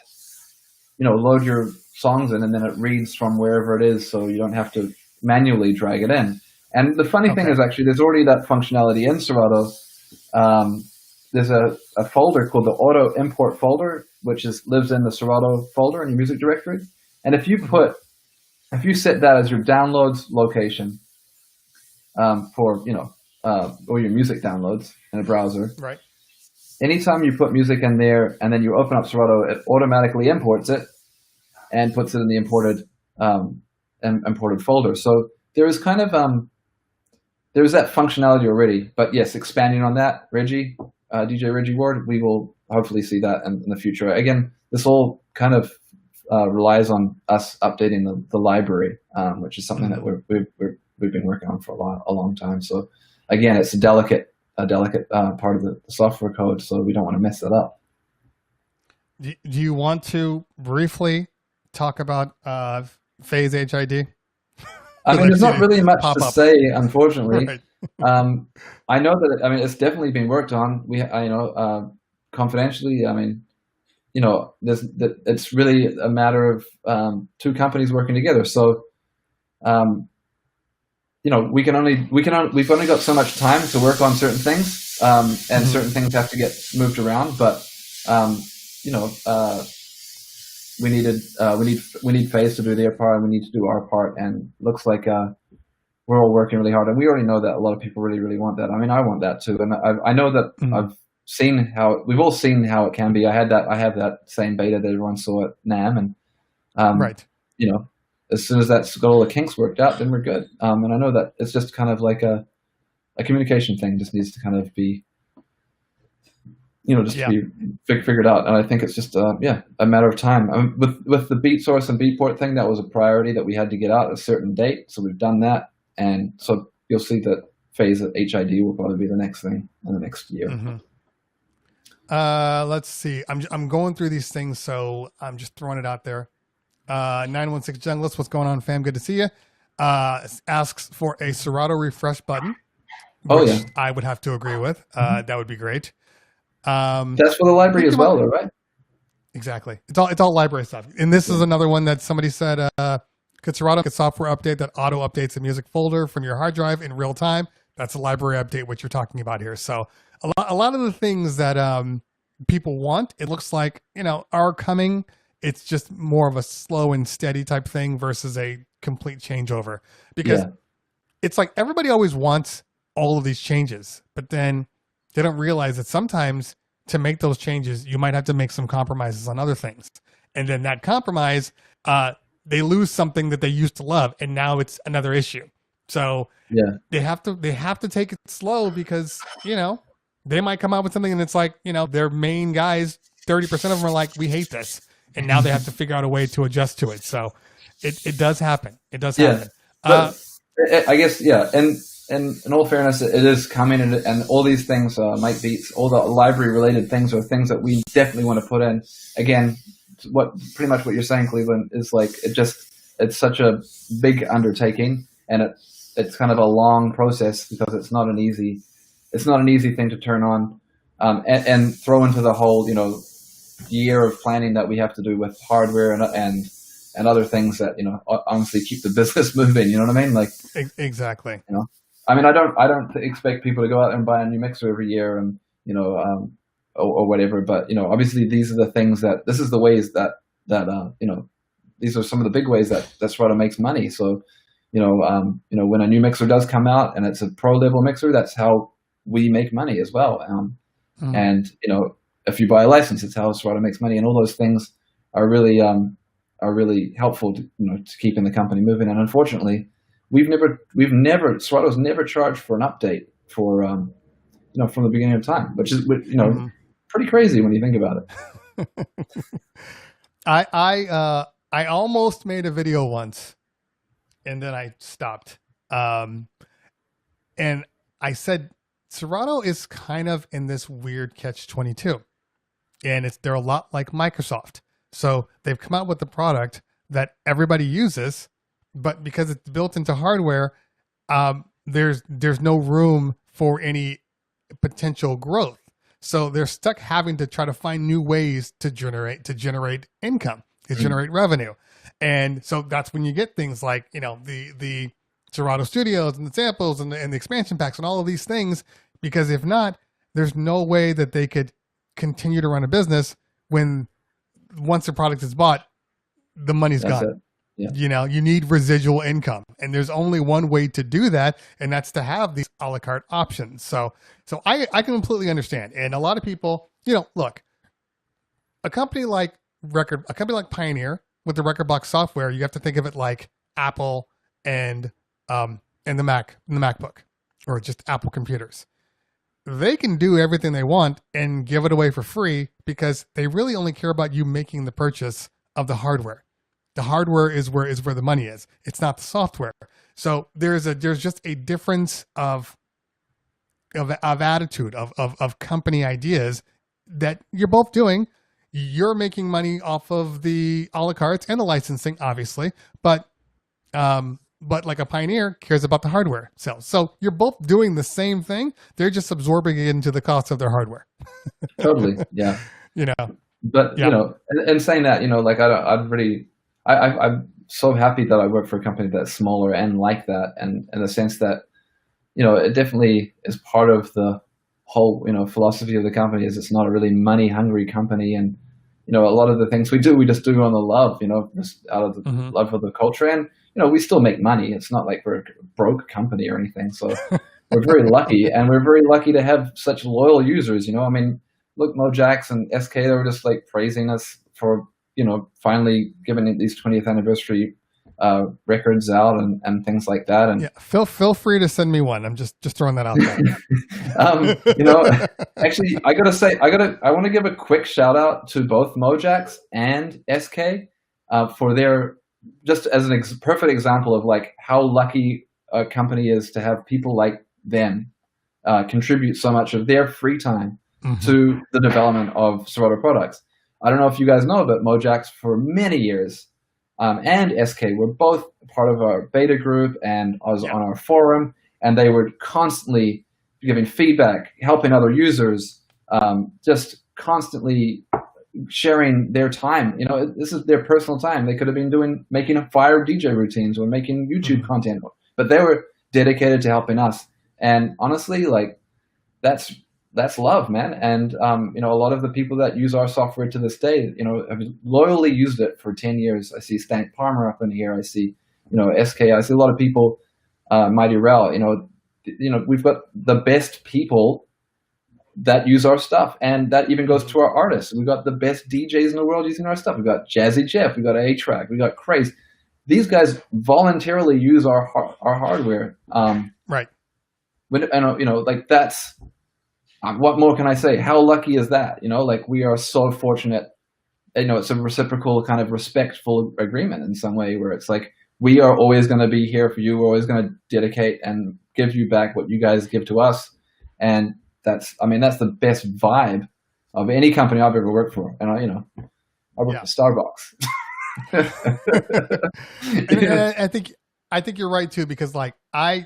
load your songs in, and then it reads from wherever it is, so you don't have to manually drag it in. And the funny thing is, actually, there's already that functionality in Serato. There's a folder called the auto import folder, which lives in the Serato folder in your music directory. And if you set that as your downloads location for or your music downloads in a browser, right? Anytime you put music in there and then you open up Serato, it automatically imports it and puts it in the imported folder. So there is kind of there's that functionality already. But yes, expanding on that, Reggie. DJ Reggie Ward, we will hopefully see that in the future. Again, this all kind of relies on us updating the library, which is something that we've been working on for a long time. So again, it's a delicate part of the software code, so we don't want to mess it up. Do you want to briefly talk about phase HID? I mean, there's not really much to say, unfortunately. Right. I know that. I mean, it's definitely been worked on. Confidentially. I mean, it's really a matter of two companies working together. So, we've only got so much time to work on certain things, and certain things have to get moved around. But we need Phase to do their part, and we need to do our part. And looks like we're all working really hard, and we already know that a lot of people really, really want that. I mean, I want that too, and I know that I've seen we've all seen how it can be. I have that same beta that everyone saw at NAMM, and right. As soon as that's got all the kinks worked out, then we're good. And I know that it's just kind of like a communication thing. Just needs to kind of be, be figured out. And I think it's just a matter of time. I mean, with the BeatSource and Beatport thing, that was a priority that we had to get out at a certain date. So we've done that, and so you'll see that phase of HID will probably be the next thing in the next year. Let's see. I'm going through these things, so I'm just throwing it out there. 916 Junglist, what's going on, fam? Good to see you. Asks for a Serato refresh button. Which I would have to agree with. That would be great. That's for the library as well, though, right? Exactly. It's all library stuff. And this is another one that somebody said, could Serato get software update that auto updates a music folder from your hard drive in real time? That's a library update, what you're talking about here. So a lot of the things that people want, it looks like, are coming. It's just more of a slow and steady type thing versus a complete changeover. Because it's like everybody always wants all of these changes, but then they don't realize that sometimes to make those changes, you might have to make some compromises on other things. And then that compromise, they lose something that they used to love, and now it's another issue. So they have to take it slow because, they might come out with something and it's like, their main guys, 30% of them are like, we hate this. And now they have to figure out a way to adjust to it. So it does happen. It does happen. But I guess, and in all fairness, it is coming, and all these things, Mike Beats, all the library-related things are things that we definitely want to put in. Again, pretty much what you're saying, Cleveland, is like it's such a big undertaking, and it's kind of a long process because it's not an easy thing to turn on, and throw into the whole year of planning that we have to do with hardware and other things that honestly keep the business moving. You know what I mean? Like exactly. I mean, I don't expect people to go out and buy a new mixer every year and, or whatever. But, obviously these are the things this is the ways that these are some of the big ways that Serato makes money. So, when a new mixer does come out and it's a pro level mixer, that's how we make money as well. And, if you buy a license, it's how Serato makes money. And all those things are really helpful to keeping the company moving. And unfortunately, Serato's never charged for an update for, from the beginning of time, which is, pretty crazy when you think about it. I almost made a video once and then I stopped. And I said, Serato is kind of in this weird catch-22, and they're a lot like Microsoft. So they've come out with a product that everybody uses, but because it's built into hardware, there's no room for any potential growth. So they're stuck having to try to find new ways to generate income, to generate revenue. And so that's when you get things like, the Serato Studios and the samples and the expansion packs and all of these things, because if not, there's no way that they could continue to run a business when once the product is bought, the money's gone. Yeah. You need residual income, and there's only one way to do that, and that's to have these a la carte options. So I can completely understand. And a lot of people, look, a company like Pioneer with the Record Box software, you have to think of it like Apple and the MacBook, or just Apple computers. They can do everything they want and give it away for free because they really only care about you making the purchase of the hardware. The hardware is where the money is. It's not the software. So there's just a difference of attitude of company ideas that you're both doing. You're making money off of the a la carte and the licensing, obviously, but like a Pioneer cares about the hardware sales. So you're both doing the same thing. They're just absorbing it into the cost of their hardware. Totally. Yeah. But, and saying that, like I'm so happy that I work for a company that's smaller and like that. And in the sense that, it definitely is part of the whole, philosophy of the company is it's not a really money hungry company. And, a lot of the things we just do on the love, just out of the love of the culture. And, we still make money. It's not like we're a broke company or anything. So we're very lucky, and we're very lucky to have such loyal users. I mean, look, Mojax and SK, they were just like praising us for, finally giving these 20th anniversary records out and things like that. And feel free to send me one. I'm just throwing that out there. Actually, I want to give a quick shout out to both Mojax and SK for their, just as a perfect example of like how lucky a company is to have people like them contribute so much of their free time to the development of Serato products. I don't know if you guys know, but Mojax for many years and SK were both part of our beta group and was on our forum, and they were constantly giving feedback, helping other users, just constantly sharing their time. This is their personal time. They could have been making fire DJ routines or making YouTube content, but they were dedicated to helping us. And honestly, like that's love, man. And a lot of the people that use our software to this day, have loyally used it for 10 years. I see Stank Palmer up in here. I see, SK. I see a lot of people, Mighty Rel. We've got the best people that use our stuff, and that even goes to our artists. We've got the best DJs in the world using our stuff. We've got Jazzy Jeff, we've got A-Track, we've got Craze. These guys voluntarily use our hardware. Right. Like that's what more can I say? How lucky is that? Like we are so fortunate. It's a reciprocal kind of respectful agreement in some way, where it's like we are always going to be here for you. We're always going to dedicate and give you back what you guys give to us, and that's the best vibe of any company I've ever worked for. And I work for Starbucks. and I think you're right too, because like I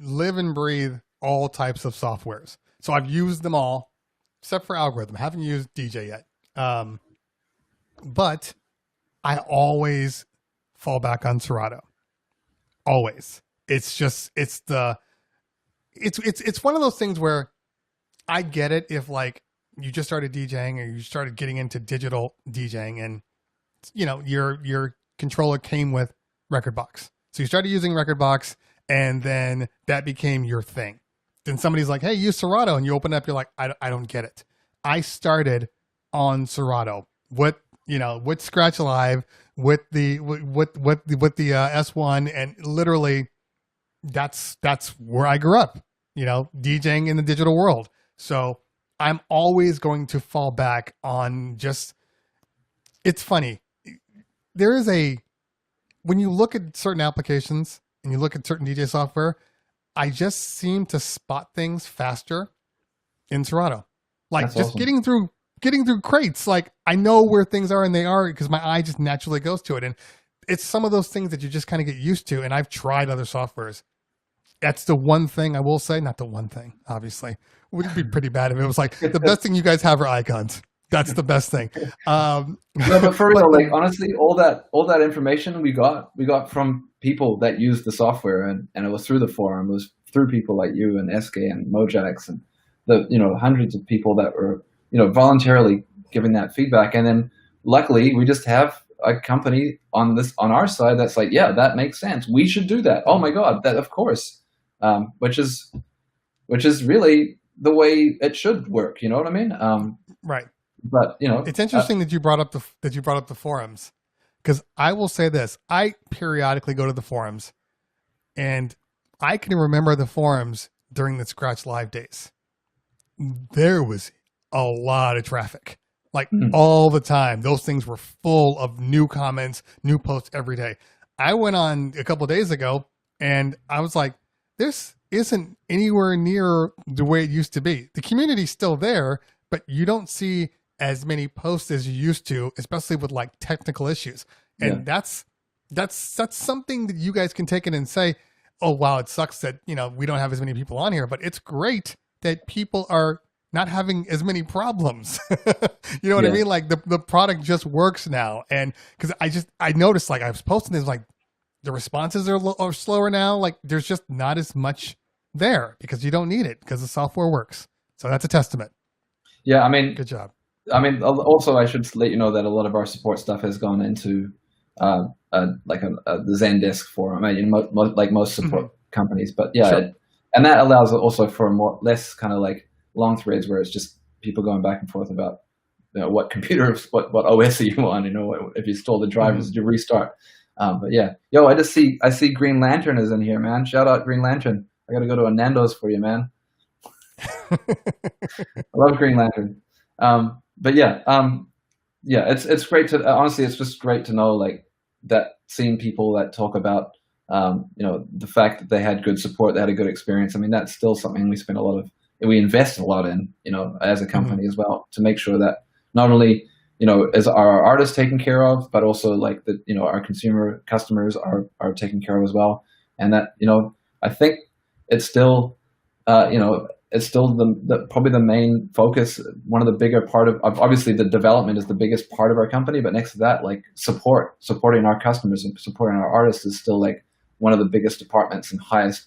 live and breathe all types of softwares. So I've used them all except for algorithm. I haven't used DJ yet. But I always fall back on Serato. Always. It's one of those things where I get it if like you just started DJing or you started getting into digital DJing and your controller came with Rekordbox. So you started using Rekordbox and then that became your thing. Then somebody's like, hey, use Serato, and you open up, you're like, I don't get it. I started on Serato with Scratch Live, with the S1, and literally that's where I grew up, DJing in the digital world. So I'm always going to fall back on it's funny. When you look at certain applications and you look at certain DJ software, I just seem to spot things faster in Serato. Like That's just awesome. getting through crates. Like I know where things are and they are because my eye just naturally goes to it. And it's some of those things that you just kind of get used to. And I've tried other softwares. That's the one thing I will say. Not the one thing, obviously. It would be pretty bad if it was like the best thing you guys have are icons. That's the best thing. No, but for real, like honestly, all that information we got from people that used the software, and it was through the forum. It was through people like you and SK and Mojax and the hundreds of people that were voluntarily giving that feedback. And then luckily we just have a company on our side that's like, yeah, that makes sense. We should do that. Oh my God, that of course, which is really the way it should work. You know what I mean? Right. But it's interesting that you brought up the forums, because I will say this: I periodically go to the forums, and I can remember the forums during the Scratch Live days. There was a lot of traffic, like all the time. Those things were full of new comments, new posts every day. I went on a couple of days ago, and I was like, "This isn't anywhere near the way it used to be. The community's still there, but you don't see as many posts as you used to, especially with like technical issues." And that's something that you guys can take in and say, oh wow, it sucks that we don't have as many people on here, but it's great that people are not having as many problems. You know what I mean? Like the product just works now. And because I noticed, like I was posting this, like the responses are slower now. Like there's just not as much there because you don't need it because the software works. So that's a testament. Yeah, I mean, good job. I mean, also I should let you know that a lot of our support stuff has gone into the Zendesk forum. I mean, like most support companies, but yeah, and that allows also for less kind of like long threads where it's just people going back and forth about what computer, what OS are you on? If you stole the drivers, did you restart? But yeah, I see Green Lantern is in here, man. Shout out Green Lantern. I got to go to a Nando's for you, man. I love Green Lantern. But it's great to honestly, it's just great to know like that, seeing people that talk about the fact that they had good support, they had a good experience. I mean, that's still something we invest a lot in, as a company as well, to make sure that not only is our artists taken care of, but also like that our customers are taken care of as well. And that I think it's still it's still the probably the main focus. One of the bigger part of obviously the development is the biggest part of our company, but next to that, like supporting our customers and supporting our artists is still like one of the biggest departments and highest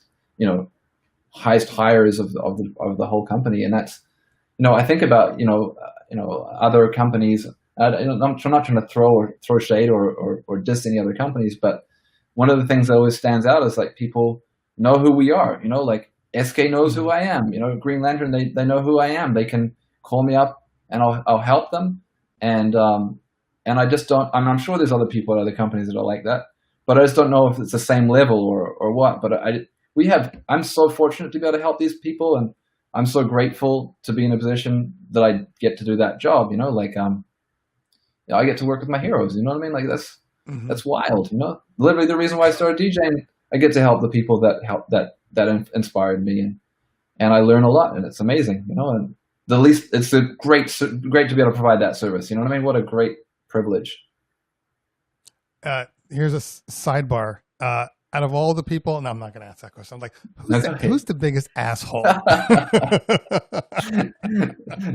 hires of the whole company. And that's, I think about other companies. I'm not trying to throw shade or diss any other companies, but one of the things that always stands out is like people know who we are. Like SK knows who I am. Green Lantern, they know who I am. They can call me up and I'll help them. And I just don't. I'm sure there's other people at other companies that are like that, but I just don't know if it's the same level or what. But I'm so fortunate to be able to help these people, and I'm so grateful to be in a position that I get to do that job. I get to work with my heroes. You know what I mean? Like that's wild. Literally the reason why I started DJing, I get to help the people that inspired me, and I learn a lot, and it's amazing. And it's great to be able to provide that service. You know what I mean? What a great privilege. Here's a sidebar. Out of all the people, and I'm not going to ask that question. I'm like, who's the biggest asshole?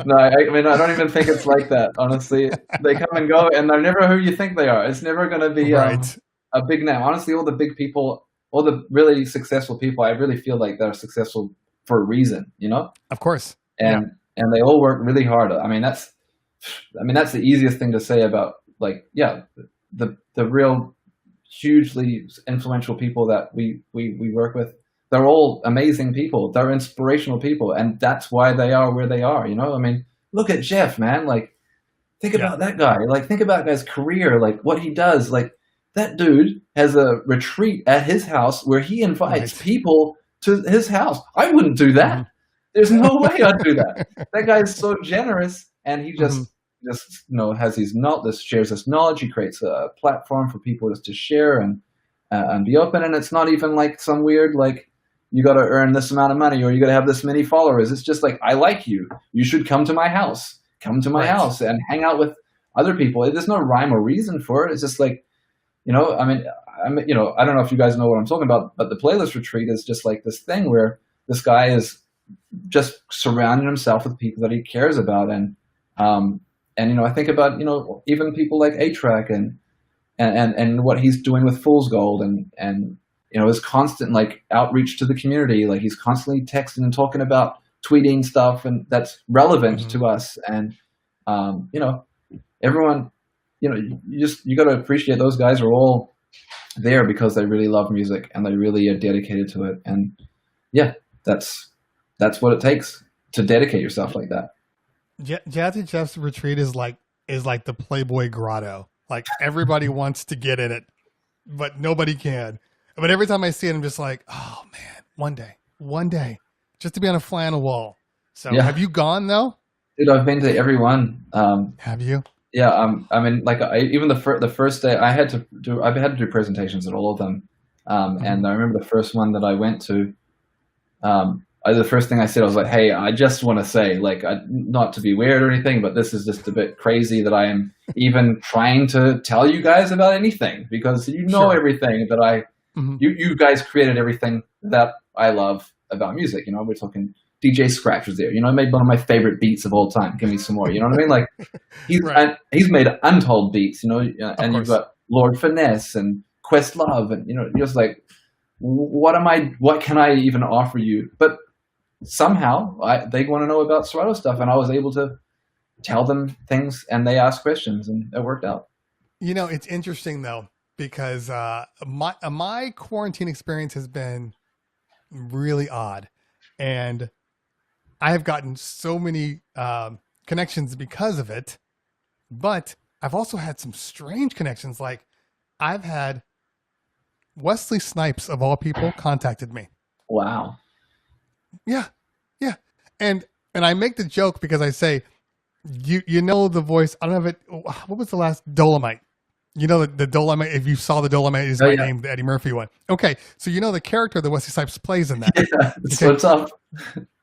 No, I don't even think it's like that. Honestly, they come and go, and they're never who you think they are. It's never going to be a big name. Honestly, all the big people, all the really successful people, I really feel like they're successful for a reason. Of course, and they all work really hard. That's the easiest thing to say about the real hugely influential people that we work with. They're all amazing people. They're inspirational people, and that's why they are where they are. Look at Jeff, man. Like, think about that guy. Like, think about that guy's career. Like, what he does. Like, that dude has a retreat at his house where he invites people to his house. I wouldn't do that. There's no way I'd do that. That guy is so generous, and he just has shares this knowledge. He creates a platform for people just to share and be open. And it's not even like some weird, like, you got to earn this amount of money or you got to have this many followers. It's just like, I like you. You should come to my house. Come to my house and hang out with other people. There's no rhyme or reason for it. It's just like, I don't know if you guys know what I'm talking about, but the playlist retreat is just like this thing where this guy is just surrounding himself with people that he cares about. And I think about, even people like A-Track and what he's doing with Fool's Gold and his constant like outreach to the community. Like, he's constantly texting and talking about tweeting stuff, and that's relevant to us. And, everyone, you got to appreciate those guys are all there because they really love music and they really are dedicated to it. And that's what it takes to dedicate yourself like that. Jazzy Jeff's retreat is like the Playboy Grotto. Like, everybody wants to get in it, but nobody can. But every time I see it, I'm just like, oh man, one day, just to be on a fly on a wall. So have you gone though? Dude, I've been to every one. Have you? Yeah. Even the first day I had to do presentations at all of them. And I remember the first one that I went to, the first thing I said, I was like, hey, I just want to say, like, not to be weird or anything, but this is just a bit crazy that I am even trying to tell you guys about anything, because everything that you guys created everything that I love about music. We're talking DJ Scratch was there. I made one of my favorite beats of all time. Give me some more. You know what I mean? Like, he's made untold beats, and you've got Lord Finesse and Questlove, and, you're just like, what can I even offer you? But somehow they want to know about Serato stuff, and I was able to tell them things, and they asked questions, and it worked out. It's interesting though, because my quarantine experience has been really odd, and I have gotten so many connections because of it, but I've also had some strange connections. Like, I've had Wesley Snipes, of all people, contacted me. Wow. Yeah. And I make the joke because I say, you know the voice. I don't know if it. What was the last Dolomite? The Dolomite. If you saw the Dolomite, is my name, the Eddie Murphy one. Okay, so the character that Wesley Snipes plays in that. Yeah, it's so tough.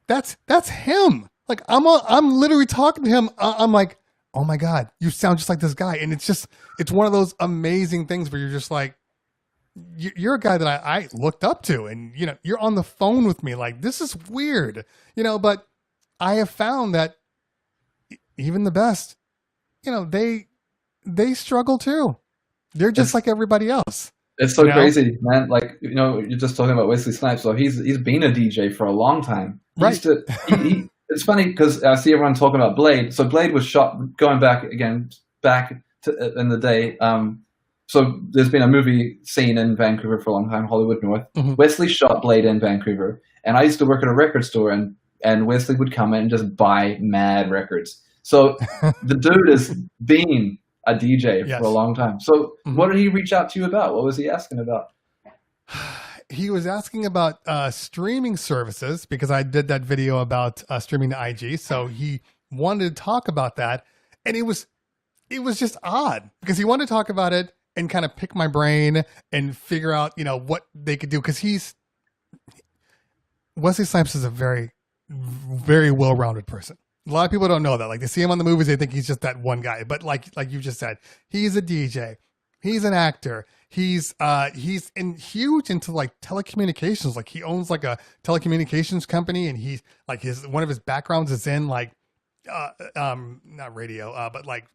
That's him. Like, I'm literally talking to him. I'm like, oh my God, you sound just like this guy. And it's one of those amazing things where you're just like, you're a guy that I looked up to, and you're on the phone with me. Like, this is weird, but I have found that even the best, they struggle too. They're just like everybody else. It's so crazy, man. Like, you're just talking about Wesley Snipes. So he's been a DJ for a long time. Right. It's funny because I see everyone talking about Blade. So Blade was shot going back in the day. So there's been a movie scene in Vancouver for a long time, Hollywood North. Mm-hmm. Wesley shot Blade in Vancouver, and I used to work at a record store, and Wesley would come in and just buy mad records. So the dude has been a DJ for a long time. So what did he reach out to you about? What was he asking about? He was asking about streaming services, because I did that video about streaming to IG. So he wanted to talk about that, and it was just odd because he wanted to talk about it and kind of pick my brain and figure out, what they could do. Because Wesley Snipes is a very, very well-rounded person. A lot of people don't know that. Like, they see him on the movies, they think he's just that one guy. But like you just said, he's a DJ. He's an actor. He's huge into like telecommunications. Like, he owns like a telecommunications company, and he's like one of his backgrounds is in like not radio, but like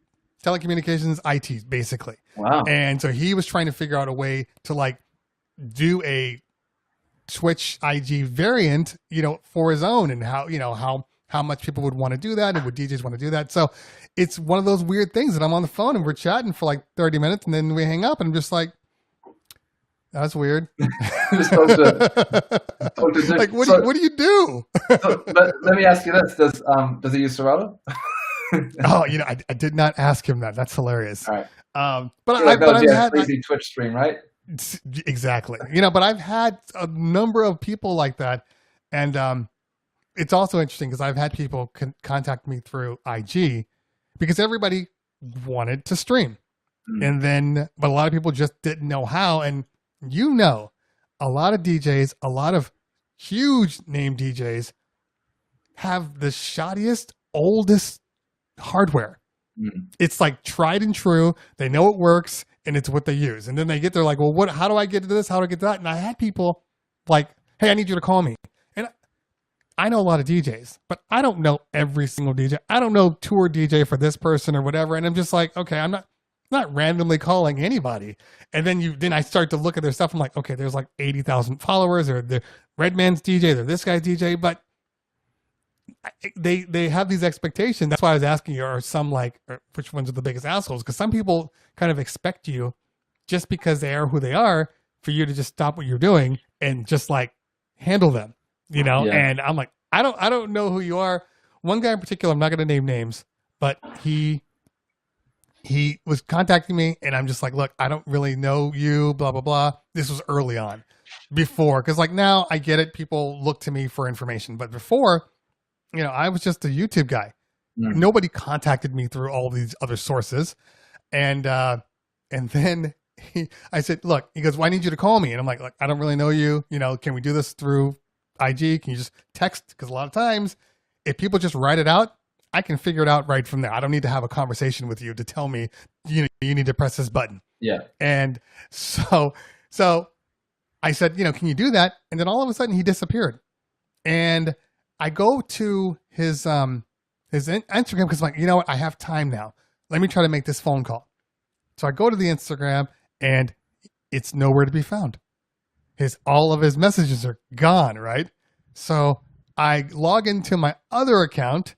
telecommunications, IT, basically. Wow. And so he was trying to figure out a way to like do a Twitch IG variant, for his own, and how much people would want to do that, and would DJs want to do that. So it's one of those weird things that I'm on the phone and we're chatting for like 30 minutes, and then we hang up, and I'm just like, that's weird. Just talk to like, what do you do? But let me ask you this: does he use Serato? Oh, I did not ask him that. That's hilarious. All right. But I've had a crazy Twitch stream, right? Exactly. But I've had a number of people like that, and it's also interesting because I've had people contact me through IG because everybody wanted to stream, but a lot of people just didn't know how. And a lot of DJs, a lot of huge name DJs have the shoddiest, oldest hardware. It's like tried and true. They know it works, and it's what they use. And then they get there like, well, how do I get to this? How do I get to that? And I had people like, hey, I need you to call me. And I know a lot of DJs, but I don't know every single DJ. I don't know tour DJ for this person or whatever. And I'm just like, okay, I'm not randomly calling anybody. And then I start to look at their stuff. I'm like, okay, there's like 80,000 followers, or the Redman's DJ, they're this guy's DJ, but they have these expectations. That's why I was asking you, are some like, which ones are the biggest assholes? Because some people kind of expect you, just because they are who they are, for you to just stop what you're doing and just like handle them, Yeah. And I'm like, I don't know who you are. One guy in particular, I'm not going to name names, but he was contacting me, and I'm just like, look, I don't really know you, blah, blah, blah. This was early on, before, because like now I get it. People look to me for information, but before, I was just a YouTube guy. Nobody contacted me through all these other sources. And then I said, look, he goes, well, I need you to call me. And I'm like, look, I don't really know you. Can we do this through IG? Can you just text? Because a lot of times, if people just write it out, I can figure it out right from there. I don't need to have a conversation with you to tell me, you need to press this button. Yeah. And so I said, can you do that? And then all of a sudden he disappeared. And I go to his Instagram because I'm like, you know what? I have time now. Let me try to make this phone call. So I go to the Instagram, and it's nowhere to be found. All of his messages are gone, right? So I log into my other account,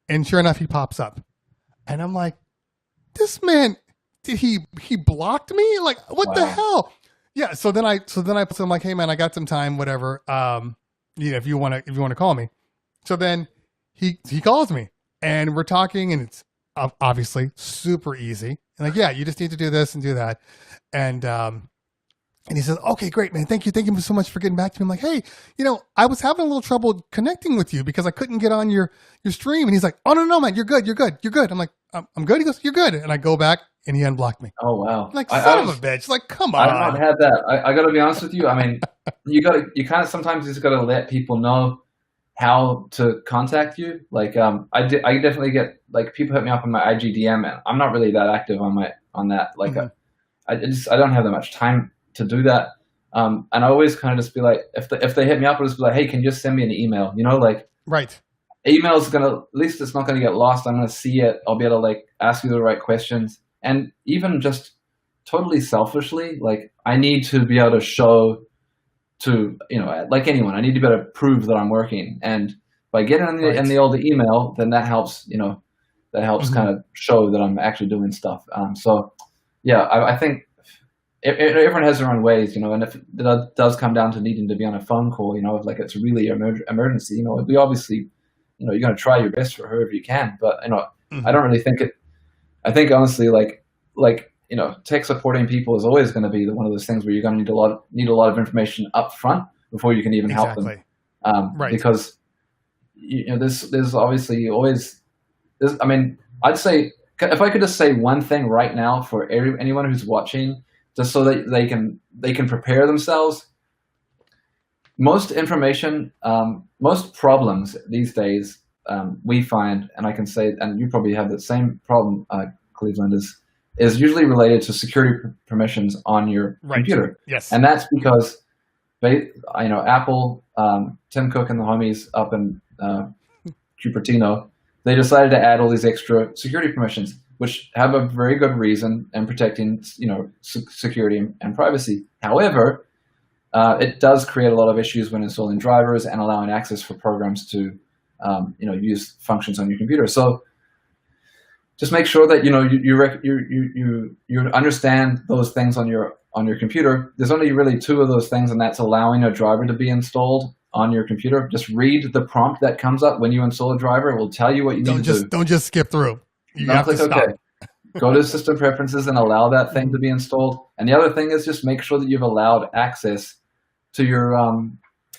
and sure enough, he pops up. And I'm like, this man, did he blocked me? Like, what the hell? Yeah. So then I'm like, hey man, I got some time, whatever. If you want to call me. So then he calls me, and we're talking, and it's obviously super easy. And like, yeah, you just need to do this and do that. And he says, okay, great, man. Thank you so much for getting back to me. I'm like, hey, I was having a little trouble connecting with you because I couldn't get on your stream. And he's like, oh, no, man, you're good. I'm like, I'm good. He goes, you're good. And I go back, and he unblocked me. Oh, wow. I'm like, son of a bitch. Like, come on. I've not had that. I got to be honest with you. I mean, you kind of sometimes just got to let people know how to contact you. Like, I definitely get, like, people hit me up on my IG DM, and I'm not really that active on that. Like, I don't have that much time to do that. And I always kind of just be like, if they hit me up, I'll just be like, hey, can you just send me an email? You know, like Right. email is gonna, at least it's not gonna get lost. I'm gonna see it. I'll be able to like ask you the right questions. And even just totally selfishly, like I need to be able to show to, you know, like anyone, I need to be able to prove that I'm working. And by getting in the old email, then that helps, you know, that helps kind of show that I'm actually doing stuff. So yeah, I think everyone has their own ways, you know, and if it does come down to needing to be on a phone call, you know, if like it's really emergency, you know, we obviously, you know, you're going to try your best for whoever you can, but you know, I don't really think I think honestly, like, you know, tech supporting people is always going to be one of those things where you're going to need a lot of information up front before you can even help them. Because, you know, there's obviously always, I mean, I'd say, if I could just say one thing right now for anyone who's watching, just so that they can prepare themselves. Most information, most problems these days, we find, and I can say, and you probably have the same problem, Cleveland, is usually related to security permissions on your computer. Yes. And that's because, you know, Apple, Tim Cook and the homies up in Cupertino, they decided to add all these extra security permissions, which have a very good reason in protecting, you know, security and privacy. However, it does create a lot of issues when installing drivers and allowing access for programs to, you know, use functions on your computer. So just make sure that, you know, you understand those things on your computer. There's only really two of those things, and that's allowing a driver to be installed on your computer. Just read the prompt that comes up when you install a driver. It will tell you what you need to do. Don't just skip through. You have to stop. Okay. Go to system preferences and allow that thing to be installed. And the other thing is just make sure that you've allowed access to your,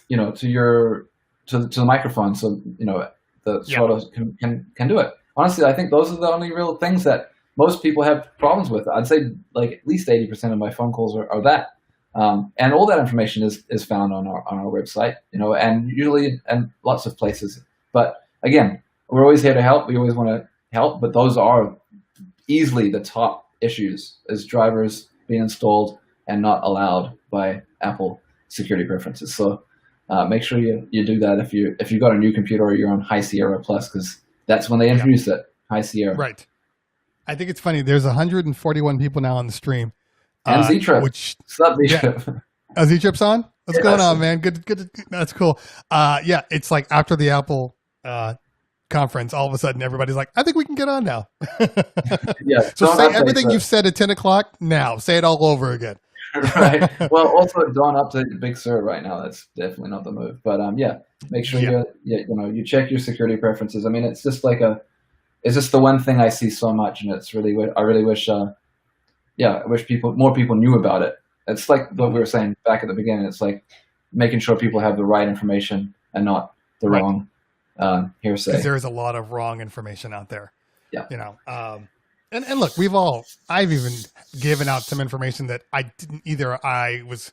you know, to the microphone, so you know the Serato can do it. Honestly, I think those are the only real things that most people have problems with. I'd say like at least 80% of my phone calls are that. And all that information is found on our website, you know, and usually in lots of places. But again, we're always here to help. We always want to help, but those are easily the top issues: is drivers being installed and not allowed by Apple security preferences. So make sure you do that if you've got a new computer or you're on High Sierra Plus, because that's when they introduced it, High Sierra. Right. I think it's funny. There's 141 people now on the stream. And Z-Trip. What's up, Z-Trip? Yeah. Z-Trip's on? What's going on, man? Good. That's cool. Yeah, it's like after the Apple conference, all of a sudden everybody's like, I think we can get on now. Yeah. So say everything you've said at 10 o'clock now. Say it all over again. Right. Well, also don't update Big Sur right now. That's definitely not the move. But yeah, make sure you check your security preferences. I mean, it's just like it's just the one thing I see so much, and it's really, I really wish, I wish more people knew about it. It's like what we were saying back at the beginning. It's like making sure people have the right information and not the wrong hearsay. Because there is a lot of wrong information out there. Yeah. You know, and look, I've even given out some information that I didn't either. I was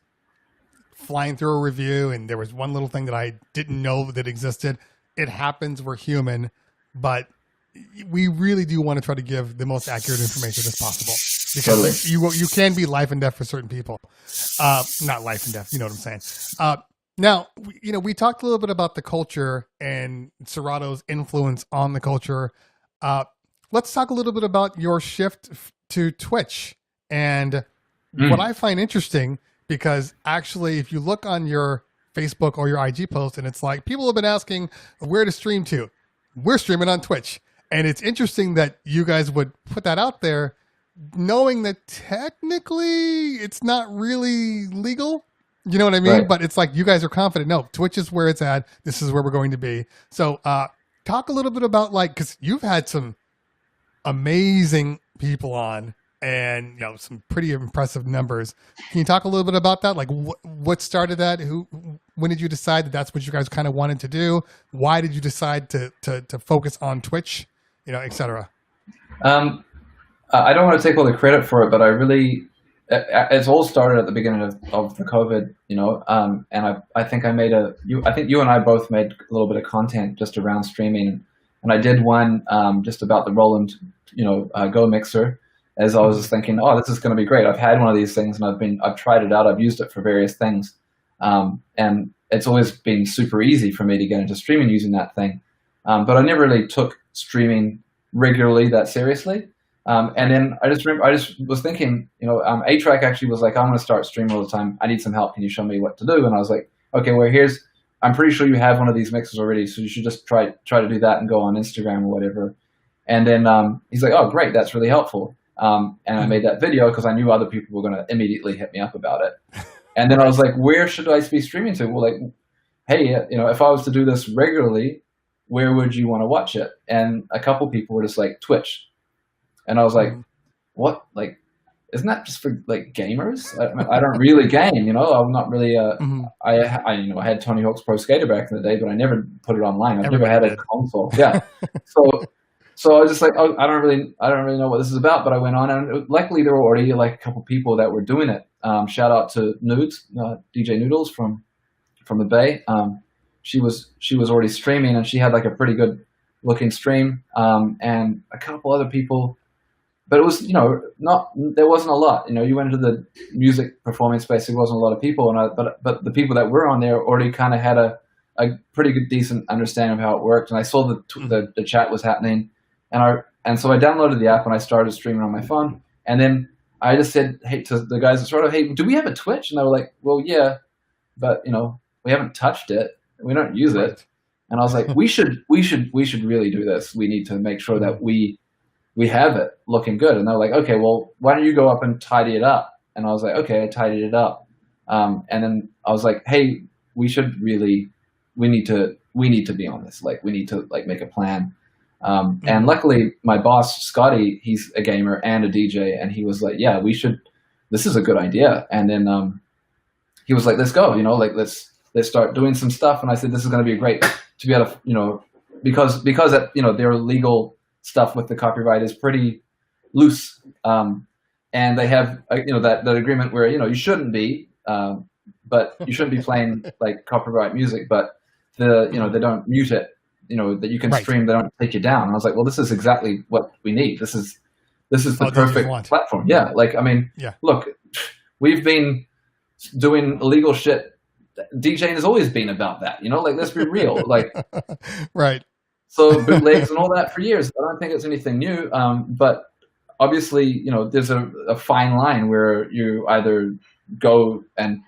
flying through a review and there was one little thing that I didn't know that existed. It happens. We're human, but we really do want to try to give the most accurate information as possible, because you can be life and death for certain people. Not life and death. You know what I'm saying? Now, you know, we talked a little bit about the culture and Serato's influence on the culture. Let's talk a little bit about your shift to Twitch. And what I find interesting, because actually, if you look on your Facebook or your IG post, and it's like, people have been asking where to stream to. We're streaming on Twitch. And it's interesting that you guys would put that out there, knowing that technically it's not really legal. You know what I mean? Right. But it's like you guys are confident. No, Twitch is where it's at. This is where we're going to be. So talk a little bit about, like, because you've had some amazing people on and, you know, some pretty impressive numbers. Can you talk a little bit about that? Like what started that? When did you decide that that's what you guys kind of wanted to do? Why did you decide to focus on Twitch, you know, et cetera? I don't want to take all the credit for it, but it's all started at the beginning of the COVID, you know, and I think I think you and I both made a little bit of content just around streaming, and I did one just about the Roland, you know, Go mixer, as I was just thinking, oh, this is going to be great. I've had one of these things and I've tried it out. I've used it for various things. And it's always been super easy for me to get into streaming using that thing. But I never really took streaming regularly that seriously. And then I just was thinking, A-Track actually was like, I'm going to start streaming all the time. I need some help. Can you show me what to do? And I was like, okay, well, I'm pretty sure you have one of these mixes already, so you should just try to do that and go on Instagram or whatever. And then he's like, oh, great, that's really helpful. And I made that video because I knew other people were going to immediately hit me up about it. And then I was like, where should I be streaming to? Well, like, hey, if I was to do this regularly, where would you want to watch it? And a couple people were just like, Twitch. And I was like, what? Like, isn't that just for like gamers? I don't really game, I'm not really. I had Tony Hawk's Pro Skater back in the day, but I never put it online. I've never had a console. Yeah. So I was just like, oh, I don't really know what this is about. But I went on, and luckily there were already like a couple people that were doing it. Shout out to Nudes, DJ Noodles from the Bay. She was already streaming, and she had like a pretty good looking stream, and a couple other people. But it was, there wasn't a lot. You went into the music performance space, there wasn't a lot of people, but the people that were on there already kind of had a pretty good, decent understanding of how it worked. And I saw the chat was happening, and so I downloaded the app and I started streaming on my phone. And then I just said, hey, to the guys at Serato, hey, do we have a Twitch? And they were like, well, yeah, but we haven't touched it. We don't use it. And I was like, we should really do this. We need to make sure that we have it looking good. And they're like, okay, well, why don't you go up and tidy it up? And I was like, okay, I tidied it up. And then I was like, hey, we need to be on this. Like, we need to like make a plan. And luckily my boss, Scotty, he's a gamer and a DJ. And he was like, yeah, this is a good idea. And then, he was like, let's go, let's start doing some stuff. And I said, this is going to be great to be able to, because their legal stuff with the copyright is pretty loose, and they have that agreement where you shouldn't be, but you shouldn't be playing like copyright music, but they don't mute it, that you can stream, they don't take you down. And I was like, well, this is exactly what we need. This is the perfect platform. Yeah, like look, we've been doing illegal shit. DJing has always been about that, like let's be real, like right. So bootlegs and all that for years. I don't think it's anything new, but obviously, there's a fine line where you either go and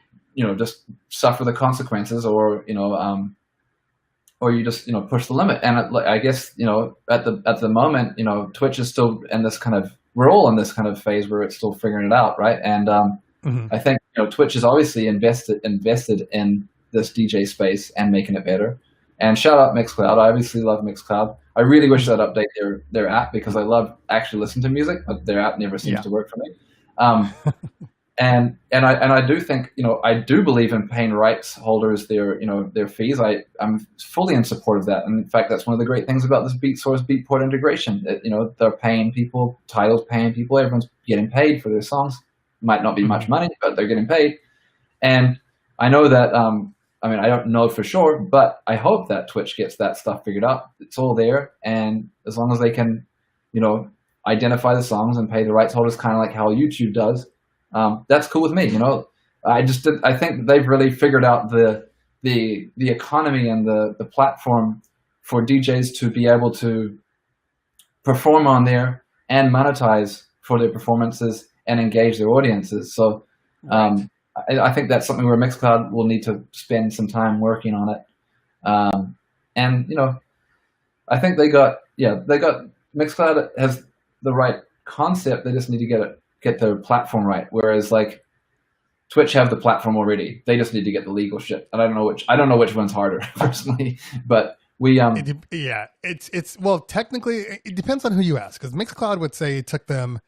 just suffer the consequences, or or you just push the limit. And I guess at the moment, Twitch is still in this kind of, we're all in this kind of phase where it's still figuring it out, right? And I think Twitch is obviously invested in this DJ space and making it better. And shout out Mixcloud. I obviously love Mixcloud. I really wish they'd update their app, because I love actually listening to music, but their app never seems to work for me. And I do think, I do believe in paying rights holders their fees. I'm fully in support of that. And in fact, that's one of the great things about this BeatSource Beatport integration. They're paying people, Tidal's paying people, everyone's getting paid for their songs. Might not be much money, but they're getting paid. And I know that, I don't know for sure, but I hope that Twitch gets that stuff figured out. It's all there. And as long as they can, identify the songs and pay the rights holders, kind of like how YouTube does, that's cool with me. I think they've really figured out the economy and the platform for DJs to be able to perform on there and monetize for their performances and engage their audiences. So I think that's something where Mixcloud will need to spend some time working on it. And I think Mixcloud has the right concept. They just need to get their platform right. Whereas like Twitch have the platform already. They just need to get the legal shit. And I don't know which one's harder personally, but we well, technically it depends on who you ask, because Mixcloud would say it took them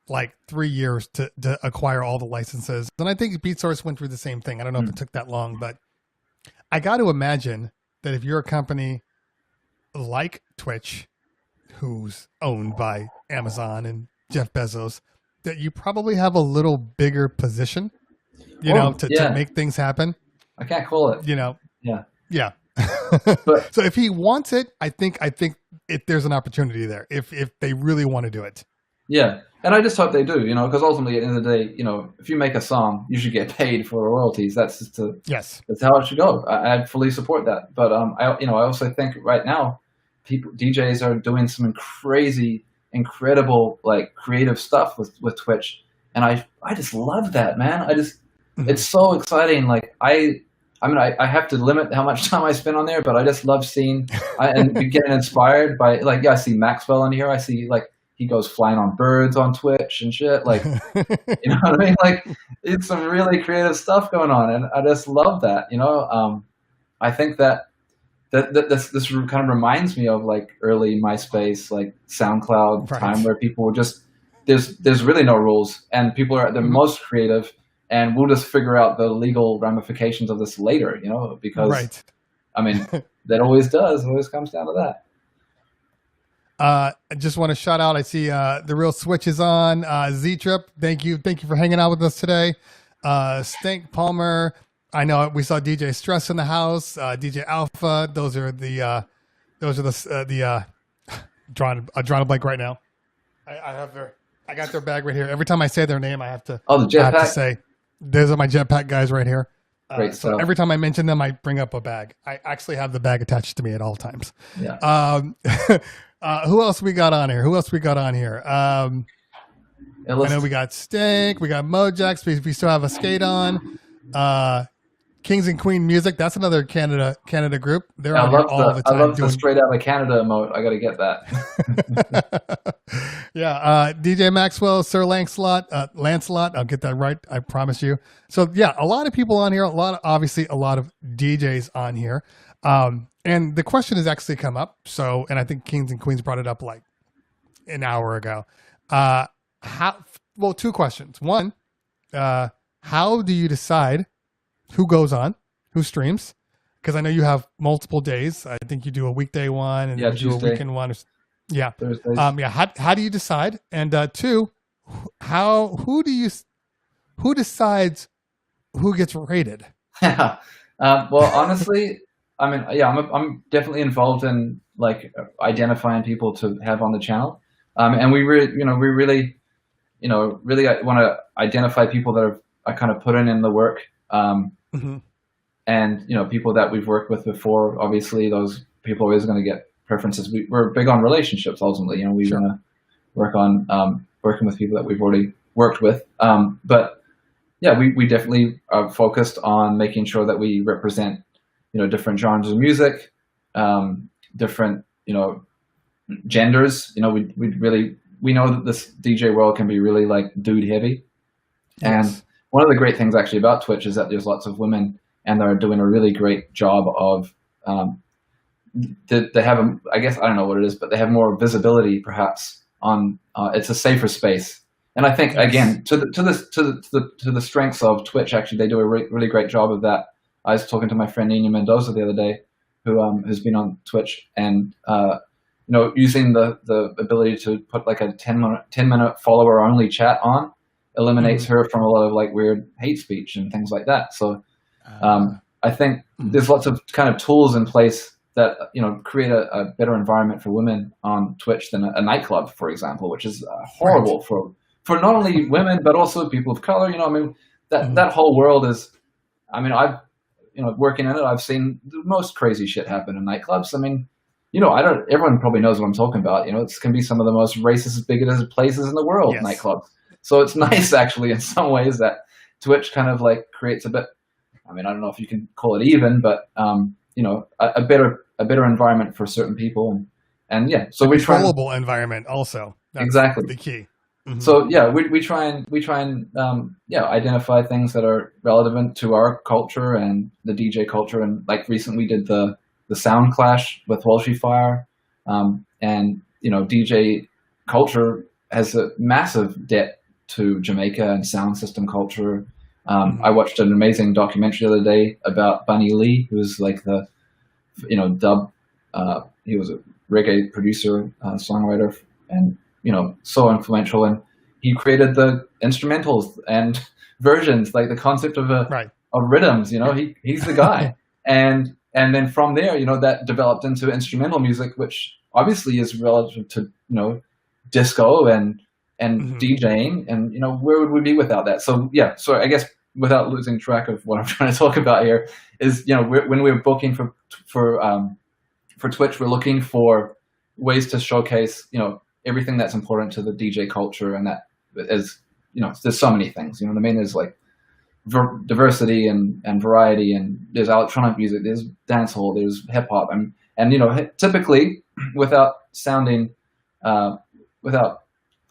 like 3 years to acquire all the licenses. And I think BeatSource went through the same thing. I don't know if it took that long, but I got to imagine that if you're a company like Twitch, who's owned by Amazon and Jeff Bezos, that you probably have a little bigger position, to make things happen. I can't call it. Yeah. But, so if he wants it, I think if there's an opportunity there, if they really want to do it. Yeah, and I just hope they do, because ultimately, at the end of the day, if you make a song, you should get paid for royalties. That's just Yes. that's how it should go. I fully support that. But I also think right now, DJs are doing some crazy, incredible, like creative stuff with Twitch, and I just love that, man. It's so exciting. Like I have to limit how much time I spend on there, but I just love seeing and getting inspired by, like, I see Maxwell in here. I see, like, he goes flying on birds on Twitch and shit. Like, you know what I mean? Like, it's some really creative stuff going on, and I just love that. I think that this kind of reminds me of, like, early MySpace, like SoundCloud time, where people were just there's really no rules, and people are at their most creative, and we'll just figure out the legal ramifications of this later. Because I mean, that always does. It always comes down to that. I just want to shout out. I see the real switch is on. Z-Trip, thank you for hanging out with us today. Stink Palmer, I know we saw DJ Stress in the house. DJ Alpha, those are the drawing a blank right now. I got their bag right here. Every time I say their name, I have to. Oh, the Jetpack. Say, those are my Jetpack guys right here. Great so stuff. every time I mention them, I bring up a bag. I actually have the bag attached to me at all times. Yeah. Who else we got on here? I know we got Stink, we got Mojax. We still have a Skate on. Kings and Queen Music. That's another Canada group. They're on here all the time. I love the straight out of Canada emote. I got to get that. Yeah. DJ Maxwell, Sir Lancelot. I'll get that right. I promise you. So yeah, a lot of people on here. Obviously a lot of DJs on here. And the question has actually come up. So, and I think Kings and Queens brought it up like an hour ago. Two questions. One, how do you decide who goes on, who streams? Because I know you have multiple days. I think you do a weekday one and you do a weekend one. Thursdays. How do you decide? And two, who decides who gets rated? Well, honestly, I mean, yeah, I'm definitely involved in, like, identifying people to have on the channel, and we really want to identify people that are kind of putting in the work, and people that we've worked with before. Obviously, those people are always going to get preferences. We're big on relationships. Ultimately, we want to work on working with people that we've already worked with. But yeah, we definitely are focused on making sure that we represent different genres of music, different genders. We know that this DJ world can be really, like, dude heavy. Yes. And one of the great things actually about Twitch is that there's lots of women, and they're doing a really great job of they have I guess I don't know what it is, but they have more visibility perhaps on it's a safer space. And I think, again, to the strengths of Twitch, actually they do a really great job of that. I was talking to my friend Nina Mendoza the other day, who's been on Twitch, and using the ability to put like a 10-minute follower only chat on eliminates her from a lot of, like, weird hate speech and things like that. So I think there's lots of kind of tools in place that create a better environment for women on Twitch than a nightclub, for example, which is horrible for not only women but also people of color. That whole world is. I mean, I've working in it, I've seen the most crazy shit happen in nightclubs. I mean, everyone probably knows what I'm talking about. It can be some of the most racist, bigoted places in the world, nightclubs. So it's nice, actually, in some ways, that Twitch kind of, like, creates a bit, I mean, I don't know if you can call it even, but, a better environment for certain people. And yeah, so we try. Controllable environment also. That's exactly the key. Mm-hmm. So yeah, we try and identify things that are relevant to our culture and the DJ culture. And, like, recently we did the Sound Clash with Walshy Fire, and DJ culture has a massive debt to Jamaica and sound system culture. I watched an amazing documentary the other day about Bunny Lee, who's like the dub. He was a reggae producer, songwriter, and so influential, and he created the instrumentals and versions, like the concept of of rhythms. He's the guy, and then from there, that developed into instrumental music, which obviously is relative to disco and and DJing, and where would we be without that? So yeah, so I guess without losing track of what I'm trying to talk about here is when we're booking for Twitch, we're looking for ways to showcase everything that's important to the DJ culture, and that is there's so many things. You know what I mean? There's like diversity and variety, and there's electronic music, there's dancehall, there's hip hop, and typically without sounding without,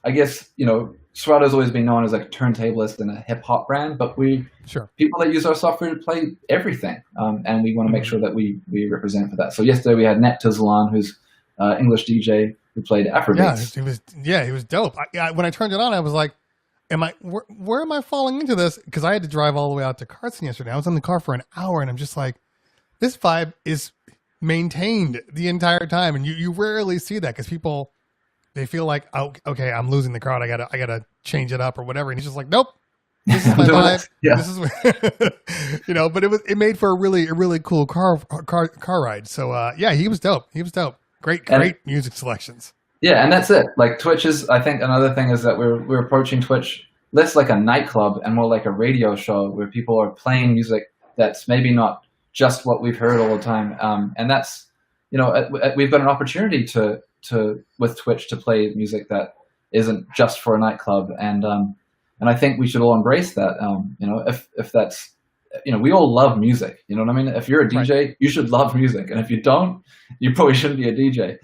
I guess, Serato's always been known as like a turntablist and a hip hop brand, but people that use our software to play everything, and we want to make sure that we represent for that. So yesterday we had Net Tizlan, who's English DJ who played Afrobeats. He was dope. When I turned it on, I was like, where am I falling into this? Because I had to drive all the way out to Carson yesterday. I was in the car for an hour, and I'm just like, this vibe is maintained the entire time, and you rarely see that because people, they feel like, oh, okay, I'm losing the crowd. I gotta change it up or whatever. And he's just like, nope, this is my vibe. Yeah. This is, But it made for a really cool car ride. So yeah, he was dope. Great music selections. Yeah, and that's it. Like Twitch is, I think another thing is that we're approaching Twitch less like a nightclub and more like a radio show where people are playing music that's maybe not just what we've heard all the time. And that's, we've got an opportunity to with Twitch to play music that isn't just for a nightclub, and I think we should all embrace that. If that's, we all love music. You know what I mean? If you're a DJ, you should love music, and if you don't, you probably shouldn't be a DJ.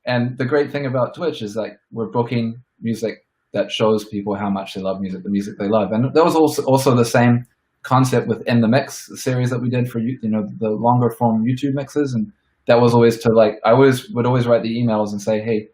And the great thing about Twitch is like we're booking music that shows people how much they love music, the music they love, and that was also the same concept with In the Mix, the series that we did for the longer form YouTube mixes, and that was always to like I would always write the emails and say, hey,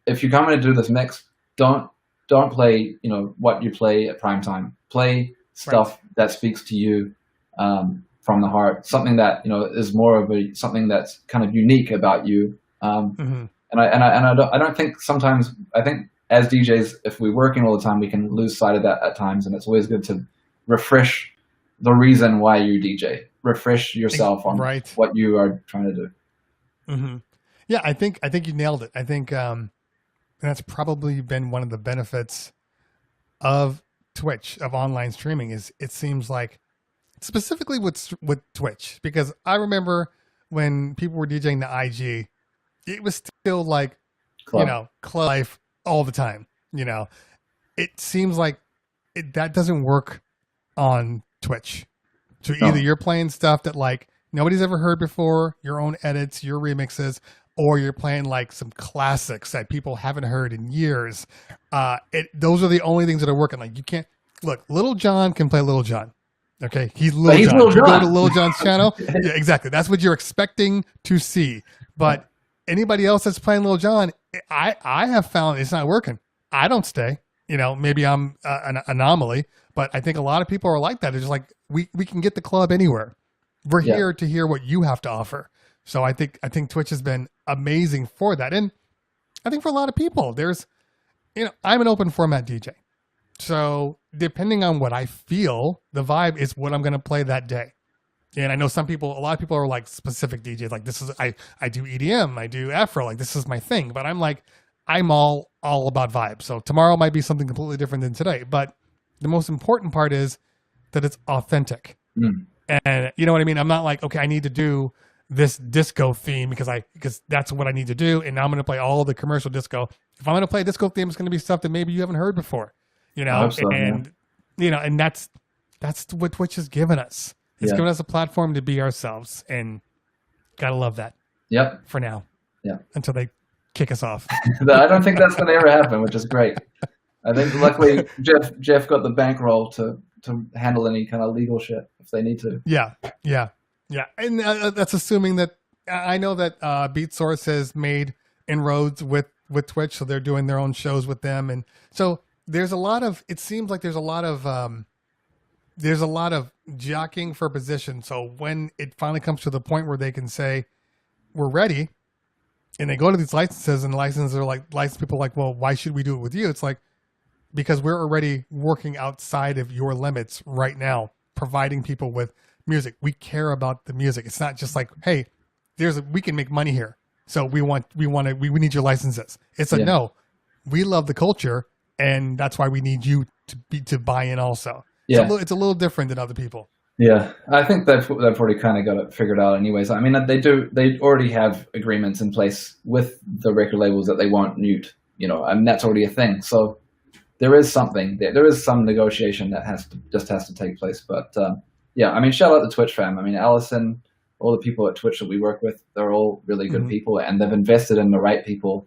if you're coming to do this mix, don't play what you play at prime time. Play stuff that speaks to you from the heart, something that is more of something that's kind of unique about you. And I don't think sometimes, I think as DJs, if we're working all the time, we can lose sight of that at times, and it's always good to refresh the reason why you DJ. Refresh yourself on what you are trying to do. Yeah, I think you nailed it. I think that's probably been one of the benefits of Twitch, of online streaming, is it seems like specifically with Twitch, because I remember when people were DJing the IG, it was still like club life all the time. It seems like that doesn't work on Twitch. So either you're playing stuff that like nobody's ever heard before, your own edits, your remixes, or you're playing like some classics that people haven't heard in years. Those are the only things that are working. Like you can't look. Little John can play Little John. Okay, he's Little John. You go to Little John's channel. Yeah, exactly. That's what you're expecting to see. But anybody else that's playing Little John, I have found it's not working. I don't stay. Maybe I'm an anomaly, but I think a lot of people are like that. They're just like, we can get the club anywhere. We're here to hear what you have to offer. So I think Twitch has been amazing for that. And I think for a lot of people, there's, I'm an open format DJ. So depending on what I feel, the vibe is what I'm going to play that day. And I know a lot of people are like specific DJs. Like this is, I do EDM, I do Afro, like this is my thing. But I'm like, I'm all about vibe. So tomorrow might be something completely different than today. But the most important part is that it's authentic. And you know what I mean? I'm not like, okay, I need to do this disco theme because that's what I need to do. And now I'm going to play all the commercial disco. If I'm going to play a disco theme, it's going to be stuff that maybe you haven't heard before, and that's what Twitch has given us. It's given us a platform to be ourselves, and gotta love that. Yep. For now. Yeah. Until they kick us off. I don't think that's going to ever happen, which is great. I think luckily Jeff got the bankroll to handle any kind of legal shit if they need to. Yeah. And that's assuming that I know that BeatSource has made inroads with Twitch, so they're doing their own shows with them, and so there's a lot of. It seems like there's a lot of jockeying for position. So when it finally comes to the point where they can say, "We're ready," and they go to these licenses, and the licenses are like, license people are like, "Well, why should we do it with you?" It's like, because we're already working outside of your limits right now, providing people with music. We care about the music. It's not just like, hey, we can make money here, so we need your licenses. It's no, we love the culture. and that's why we need you to buy in also. Yeah. It's a little different than other people. Yeah, I think they've already kind of got it figured out anyways. I mean, they already have agreements in place with the record labels that they won't mute, and that's already a thing. So there is something there is some negotiation that has to take place. But yeah, I mean, shout out to Twitch fam. I mean, Allison, all the people at Twitch that we work with, they're all really good people, and they've invested in the right people.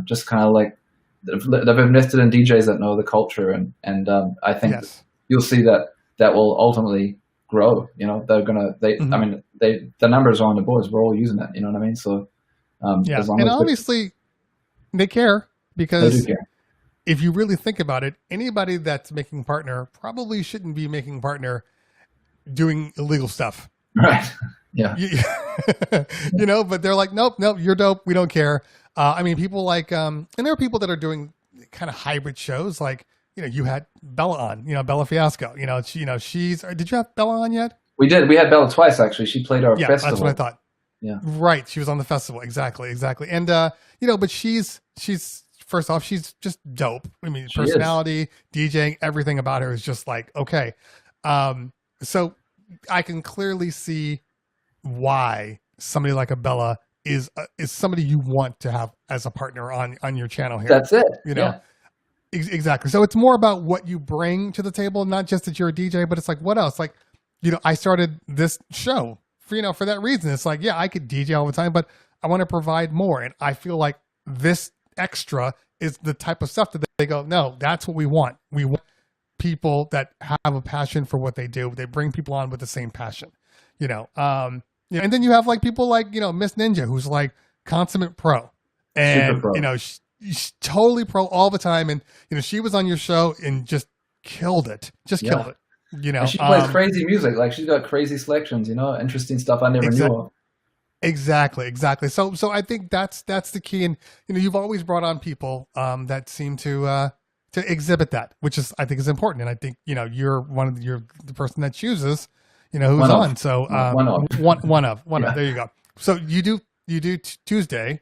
Just kind of like they've invested in DJs that know the culture, and I think you'll see that will ultimately grow. They're gonna I mean, the numbers are on the boards. We're all using it. You know what I mean? So as long as obviously they care, because they do care. If you really think about it, anybody that's making partner probably shouldn't be making partner doing illegal stuff. Right. Yeah. But they're like, nope, you're dope. We don't care. I mean, people like, and there are people that are doing kind of hybrid shows. Like, you had Bella on, Bella Fiasco, she's, did you have Bella on yet? We did. We had Bella twice, actually. She played our festival. That's what I thought. Yeah. Right. She was on the festival. Exactly. And, but she's first off, she's just dope. I mean, personality, DJing, everything about her is just like, okay. So I can clearly see why somebody like a Bella is somebody you want to have as a partner on your channel here. That's it. Exactly. So it's more about what you bring to the table, not just that you're a DJ, but it's like, what else? Like, I started this show for that reason. It's like, yeah, I could DJ all the time, but I want to provide more. And I feel like this extra is the type of stuff that they go, no, that's what we want. We want people that have a passion for what they do. They bring people on with the same passion, and then you have like people like, Miss Ninja, who's like consummate pro, and pro. She's totally pro all the time. And, she was on your show and just killed it. Killed it. And she plays crazy music. Like, she's got crazy selections, interesting stuff I never knew of. Exactly. So I think that's the key. And, you've always brought on people that seem to exhibit that, which is, I think, is important. And I think, you're the person that chooses, who's on. So one of. There you go. So you do Tuesday.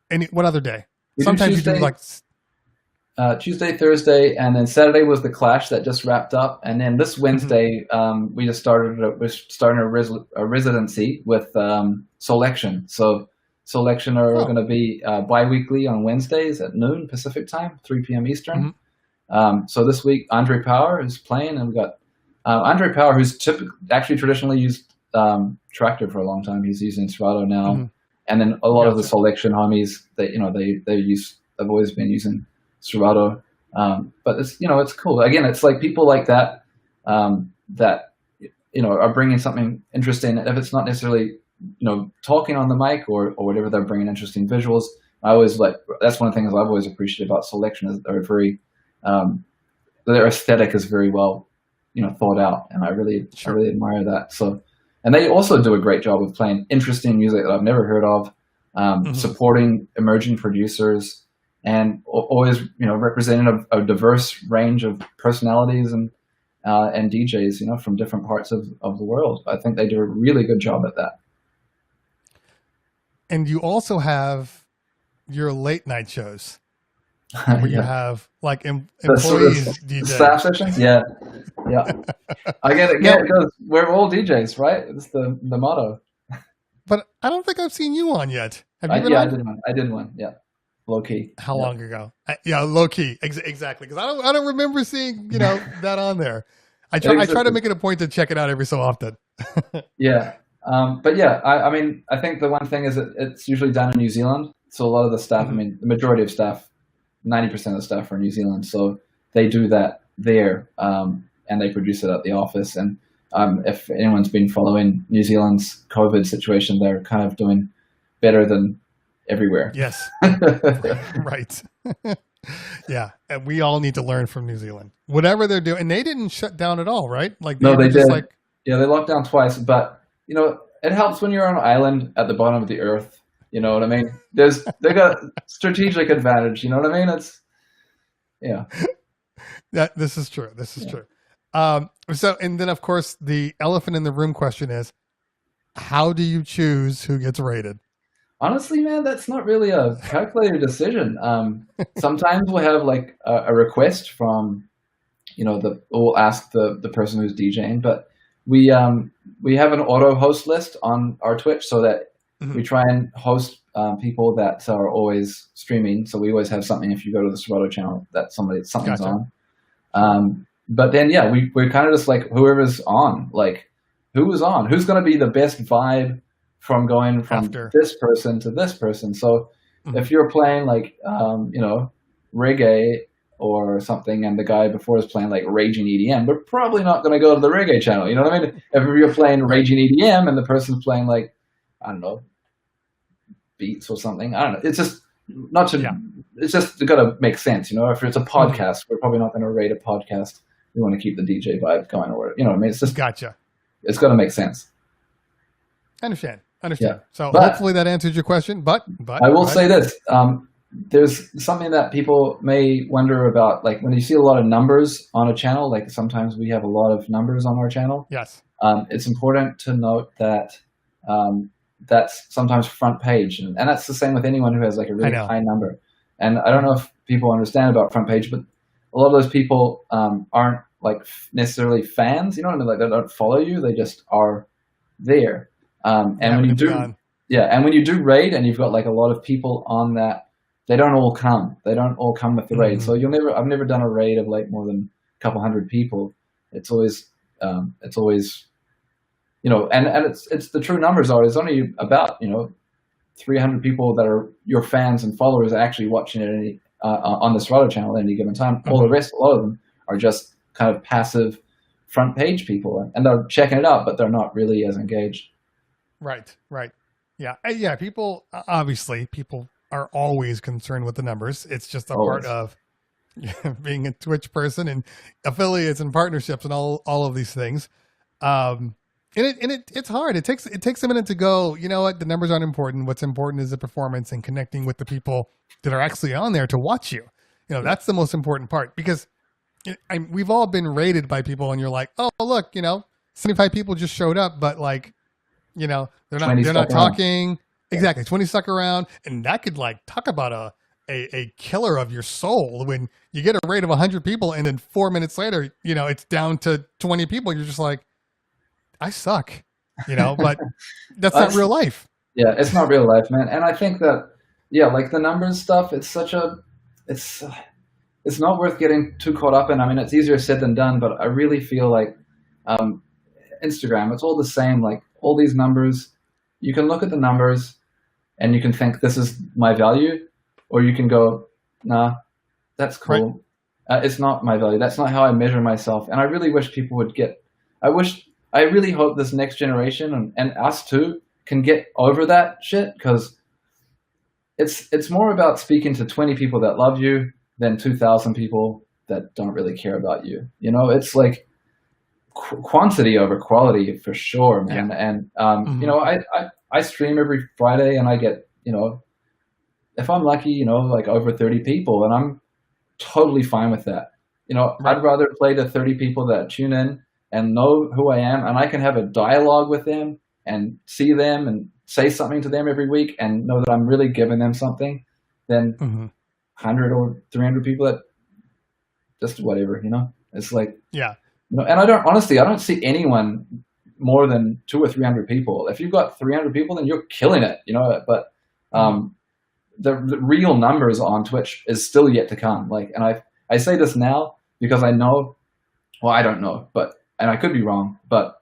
And what other day? Sometimes you do like Tuesday, Thursday, and then Saturday was the Clash that just wrapped up, and then this Wednesday we're starting a residency with Selection. So Selection are going to be bi-weekly on Wednesdays at noon Pacific time, 3 p.m. Eastern. So this week Andre Power is playing, and we've got Andre Power, who's actually traditionally used Tractor for a long time. He's using Serato now. And then a lot of the Selection homies, they've always been using Serato. But it's cool. Again, it's like people like that that are bringing something interesting. If it's not necessarily talking on the mic or whatever, they're bringing interesting visuals. That's one of the things I've always appreciated about Selection, is they're very their aesthetic is very well thought out, and I really admire that. So. And they also do a great job of playing interesting music that I've never heard of, supporting emerging producers, and always, representing a diverse range of personalities and DJs, from different parts of the world. I think they do a really good job at that. And you also have your late night shows, where you have like employees DJing. Staff sessions? Yeah. I get it. Yeah, because we're all DJs, right? It's the motto. But I don't think I've seen you on yet. Have you been on? I did one. Yeah, low key. How long ago? Low key. Exactly. Because I don't remember seeing that on there. I try to make it a point to check it out every so often. Yeah. But yeah, I mean, I think the one thing is that it's usually done in New Zealand. So a lot of the staff, I mean, the majority of staff, 90% of the staff are in New Zealand. So they do that there, and they produce it at the office. And if anyone's been following New Zealand's COVID situation, they're kind of doing better than everywhere. Yes. Right. Yeah. And we all need to learn from New Zealand. Whatever they're doing. And they didn't shut down at all, right? Like no, they did. Yeah, they locked down twice. But, it helps when you're on an island at the bottom of the earth. You know what I mean? They got strategic advantage. You know what I mean? It's, yeah. This is true. True. So, and then of course the elephant in the room question is, how do you choose who gets rated? Honestly, man, that's not really a calculated decision. Sometimes we'll have like a request from, we'll ask the person who's DJing, but we have an auto host list on our Twitch so that we try and host people that are always streaming. So we always have something if you go to the Serato channel that something's Gotcha. on. But then we're kind of just like whoever's on, like who is on, who's going to be the best vibe from going from this person to this person. So if you're playing like reggae or something, and the guy before is playing like raging EDM, we're probably not going to go to the reggae channel. You know what I mean? If you're playing raging EDM and the person's playing like, I don't know, beats or something, I don't know. It's just it's just got to make sense. If it's a podcast, we're probably not going to rate a podcast. We want to keep the DJ vibe going, or whatever. I mean, it's just gotcha. It's got to make sense. I understand. Yeah. So but hopefully that answers your question. But I will say this: there's something that people may wonder about, like when you see a lot of numbers on a channel. Like sometimes we have a lot of numbers on our channel. Yes. It's important to note that that's sometimes front page, and that's the same with anyone who has like a really high number. And I don't know if people understand about front page, but a lot of those people aren't like necessarily fans. You know what I mean? Like they don't follow you; they just are there. And when you do, and when you do raid, and you've got like a lot of people on that, they don't all come. They don't all come with the raid. So I've never done a raid of like more than a couple hundred people. It's always, and it's the true numbers are. It's only about 300 people that are your fans and followers actually watching it on the Serato channel at any given time. All the rest, a lot of them are just kind of passive front page people, and they're checking it out, but they're not really as engaged. Right. Yeah. People are always concerned with the numbers. It's just a part of being a Twitch person and affiliates and partnerships and all of these things. And it's hard. It takes a minute to go, you know what, the numbers aren't important. What's important is the performance and connecting with the people that are actually on there to watch you. That's the most important part, because we've all been rated by people and you're like, oh, look, 75 people just showed up, but like, they're not talking. Around. Exactly. 20 stuck around. And that could like talk about a killer of your soul when you get a rate of 100 people and then 4 minutes later, it's down to 20 people. You're just like, I suck, but that's not real life. Yeah. It's not real life, man. And I think that, like the numbers stuff, it's not worth getting too caught up in. I mean, it's easier said than done, but I really feel like, Instagram, it's all the same. Like all these numbers, you can look at the numbers and you can think this is my value, or you can go, nah, that's cool. Right. It's not my value. That's not how I measure myself. And I really wish people would I really hope this next generation and us too can get over that shit, because it's more about speaking to 20 people that love you than 2,000 people that don't really care about you. It's like quantity over quality for sure, man. Yeah. And I stream every Friday, and I get if I'm lucky, like over 30 people, and I'm totally fine with that. Right. I'd rather play to 30 people that tune in and know who I am, and I can have a dialogue with them and see them and say something to them every week and know that I'm really giving them something, than 100 or 300 people that just whatever. It's like, yeah. And I don't see anyone more than 200 or 300 people. If you've got 300 people, then you're killing it, But the real numbers on Twitch is still yet to come. Like, and I say this now because I know, well, I don't know, and I could be wrong, but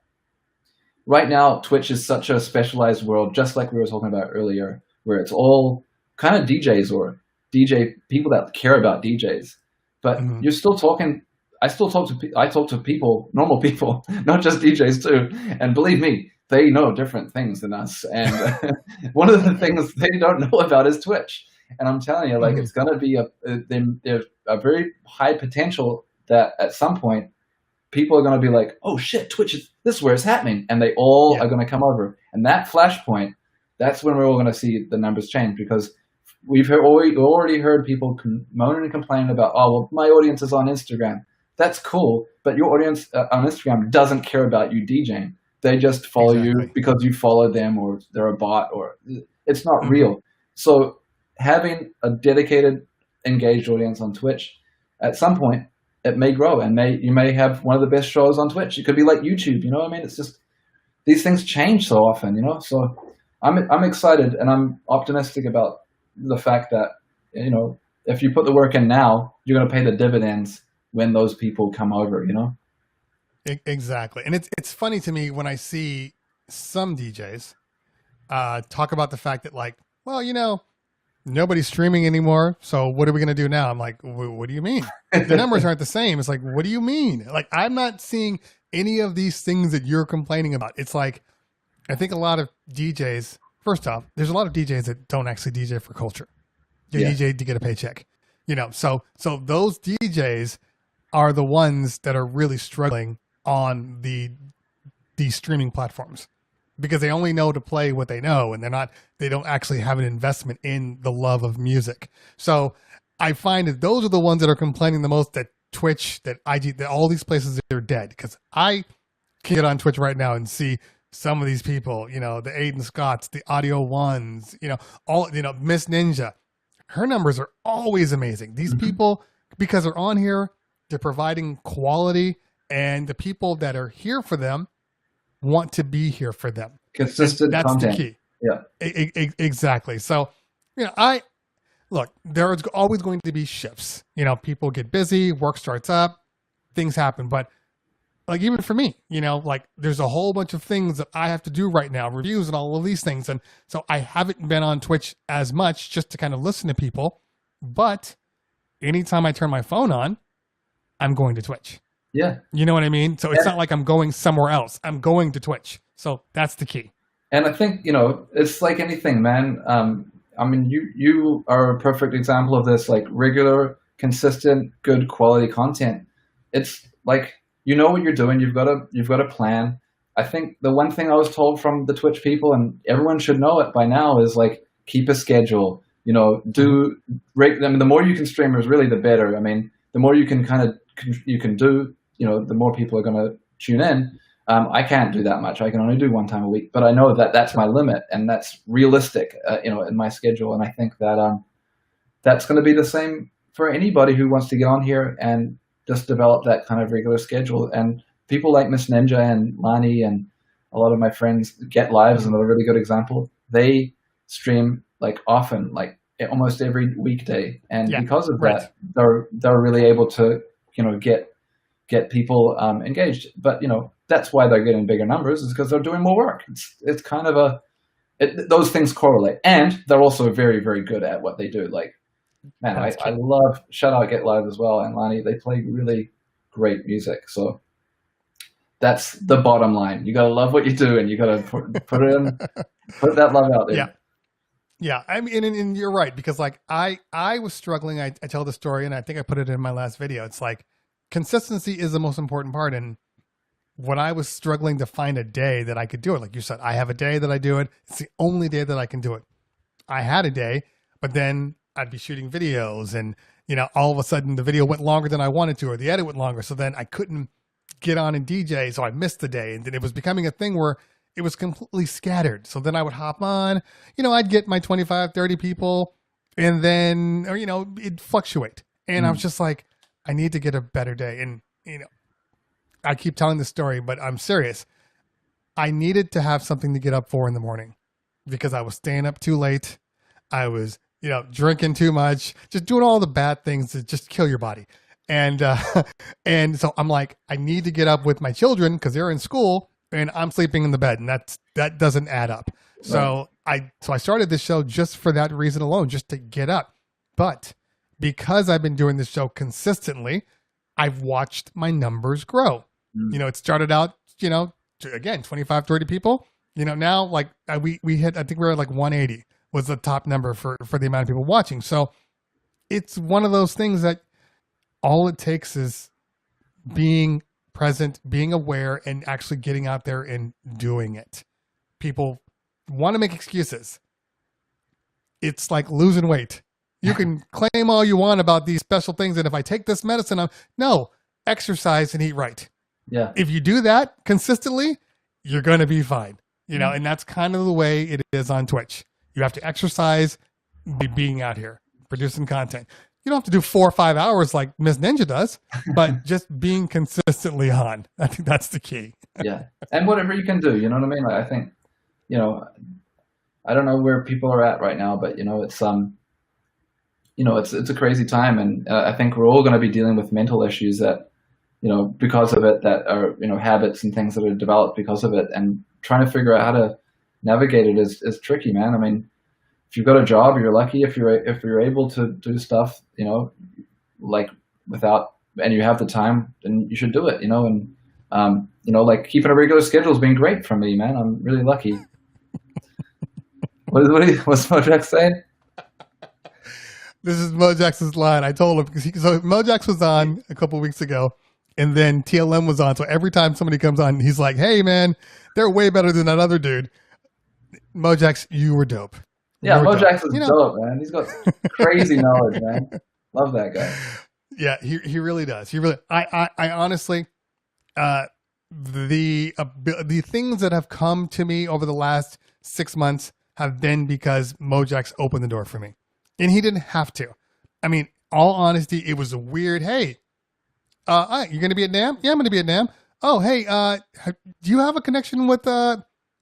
right now Twitch is such a specialized world, just like we were talking about earlier, where it's all kind of DJs or DJ people that care about DJs, but you're still talking. I talk to people, normal people, not just DJs too. And believe me, they know different things than us. And one of the things they don't know about is Twitch. And I'm telling you, like, it's going to be there's a very high potential that at some point people are going to be like, oh shit, Twitch this is where it's happening. And they all are going to come over. And that flashpoint, that's when we're all going to see the numbers change, because we've already heard people moaning and complaining about, oh, well, my audience is on Instagram. That's cool, but your audience on Instagram doesn't care about you DJing. They just follow you because you follow them, or they're a bot, or it's not real. So having a dedicated, engaged audience on Twitch, at some point, it may grow, and you may have one of the best shows on Twitch. It could be like YouTube, you know what I mean? It's just, these things change so often, you know? So I'm excited, and I'm optimistic about the fact that, you know, if you put the work in now, you're going to pay the dividends when those people come over, you know? Exactly. And it's funny to me when I see some DJs talk about the fact that, like, well, you know, nobody's streaming anymore, so what are we going to do now? I'm like, what do you mean? The numbers aren't the same. It's like, what do you mean? Like, I'm not seeing any of these things that you're complaining about. It's like, I think a lot of DJs, first off, there's a lot of DJs that don't actually DJ for culture. They DJ to get a paycheck, you know? So those DJs are the ones that are really struggling on the streaming platforms, because they only know to play what they know, and they don't actually have an investment in the love of music. So I find that those are the ones that are complaining the most, that Twitch, that IG, that all these places are dead. Because I can get on Twitch right now and see some of these people, you know, the Aiden Scotts, the Audio Ones, you know, Miss Ninja, her numbers are always amazing. These people, because they're on here, they're providing quality, and the people that are here for them want to be here for them. Consistent That's content. the key. Yeah. Exactly. So, you know, look, there's always going to be shifts. You know, people get busy, work starts up, things happen. But like, even for me, you know, like, there's a whole bunch of things that I have to do right now, reviews and all of these things. And so I haven't been on Twitch as much, just to kind of listen to people. But anytime I turn my phone on, I'm going to Twitch. Yeah. You know what I mean? So it's not like I'm going somewhere else. I'm going to Twitch. So that's the key. And I think, you know, it's like anything, man. I mean, you are a perfect example of this, like regular, consistent, good quality content. It's like, you know what you're doing. You've got a plan. I think the one thing I was told from the Twitch people, and everyone should know it by now, is like, keep a schedule. You know, I mean, the more you can stream is really the better. I mean, the more you can do, you know, the more people are going to tune in. I can't do that much. I can only do one time a week, but I know that that's my limit, and that's realistic, you know, in my schedule. And I think that that's going to be the same for anybody who wants to get on here and just develop that kind of regular schedule. And people like Miss Ninja and Lani and a lot of my friends, Get Live is another really good example. They stream like often, like almost every weekday, and because of that, they're really able to, you know, get people engaged. But, you know, that's why they're getting bigger numbers, is because they're doing more work. It's kind of those things correlate, and they're also very, very good at what they do. Like, man, I love, shout out Get Live as well, and Lani, they play really great music. So that's the bottom line. You got to love what you do, and you got to put that love out there. Yeah. Yeah, I mean, and you're right, because like I was struggling. I tell the story, and I think I put it in my last video. It's like, consistency is the most important part. And when I was struggling to find a day that I could do it, like you said, I have a day that I do it. It's the only day that I can do it. I had a day, but then I'd be shooting videos, and, you know, all of a sudden the video went longer than I wanted to, or the edit went longer. So then I couldn't get on and DJ. So I missed the day. And then it was becoming a thing where it was completely scattered. So then I would hop on, you know, I'd get my 25, 30 people, and then, or, you know, it'd fluctuate. And I was just like, I need to get a better day. And, you know, I keep telling this story, but I'm serious. I needed to have something to get up for in the morning, because I was staying up too late. I was, you know, drinking too much, just doing all the bad things that just kill your body. And, and so I'm like, I need to get up with my children because they're in school and I'm sleeping in the bed, and that doesn't add up. So I started this show just for that reason alone, just to get up. But because I've been doing this show consistently, I've watched my numbers grow. You know, it started out, you know, again, 25, 30 people, you know, now like we hit, I think we were at like 180 was the top number for the amount of people watching. So it's one of those things that all it takes is being present, being aware, and actually getting out there and doing it. People want to make excuses. It's like losing weight. You can claim all you want about these special things, and if I take this medicine, no, exercise and eat right. Yeah. If you do that consistently, you're going to be fine. You know, and that's kind of the way it is on Twitch. You have to exercise being out here, producing content. You don't have to do 4 or 5 hours like Miss Ninja does, but just being consistently on. I think that's the key. Yeah. And whatever you can do, you know what I mean? Like, I think, you know, I don't know where people are at right now, but you know, it's it's a crazy time, and I think we're all going to be dealing with mental issues that, you know, because of it, that are, you know, habits and things that are developed because of it, and trying to figure out how to navigate it is tricky, man. I mean, if you've got a job, you're lucky if you're able to do stuff, you know, like and you have the time, then you should do it, you know. And you know, like keeping a regular schedule has been great for me, man. I'm really lucky. What's Mojax saying? This is Mojax's line. I told him so Mojax was on a couple of weeks ago, and then TLM was on. So every time somebody comes on, he's like, "Hey, man, they're way better than that other dude." Mojax, you were dope. Yeah, Mojax is dope, man. He's got crazy knowledge, man. Love that guy. Yeah, he really does. He really. I honestly, the things that have come to me over the last 6 months have been because Mojax opened the door for me, and he didn't have to. I mean, all honesty, it was a weird. Hey, you're going to be at NAMM? Yeah, I'm going to be at NAMM. Oh, hey, do you have a connection with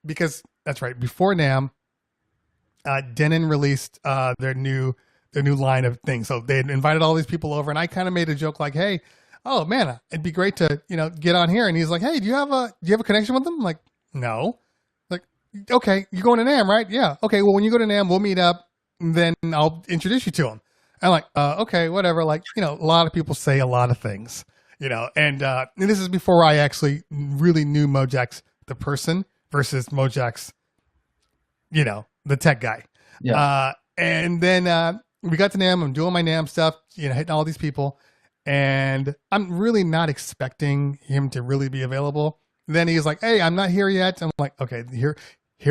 because that's right. Before NAMM, Denon released their new line of things. So they had invited all these people over, and I kind of made a joke like, "Hey, oh man, it'd be great to get on here." And he's like, "Hey, do you have a connection with them?" I'm like, "No." Like, okay, you're going to NAMM, right? Yeah. Okay. Well, when you go to NAMM, we'll meet up, and then I'll introduce you to him. I'm like, okay, whatever. Like, a lot of people say a lot of things, and this is before I actually really knew Mojax the person versus Mojax, the tech guy. Yeah. And then we got to NAMM. I'm doing my NAMM stuff, hitting all these people. And I'm really not expecting him to really be available. Then he's like, "Hey, I'm not here yet." I'm like, "Okay, here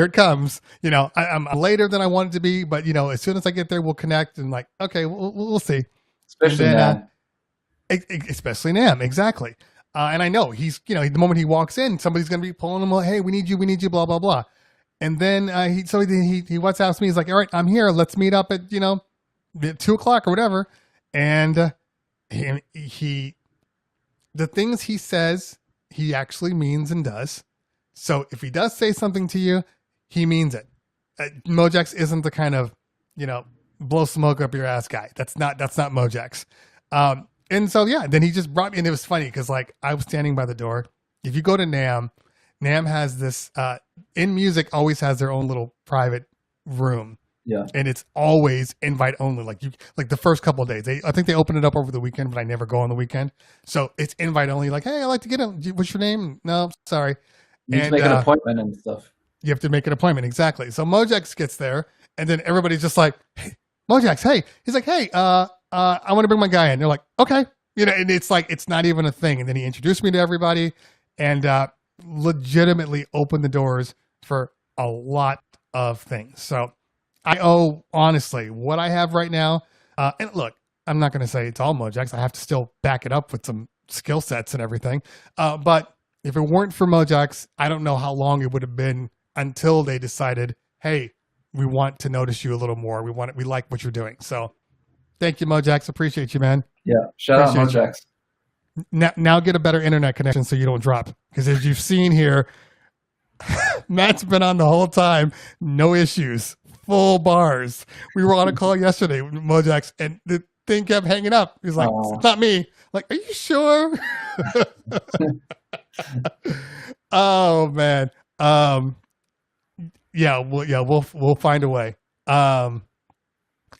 it comes." I'm later than I wanted to be, but as soon as I get there, we'll connect. And like, okay, we'll see. Especially NAMM. Especially NAMM, exactly. And I know he's, the moment he walks in, somebody's going to be pulling him. "Hey, we need you, blah, blah, blah." And then he WhatsApps me. He's like, "All right, I'm here. Let's meet up at 2:00 or whatever." And he the things he says, he actually means and does. So if he does say something to you, he means it. Mojax isn't the kind of blow smoke up your ass guy. That's not Mojax. And so yeah, then he just brought me, and it was funny because like I was standing by the door. If you go to NAMM has this in music always has their own little private room. Yeah. And it's always invite only. Like the first couple of days. I think they open it up over the weekend, but I never go on the weekend. So it's invite only. Like, "Hey, I'd like to get him. What's your name?" "No, sorry." You have to make an appointment and stuff. You have to make an appointment, exactly. So Mojax gets there, and then everybody's just like, "Hey, Mojax, hey." He's like, "Hey, I want to bring my guy in." They're like, "Okay." And it's like, it's not even a thing. And then he introduced me to everybody and legitimately opened the doors for a lot of things. So I owe, honestly, what I have right now. And look, I'm not going to say it's all Mojax. I have to still back it up with some skill sets and everything. But if it weren't for Mojax, I don't know how long it would have been until they decided, "Hey, we want to notice you a little more. We like what you're doing." So thank you, Mojax. Appreciate you, man. Yeah. Shout out Mojax. Now get a better internet connection so you don't drop. Because as you've seen here, Matt's been on the whole time. No issues. Full bars. We were on a call yesterday with Mojax, and the thing kept hanging up. He's like, "It's not me." Like, "Are you sure?" Oh man. We'll find a way.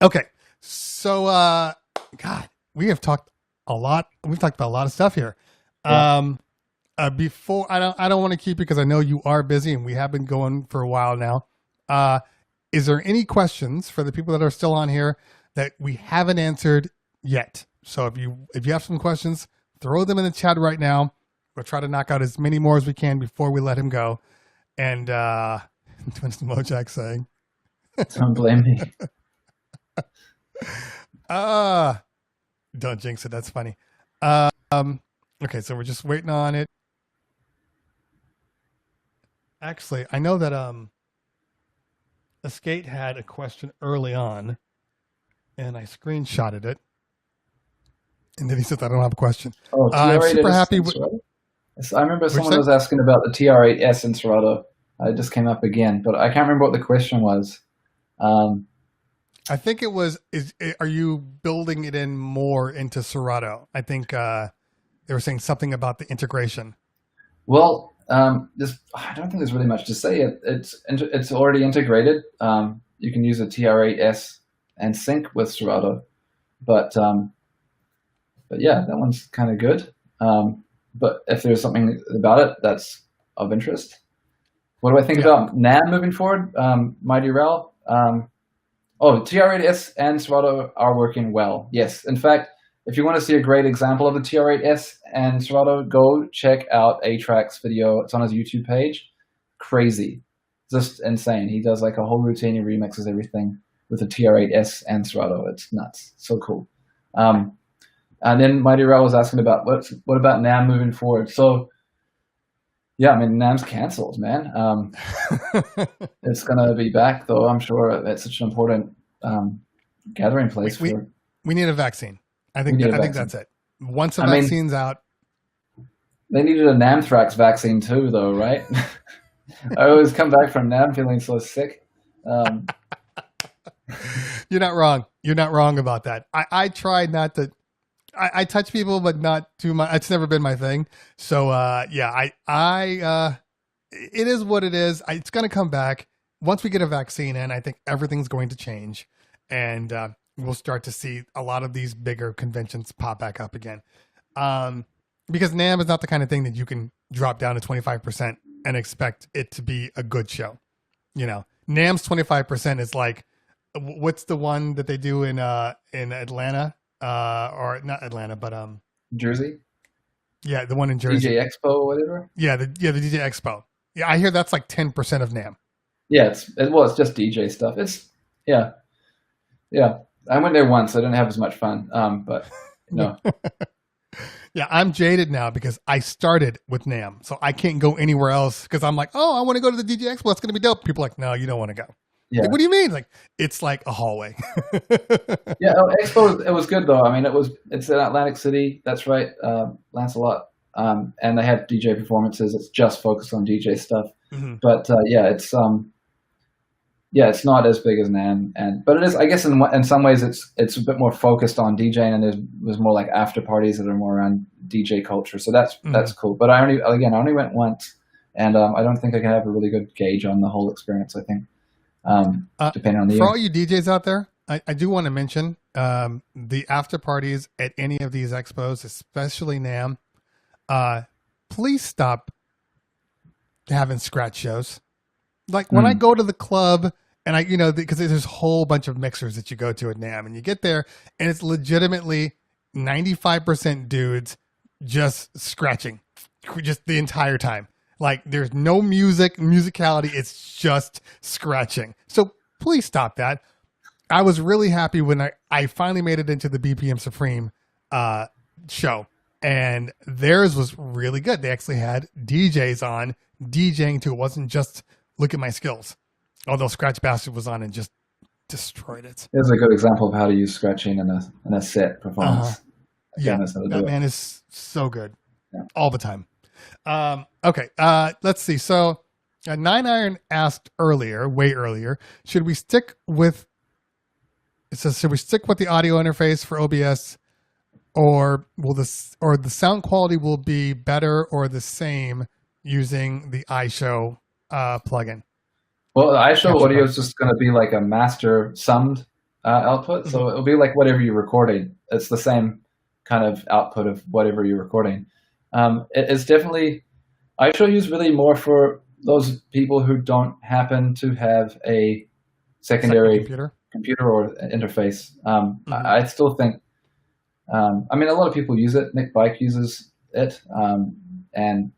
Okay. So God, we have talked a lot. We've talked about a lot of stuff here. Yeah. Before I don't want to keep you because I know you are busy and we have been going for a while now. Is there any questions for the people that are still on here that we haven't answered yet? So if you have some questions, throw them in the chat right now. We'll try to knock out as many more as we can before we let him go. And what's Mojax saying? Don't blame me. Don't jinx it. That's funny. Okay, so we're just waiting on it. Actually, I know that Escape had a question early on, and I screenshotted it. And then he says, I don't have a question. Oh, I'm TR8S super happy in with. Serato? I remember What'd you someone say? was asking about the TR8S in Serato. It just came up again, but I can't remember what the question was. I think it was, are you building it in more into Serato? I think they were saying something about the integration. Well, I don't think there's really much to say. It's already integrated. You can use a TR8S and sync with Serato, but yeah, that one's kind of good. But if there's something about it that's of interest, what do I think about NAM moving forward? Mighty Rel. TR8S and Serato are working well. Yes, in fact, if you want to see a great example of the TR8S and Serato, go check out A-Track's video. It's on his YouTube page. Crazy. Just insane. He does like a whole routine. He remixes everything with the TR8S and Serato. It's nuts. So cool. And then Mighty Rel was asking about what about NAM moving forward? So, yeah, I mean, NAM's canceled, man. It's going to be back, though. I'm sure it's such an important gathering place. We need a vaccine. I think that's it. Once the vaccine's out. They needed a Namthrax vaccine too, though, right? I always come back from NAM feeling so sick. You're not wrong. You're not wrong about that. I try not to. I touch people, but not too much. It's never been my thing. So yeah, it is what it is. It's going to come back once we get a vaccine in. I think everything's going to change, and we'll start to see a lot of these bigger conventions pop back up again. Because NAMM is not the kind of thing that you can drop down to 25% and expect it to be a good show. You know, NAMM's 25% is like, what's the one that they do in Atlanta? Or not Atlanta, but Jersey. Yeah, the one in Jersey. DJ Expo or whatever. Yeah, the DJ Expo. Yeah, I hear that's like 10% of NAMM. Yeah, it's just DJ stuff. Yeah. I went there once. I didn't have as much fun. But no. Yeah, I'm jaded now because I started with NAMM, so I can't go anywhere else because I'm like, oh, I want to go to the DJ Expo. It's going to be dope. People are like, no, you don't want to go. Yeah. Like, what do you mean? Like, it's like a hallway. Yeah, Expo, it was good though. I mean, it's in Atlantic City. That's right, Lancelot. And they have DJ performances. It's just focused on DJ stuff. Mm-hmm. But it's not as big as NAMM, but it is. I guess in some ways it's a bit more focused on DJing, and there's more like after parties that are more around DJ culture. So that's cool. But I only went once, and I don't think I can have a really good gauge on the whole experience. I think. Depending on the for year. all you DJs out there, I do want to mention the after parties at any of these expos, especially NAMM. Please stop having scratch shows. Like when I go to the club and because there's a whole bunch of mixers that you go to at NAMM, and you get there and it's legitimately 95% dudes just scratching just the entire time. Like there's no musicality. It's just scratching. So please stop that. I was really happy when I finally made it into the BPM Supreme show, and theirs was really good. They actually had DJs on DJing too. It wasn't just look at my skills. Although Scratch Bastard was on and just destroyed it. Here's a good example of how to use scratching in a set performance. Yeah, that man is so good all the time. Okay, let's see. So, 9iron asked way earlier, should we stick with the audio interface for OBS, or the sound quality will be better or the same using the iShow plugin? Well, the iShow audio is just going to be like a master summed output, so it'll be like whatever you're recording. It's the same kind of output of whatever you're recording. It's definitely iShow is really more for those people who don't happen to have a secondary computer or interface. I still think, I mean, a lot of people use it. Nick Bike uses it, and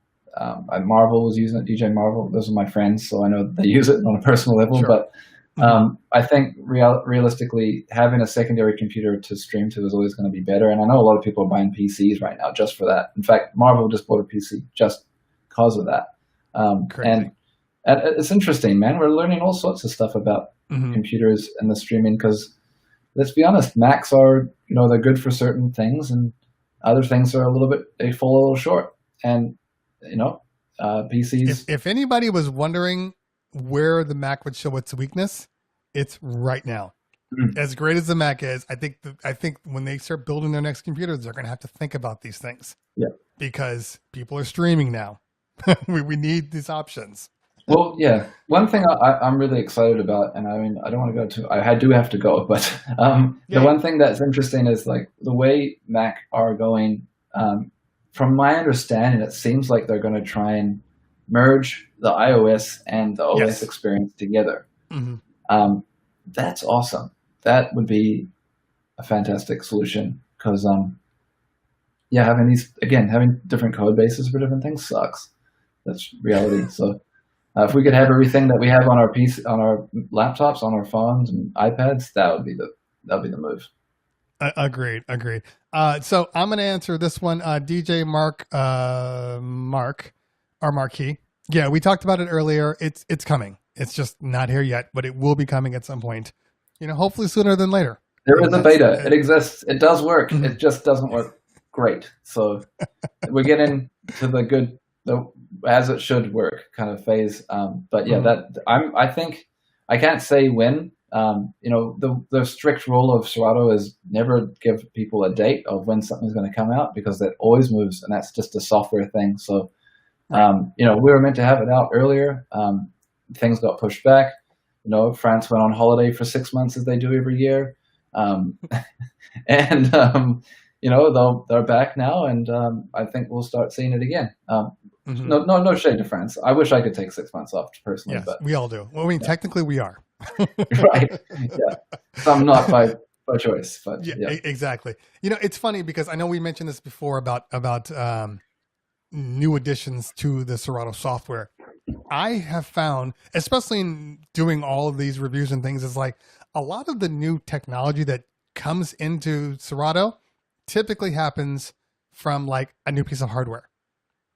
Marvel was using it. DJ Marvel, those are my friends, so I know they use it on a personal level. Sure. But I think realistically, having a secondary computer to stream to is always going to be better. And I know a lot of people are buying PCs right now just for that. In fact, Marvel just bought a PC just because of that. And And it's interesting, man. We're learning all sorts of stuff about computers and the streaming because, let's be honest, Macs are, they're good for certain things, and other things are they fall a little short. And PCs. If anybody was wondering where the Mac would show its weakness, it's right now. As great as the Mac is, I think when they start building their next computers, they're going to have to think about these things. Yeah. Because people are streaming now. we need these options. Well, yeah. One thing I'm really excited about, and I mean, I don't want to go I do have to go, but the one thing that's interesting is like the way Mac are going. From my understanding, it seems like they're going to try and merge the iOS and the OS experience together. That's awesome. That would be a fantastic solution because, having different code bases for different things sucks. That's reality. So if we could have everything that we have on our PC, on our laptops, on our phones and iPads, that would be the move. Agreed. So I'm going to answer this one. DJ Mark, our Marquee. Yeah, we talked about it earlier. It's coming. It's just not here yet, but it will be coming at some point. Hopefully sooner than later. There is a beta. It exists. It does work. It just doesn't work great. So we're getting to the as it should work kind of phase. But yeah, I think I can't say when. The strict rule of Serato is never give people a date of when something's going to come out because that always moves, and that's just a software thing. So, we were meant to have it out earlier. Things got pushed back. France went on holiday for 6 months as they do every year. And they're back now, and I think we'll start seeing it again. No shade to France. I wish I could take 6 months off personally, yes, but we all do. Well, I mean, technically we are. Right. Yeah. Some not by choice, but yeah, exactly. It's funny because I know we mentioned this before about new additions to the Serato software. I have found, especially in doing all of these reviews and things, is like a lot of the new technology that comes into Serato typically happens from like a new piece of hardware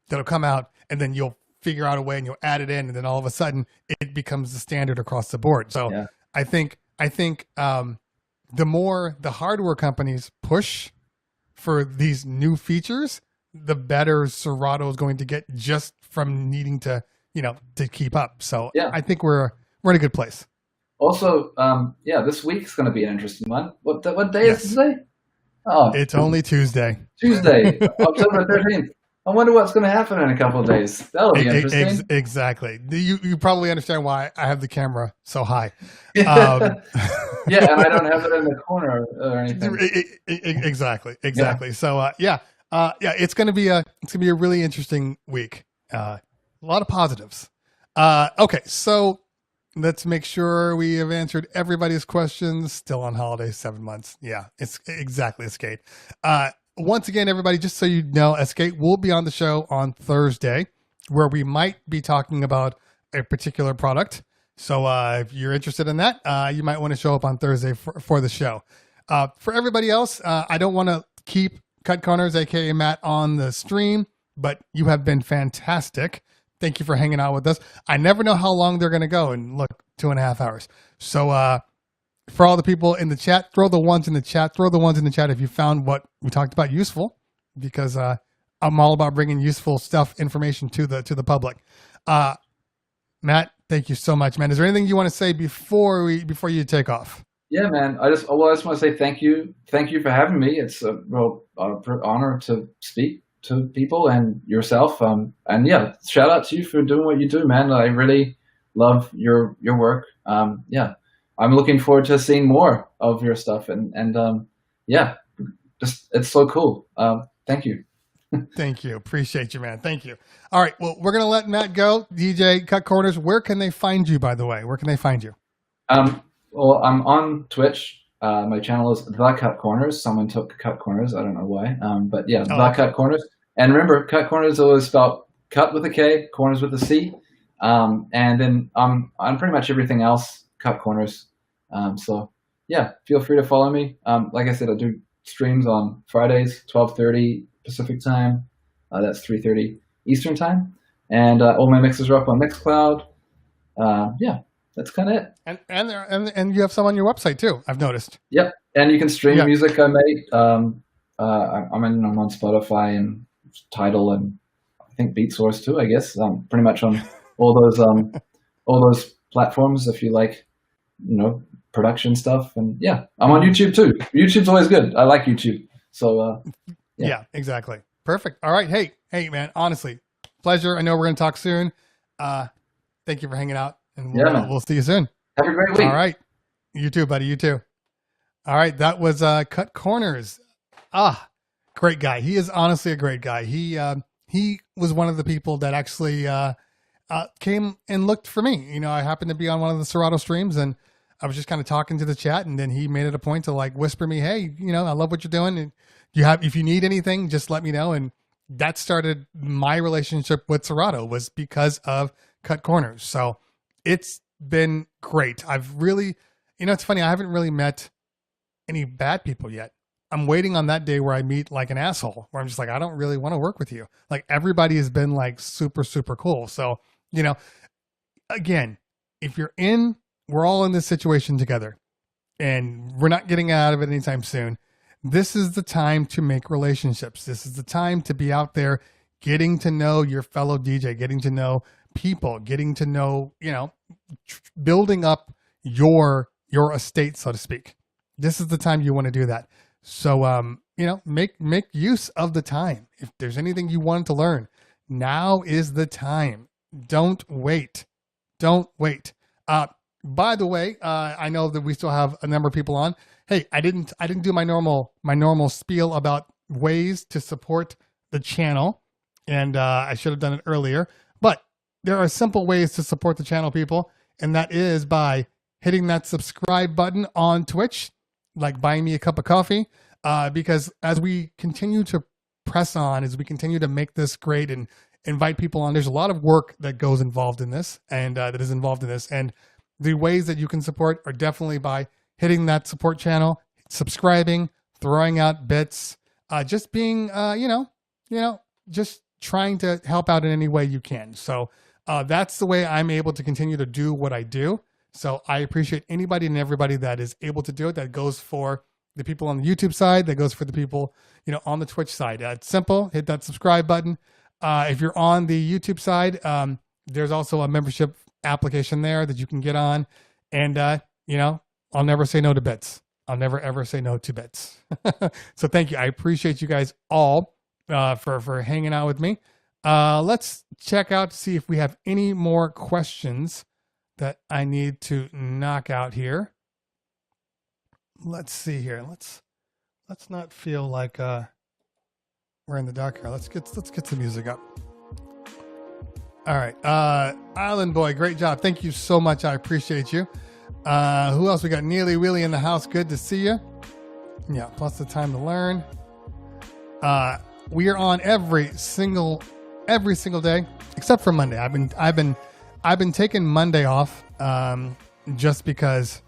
that'll come out, and then you'll figure out a way and you'll add it in, and then all of a sudden it becomes the standard across the board. So I think the more the hardware companies push for these new features, the better Serato is going to get just from needing to keep up. So I think we're in a good place. Also, this week's going to be an interesting one. What day is today? Oh, it's only Tuesday. Tuesday, October 13th. I wonder what's going to happen in a couple of days. That'll be interesting. Exactly. You probably understand why I have the camera so high. Yeah, and I don't have it in the corner or anything. Exactly. Yeah. So it's going to be a really interesting week. A lot of positives. Okay, so let's make sure we have answered everybody's questions. Still on holiday, 7 months. Yeah, it's exactly Escape. Once again, everybody, just so you know, Escape will be on the show on Thursday, where we might be talking about a particular product. So if you're interested in that, you might want to show up on Thursday for the show. For everybody else, I don't want to keep Cut Corners, aka Matt, on the stream, but you have been fantastic. Thank you for hanging out with us. I never know how long they're going to go, and look, 2.5 hours. So for all the people in the chat, throw the ones in the chat. Throw the ones in the chat if you found what we talked about useful, because I'm all about bringing useful stuff, information to the public. Matt, thank you so much, man. Is there anything you want to say before you take off? Yeah, man. I just want to say thank you. Thank you for having me. It's a real honor to speak to people and yourself. And yeah, shout out to you for doing what you do, man. I really love your work. I'm looking forward to seeing more of your stuff, and just it's so cool. Thank you. Thank you. Appreciate you, man. Thank you. All right. Well, we're going to let Matt go. DJ Cut Corners, where can they find you, by the way? Where can they find you? Well, I'm on Twitch. My channel is The Cut Corners. Someone took Cut Corners. I don't know why. But yeah, The Cut Corners. And remember, Cut Corners is always spelled cut with a K, corners with a C. And then on pretty much everything else, Cut Corners. So yeah, feel free to follow me. Like I said, I do streams on Fridays, 12:30 Pacific time. That's 3:30 Eastern time. And all my mixes are up on Mixcloud. Yeah, that's kind of it. And you have some on your website too, I've noticed. Yep, and you can stream Yeah. music I made. I'm on Spotify and Tidal and I think BeatSource too. I guess pretty much on all those platforms if you like, production stuff. And yeah, I'm on YouTube too. YouTube's always good. I like YouTube. So Yeah, exactly. Perfect. All right. Hey, man. Honestly, pleasure. I know we're gonna talk soon. Thank you for hanging out, and we'll see you soon. Have a great week. All right. You too, buddy. You too. All right. That was Cut Corners. Great guy. He is honestly a great guy. He was one of the people that actually came and looked for me. I happened to be on one of the Serato streams, and I was just kind of talking to the chat, and then he made it a point to like whisper me, "Hey, I love what you're doing, and if you need anything, just let me know." And that started my relationship with Serato, was because of Cut Corners. So it's been great. I've really, it's funny. I haven't really met any bad people yet. I'm waiting on that day where I meet like an asshole, where I'm just like, I don't really want to work with you. Like, everybody has been like super, super cool. So, again, if we're all in this situation together and we're not getting out of it anytime soon. This is the time to make relationships. This is the time to be out there getting to know your fellow DJ, getting to know people, getting to know, building up your estate, so to speak. This is the time you want to do that. So, make use of the time. If there's anything you want to learn, now is the time. Don't wait. Don't wait. By the way, I know that we still have a number of people on. Hey, I didn't do my normal spiel about ways to support the channel, and I should have done it earlier. But there are simple ways to support the channel, people, and that is by hitting that subscribe button on Twitch, like buying me a cup of coffee, because as we continue to press on, as we continue to make this great and invite people on, there's a lot of work that goes involved in this, and that is involved in this. And the ways that you can support are definitely by hitting that support channel, subscribing, throwing out bits, just being, just trying to help out in any way you can. So that's the way I'm able to continue to do what I do. So I appreciate anybody and everybody that is able to do it. That goes for the people on the YouTube side. That goes for the people, on the Twitch side. It's simple. Hit that subscribe button. If you're on the YouTube side, there's also a membership application there that you can get on. And, I'll never say no to bits. I'll never, ever say no to bits. So thank you. I appreciate you guys all for hanging out with me. Let's check out to see if we have any more questions that I need to knock out here. Let's see here. Let's not feel like we're in the dark here. Let's get some music up. All right. Island Boy, great job. Thank you so much. I appreciate you. Who else? We got Neely Wheelie in the house. Good to see you. Yeah, plus the time to learn. We are on every single day except for Monday. I've been taking Monday off just because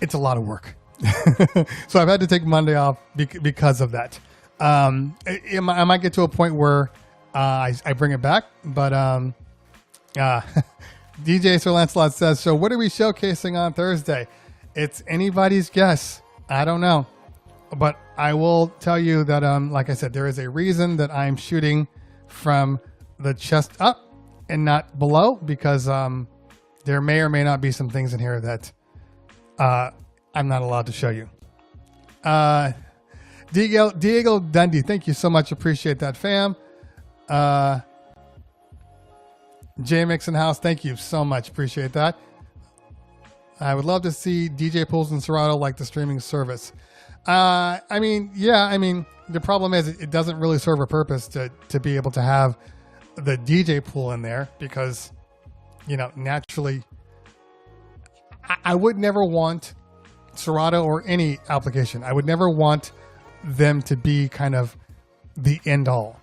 it's a lot of work. So I've had to take Monday off because of that. I might get to a point where I bring it back, but DJ Sir Lancelot says, so what are we showcasing on Thursday? It's anybody's guess. I don't know. But I will tell you that, like I said, there is a reason that I'm shooting from the chest up and not below, because there may or may not be some things in here that I'm not allowed to show you. Diego Dundee, thank you so much. Appreciate that, fam. JMix in house, thank you so much. Appreciate that. I would love to see DJ pools in Serato like the streaming service. The problem is it doesn't really serve a purpose to be able to have the DJ pool in there, because, naturally, I would never want Serato or any application. I would never want them to be kind of the end all.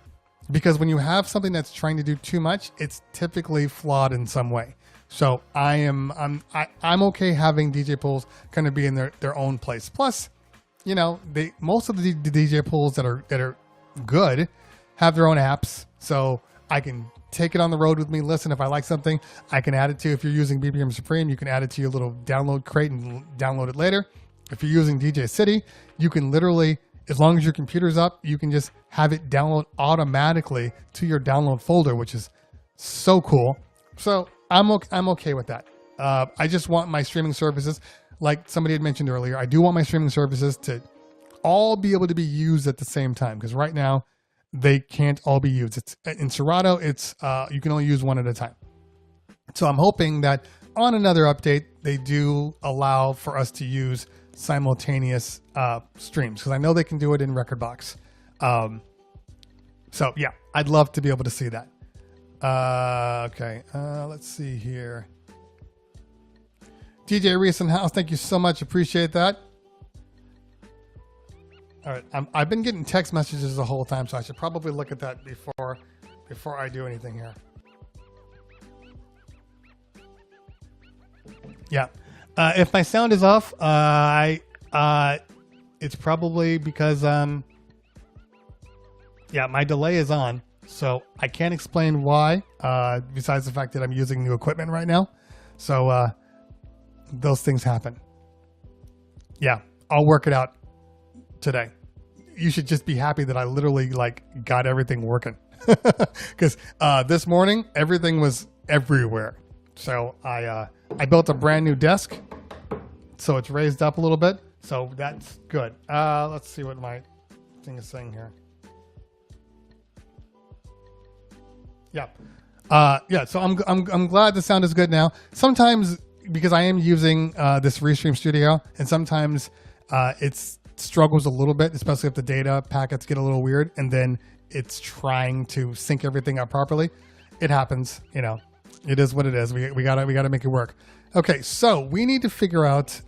Because when you have something that's trying to do too much, it's typically flawed in some way. So I'm okay having DJ pools kind of be in their own place. Plus, most of the DJ pools that are good have their own apps, so I can take it on the road with me. Listen, if I like something, I can add it to. If you're using BPM Supreme, you can add it to your little download crate and download it later. If you're using DJ City, you can literally, as long as your computer's up, you can just have it download automatically to your download folder, which is so cool. So I'm okay with that. I just want my streaming services, like somebody had mentioned earlier, I do want my streaming services to all be able to be used at the same time, because right now they can't all be used. It's in Serato, it's you can only use one at a time. So I'm hoping that on another update they do allow for us to use simultaneous streams, because I know they can do it in Rekordbox. So yeah, I'd love to be able to see that. Okay, let's see here. DJ Reese in house, thank you so much. Appreciate that. All right, I've been getting text messages the whole time, so I should probably look at that before I do anything here. Yeah, if my sound is off, it's probably because yeah, my delay is on, so I can't explain why. Besides the fact that I'm using new equipment right now, so those things happen. Yeah, I'll work it out today. You should just be happy that I literally like got everything working, because this morning everything was everywhere. So I built a brand new desk, so it's raised up a little bit, so that's good. Let's see what my thing is saying here. Yeah, yeah. So I'm glad the sound is good now. Sometimes, because I am using this Restream Studio, and sometimes it struggles a little bit, especially if the data packets get a little weird, and then it's trying to sync everything up properly. It happens, you know. It is what it is. We gotta make it work. Okay, so we need to figure out.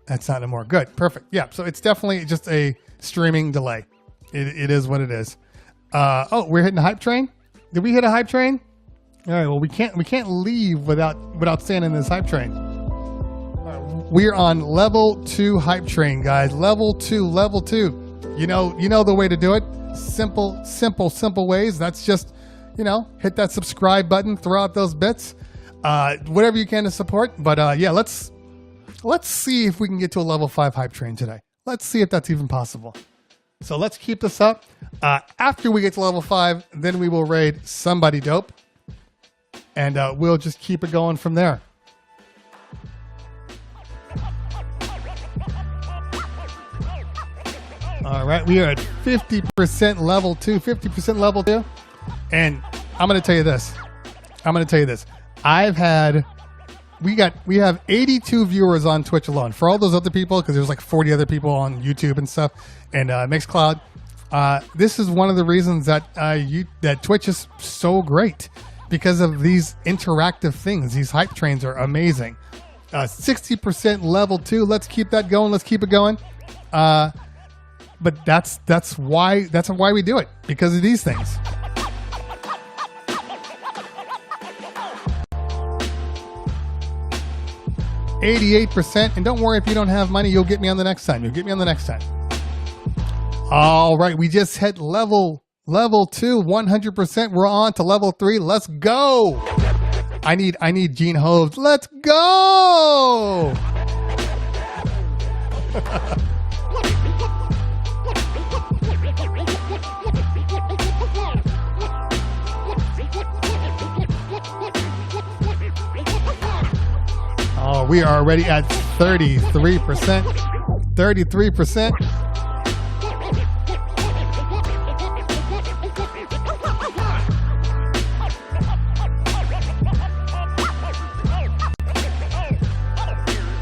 That's not anymore. Good, perfect. Yeah. So it's definitely just a streaming delay. It is what it is. Oh, we're hitting a hype train. Did we hit a hype train? All right. Well, we can't leave without staying in this hype train. We're on level 2 hype train, guys. Level 2. You know the way to do it. Simple ways. That's just, hit that subscribe button, throw out those bits, whatever you can to support. But yeah, let's see if we can get to a level 5 hype train today. Let's see if that's even possible. So let's keep this up. After we get to level 5, then we will raid somebody dope, and we'll just keep it going from there. All right, we are at 50% level 2, 50% level 2. And I'm going to tell you this. We have 82 viewers on Twitch alone. For all those other people, because there's like 40 other people on YouTube and stuff, and Mixcloud. This is one of the reasons that that Twitch is so great, because of these interactive things. These hype trains are amazing. 60% level 2. Let's keep that going. Let's keep it going. But that's why we do it, because of these things. %, and don't worry if you don't have money, you'll get me on the next time. All right, we just hit level 2, 100%. We're on to level 3. Let's go. I need Gene Hoves. Let's go. Oh, we are already at 33%. 33%.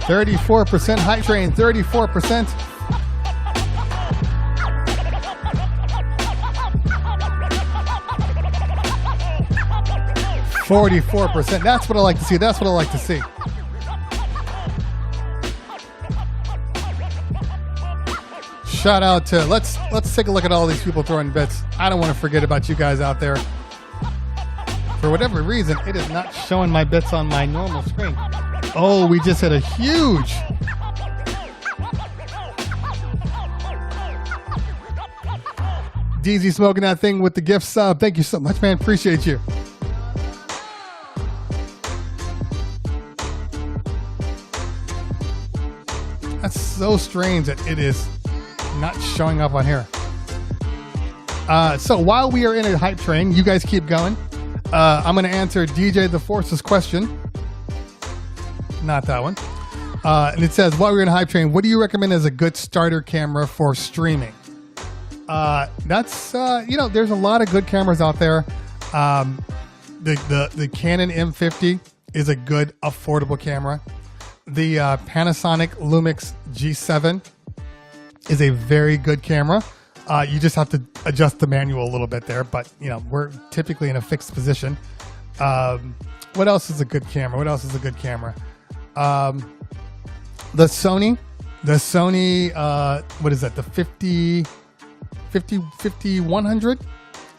%34% hype train, 34%. %44%. That's what I like to see. Shout out to let's take a look at all these people throwing bits. I don't want to forget about you guys out there. For whatever reason, it is not showing my bits on my normal screen. Oh, we just hit a huge. DZ smoking that thing with the gift sub. Thank you so much, man. Appreciate you. That's so strange that it is not showing up on here. So while we are in a hype train, you guys keep going. I'm going to answer DJ The Force's question. Not that one. And it says, while we're in a hype train, what do you recommend as a good starter camera for streaming? There's a lot of good cameras out there. The Canon M50 is a good, affordable camera. The Panasonic Lumix G7 is a very good camera. You just have to adjust the manual a little bit there, but we're typically in a fixed position. What else is a good camera? The Sony, what is that? The 5100?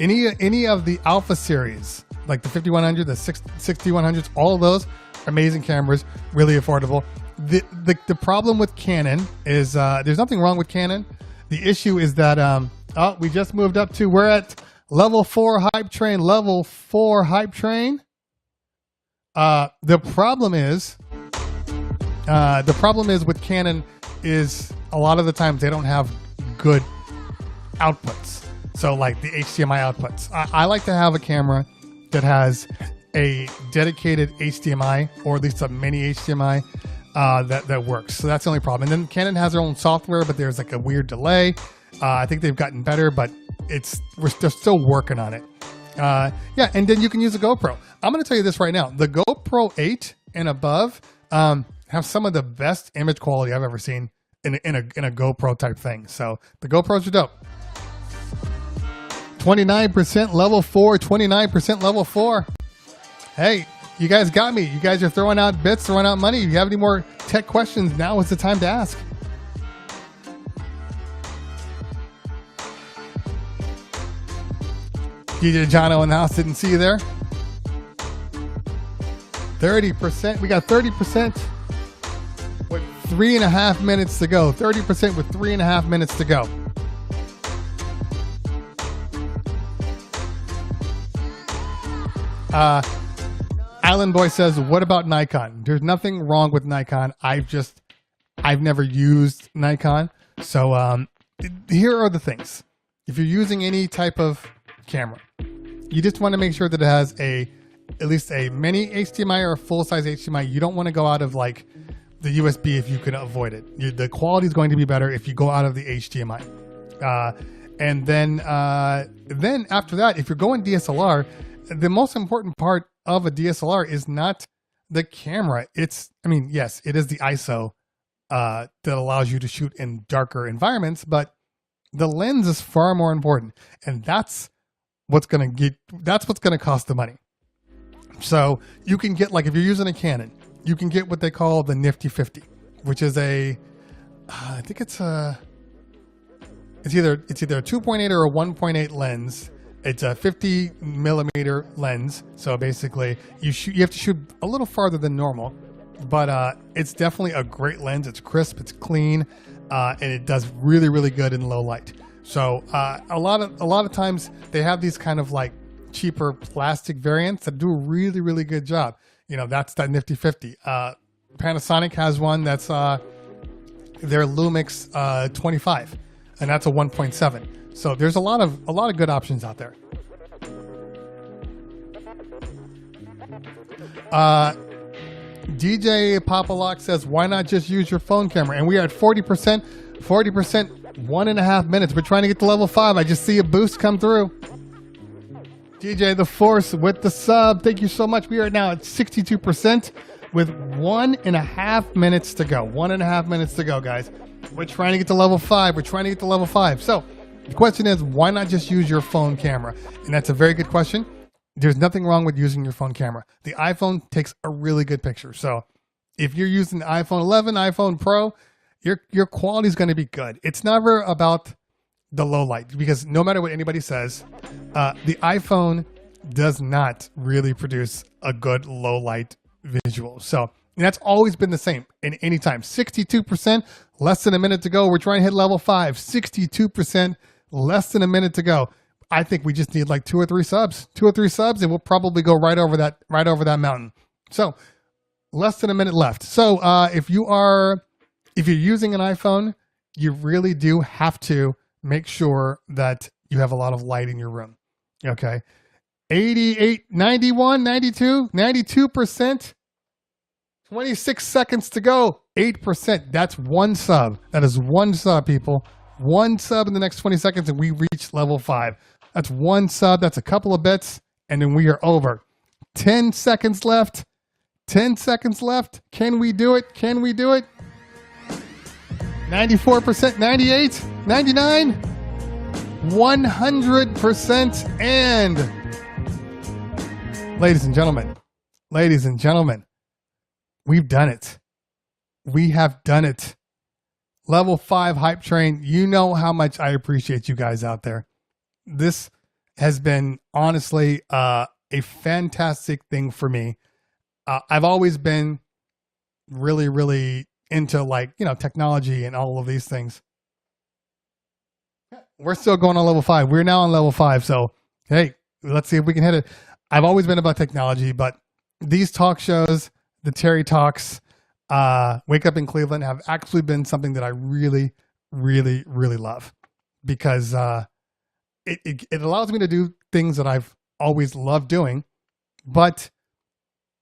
Any of the Alpha series, like the 5100, the 6100s, all of those amazing cameras, really affordable. The problem with Canon is there's nothing wrong with Canon. The issue is that we just moved up to, we're at level 4 hype train. The problem is with Canon is a lot of the times they don't have good outputs. So like the HDMI outputs. I like to have a camera that has a dedicated HDMI, or at least a mini HDMI that works. So that's the only problem. And then Canon has their own software, but there's like a weird delay. I think they've gotten better, but we're still working on it. And then you can use a GoPro. I'm going to tell you this right now. The GoPro 8 and above have some of the best image quality I've ever seen in a GoPro type thing. So the GoPros are dope. 29% level 4, 29% level 4. Hey, you guys got me. You guys are throwing out bits, throwing out money. If you have any more tech questions, now is the time to ask. DJ Jono in the house, didn't see you there. 30%. We got 30% with 3.5 minutes to go. 30% with 3.5 minutes to go. Alan Boy says, what about Nikon? There's nothing wrong with Nikon. I've never used Nikon. So here are the things. If you're using any type of camera, you just want to make sure that it has at least a mini HDMI or a full-size HDMI. You don't want to go out of like the USB if you can avoid it. The quality is going to be better if you go out of the HDMI. And then after that, if you're going DSLR, the most important part of a DSLR is not the camera. Yes, it is the ISO that allows you to shoot in darker environments, but the lens is far more important, and that's what's going to cost the money. So you can get, like, if you're using a Canon, you can get what they call the Nifty 50, which is I think it's either a 2.8 or a 1.8 lens. It's a 50 millimeter lens. So basically you have to shoot a little farther than normal, but it's definitely a great lens. It's crisp, it's clean, and it does really, really good in low light. So a lot of times they have these kind of like cheaper plastic variants that do a really, really good job. That's that Nifty 50. Panasonic has one that's their Lumix 25, and that's a 1.7. So there's a lot of good options out there. DJ Papalock says, why not just use your phone camera? And we are at 40%, 1.5 minutes. We're trying to get to level 5. I just see a boost come through. DJ The Force with the sub. Thank you so much. We are now at 62% with 1.5 minutes to go. 1.5 minutes to go, guys. We're trying to get to level 5. So the question is, why not just use your phone camera? And that's a very good question. There's nothing wrong with using your phone camera. The iPhone takes a really good picture. So if you're using the iPhone 11, iPhone Pro, your quality is going to be good. It's never about the low light, because no matter what anybody says, the iPhone does not really produce a good low light visual. So that's always been the same in any time. 62%, less than a minute to go. We're trying to hit level 5. 62%, Less than a minute to go. I think we just need like 2 or 3 subs, and we'll probably go right over that mountain. So less than a minute left. So if you're using an iPhone, you really do have to make sure that you have a lot of light in your room. Okay. 88, 91, 92, 92%. 26 seconds to go. 8%. That's 1 sub. That is 1 sub, people. 1 sub in the next 20 seconds and we reach level 5. That's 1 sub. That's a couple of bits. And then we are over. 10 seconds left. 10 seconds left. Can we do it? Can we do it? 94%, 98, 99, 100%. And ladies and gentlemen, we've done it. We have done it. Level 5 hype train. You know how much I appreciate you guys out there. This has been honestly a fantastic thing for me. I've always been really, really into technology and all of these things. We're still going on level 5. We're now on level 5. So, hey, let's see if we can hit it. I've always been about technology, but these talk shows, the Terry Talks, Wake Up in Cleveland have actually been something that I really, really, really love because it allows me to do things that I've always loved doing, but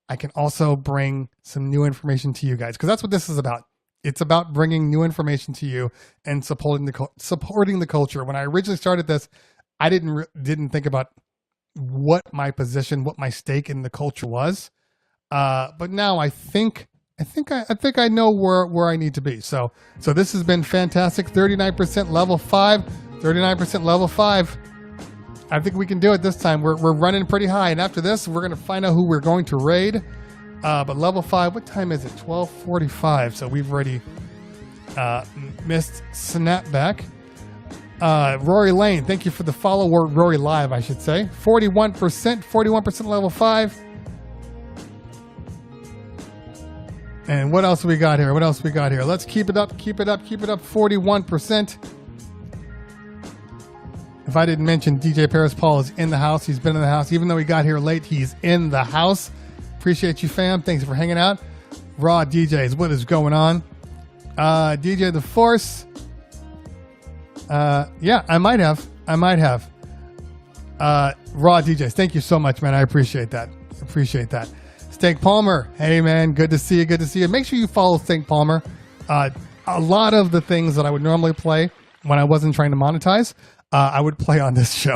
I can also bring some new information to you guys because that's what this is about. It's about bringing new information to you and supporting the culture. When I originally started this, I didn't think about what my position, what my stake in the culture was. But now I think I know where I need to be. So this has been fantastic. 39% level 5, 39% level 5. I think we can do it this time. We're running pretty high. And after this, we're going to find out who we're going to raid. But level 5, what time is it? 12:45. So we've already missed Snapback. Rory Lane, thank you for the follow. Or Rory Live, I should say. 41% level 5. And what else we got here? Let's keep it up. 41%. If I didn't mention, DJ Paris Paul is in the house. He's been in the house. Even though he got here late, he's in the house. Appreciate you, fam. Thanks for hanging out. Raw DJs, what is going on? DJ The Force. Yeah, I might have. Raw DJs, thank you so much, man. I appreciate that. Stank Palmer, hey, man. Good to see you. Make sure you follow Stank Palmer. A lot of the things that I would normally play when I wasn't trying to monetize, I would play on this show.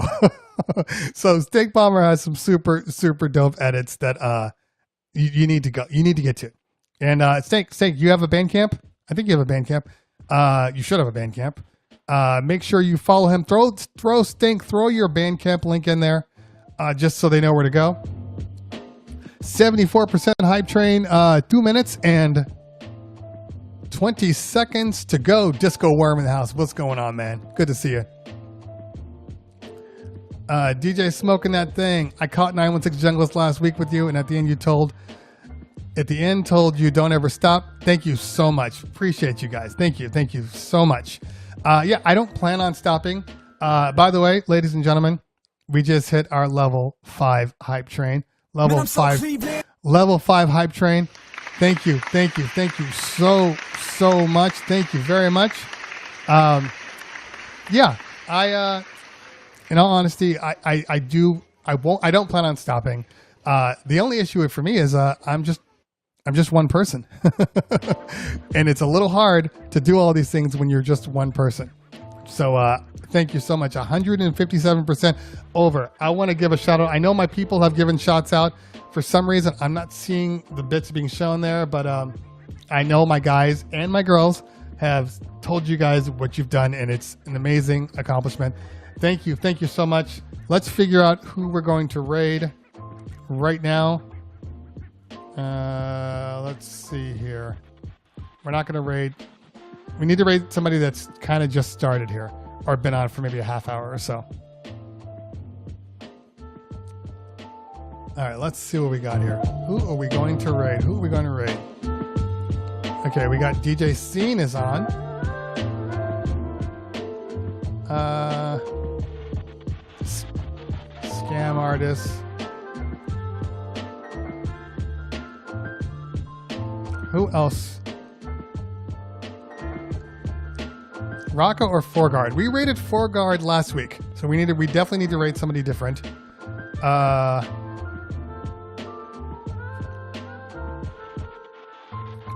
So Stank Palmer has some super, super dope edits that you need to get to. And Stank, you have a Bandcamp? I think you have a Bandcamp. You should have a Bandcamp. Make sure you follow him. Throw your Bandcamp link in there, just so they know where to go. 74% hype train. 2 minutes and 20 seconds to go. Disco Worm in the house. What's going on, man? Good to see you. DJ smoking that thing. I caught 916 Junglist last week with you, and at the end told you don't ever stop. Thank you so much. Appreciate you guys. Thank you so much. Yeah, I don't plan on stopping. By the way, ladies and gentlemen, we just hit our level 5 hype train. Level 5 hype train. Thank you so much. Thank you very much. Yeah, in all honesty, I don't plan on stopping. The only issue for me is I'm just one person. And it's a little hard to do all these things when you're just one person. So thank you so much. 157% over. I want to give a shout out. I know my people have given shots out. For some reason, I'm not seeing the bits being shown there, but I know my guys and my girls have told you guys what you've done, and it's an amazing accomplishment. Thank you so much. Let's figure out who we're going to raid right now. Let's see here. We're not going to raid. We need to raid somebody that's kind of just started here or been on for maybe a half hour or so. All right, let's see what we got here. Who are we going to raid? Okay, we got DJ Scene is on. Scam artists. Who else? Rocco or Foreguard? We rated Foreguard last week, so we definitely need to rate somebody different.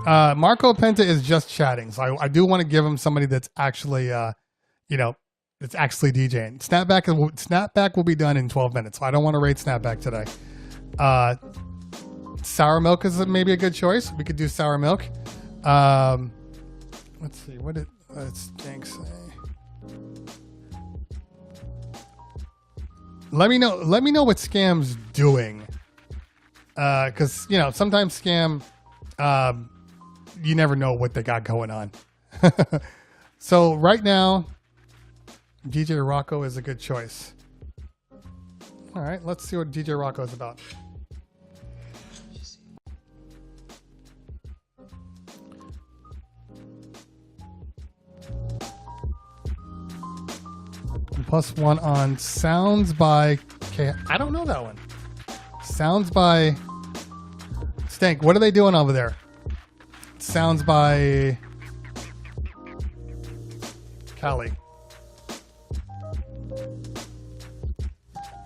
Marco Penta is just chatting, so I do want to give him somebody that's actually, that's actually DJing. Snapback will be done in 12 minutes, so I don't want to rate Snapback today. Sour Milk is maybe a good choice. We could do Sour Milk. Let's see, what did Stank say? Let me know what Scam's doing, because sometimes Scam, you never know what they got going on. So right now, DJ Rocco is a good choice. All right, let's see what DJ Rocco is about. +1 on Sounds by I don't know that one. Sounds by Stank. What are they doing over there? Sounds by Callie.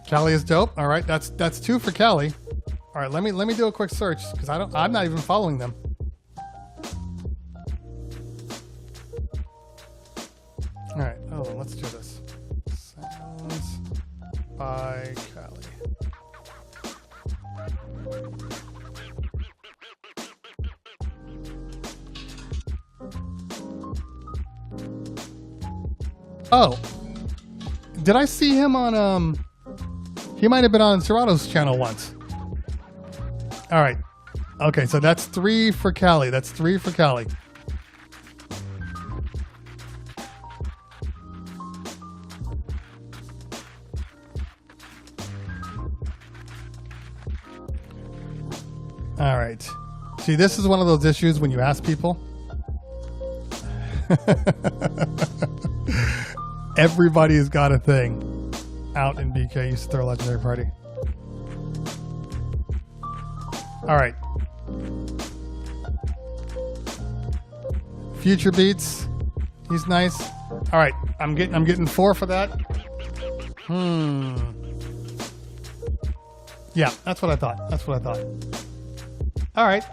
Callie is dope. All right, that's 2 for Callie. All right, let me do a quick search because I'm not even following them. All right, hold on, let's do this. Sounds by Callie. Oh, did I see him on he might have been on Serato's channel once. All right. Okay, so that's 3 for Callie. That's 3 for Callie. All right. See, this is one of those issues when you ask people. Everybody's got a thing. Out in BK used to throw a legendary party. All right. Future Beats. He's nice. All right. I'm getting 4 for that. Yeah, that's what I thought. All right.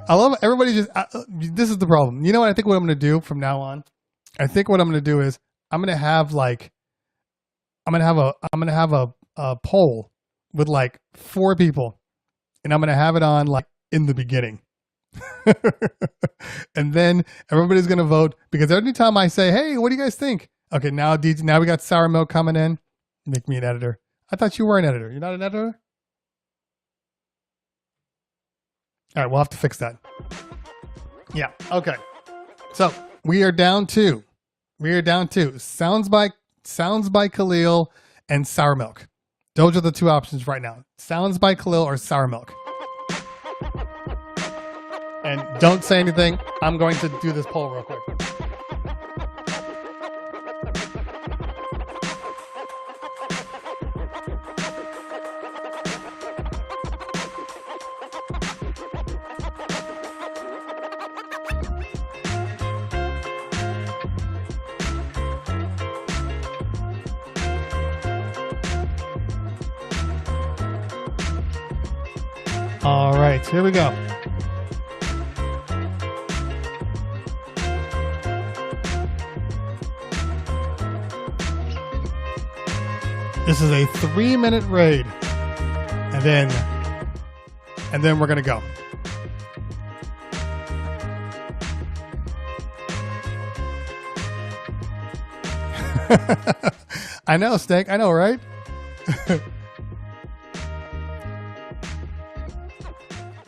I love it. Everybody just, this is the problem. You know what I think what I'm going to do from now on? I think what I'm going to do is I'm going to have a poll with like 4 people, and I'm going to have it on like in the beginning. And then everybody's going to vote, because every time I say, hey, what do you guys think? Okay, now we got Sour Milk coming in. Make me an editor. I thought you were an editor. You're not an editor? All right, we'll have to fix that. Yeah, okay. So we are down 2. Sounds by Khalil and Sour Milk. Those are the 2 options right now. Sounds by Khalil or Sour Milk. And don't say anything. I'm going to do this poll real quick. All right, here we go. This is a 3-minute raid, and then we're gonna go. I know, Stank. I know, right?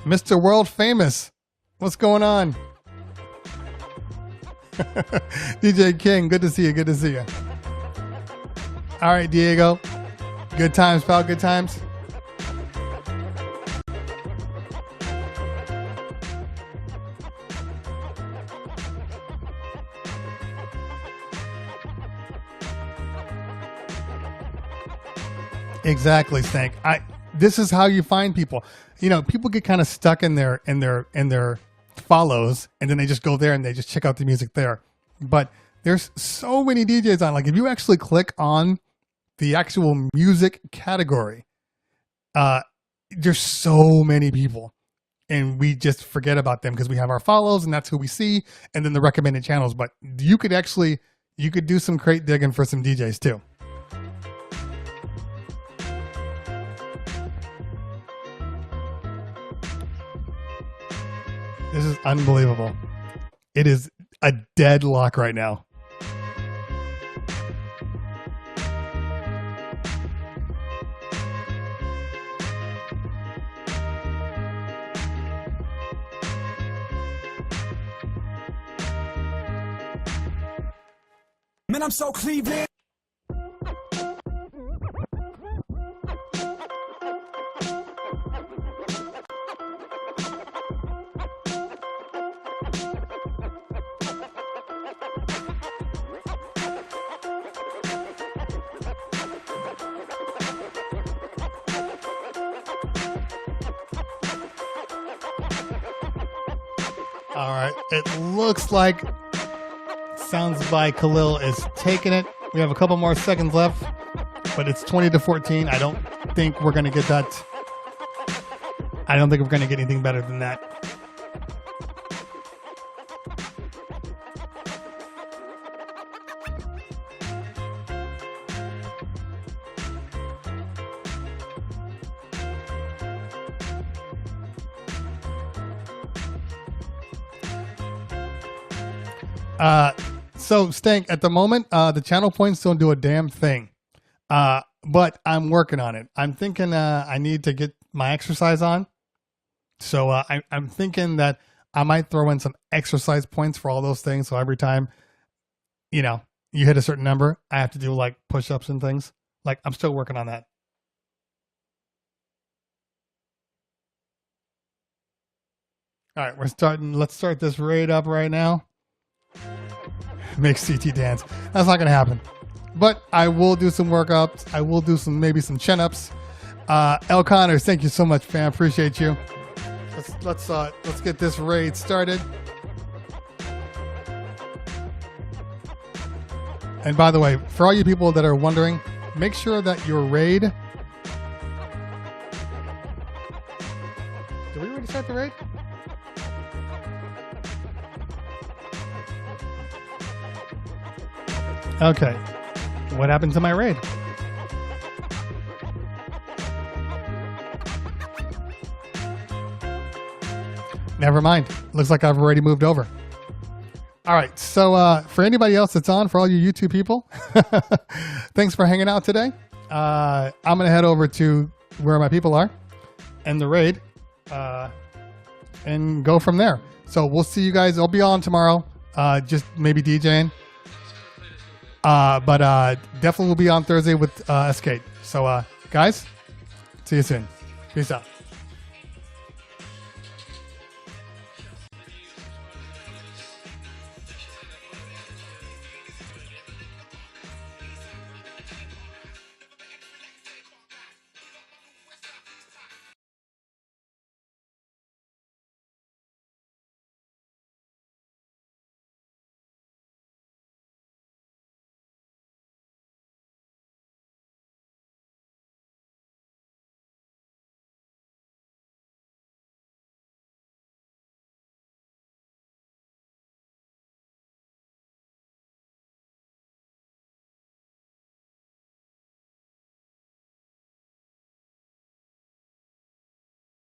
Mr. World Famous, what's going on? DJ King, good to see you. Good to see you. All right, Diego. Good times, pal. Good times. Exactly, Stank. This is how you find people. You know, people get kind of stuck in their follows, and then they just go there and they just check out the music there. But there's so many DJs on. Like, if you actually click on the actual music category, there's so many people, and we just forget about them because we have our follows, and that's who we see, and then the recommended channels. But you could do some crate digging for some DJs too. This is unbelievable. It is a deadlock right now. Man, I'm so Cleveland. All right, it looks like Sounds by Khalil is taking it. We have a couple more seconds left, but it's 20-14. I don't think we're going to get that. I don't think we're going to get anything better than that. So Stank, at the moment, the channel points don't do a damn thing. But I'm working on it. I'm thinking I need to get my exercise on. So I'm thinking that I might throw in some exercise points for all those things. So every time, you know, you hit a certain number, I have to do like push-ups and things. Like, I'm still working on that. All right, let's start this raid up right now. Make CT dance. That's not gonna happen. But I will do some workouts. I will do maybe some chin-ups. El Connors, thank you so much, fam. Appreciate you. Let's get this raid started. And by the way, for all you people that are wondering, make sure that your raid. Did we already start the raid? Okay. What happened to my raid? Never mind. Looks like I've already moved over. All right. So for anybody else that's on, for all you YouTube people, thanks for hanging out today. I'm going to head over to where my people are and the raid and go from there. So we'll see you guys. I'll be on tomorrow. Just maybe DJing. But definitely will be on Thursday with Escape. So guys, see you soon. Peace out.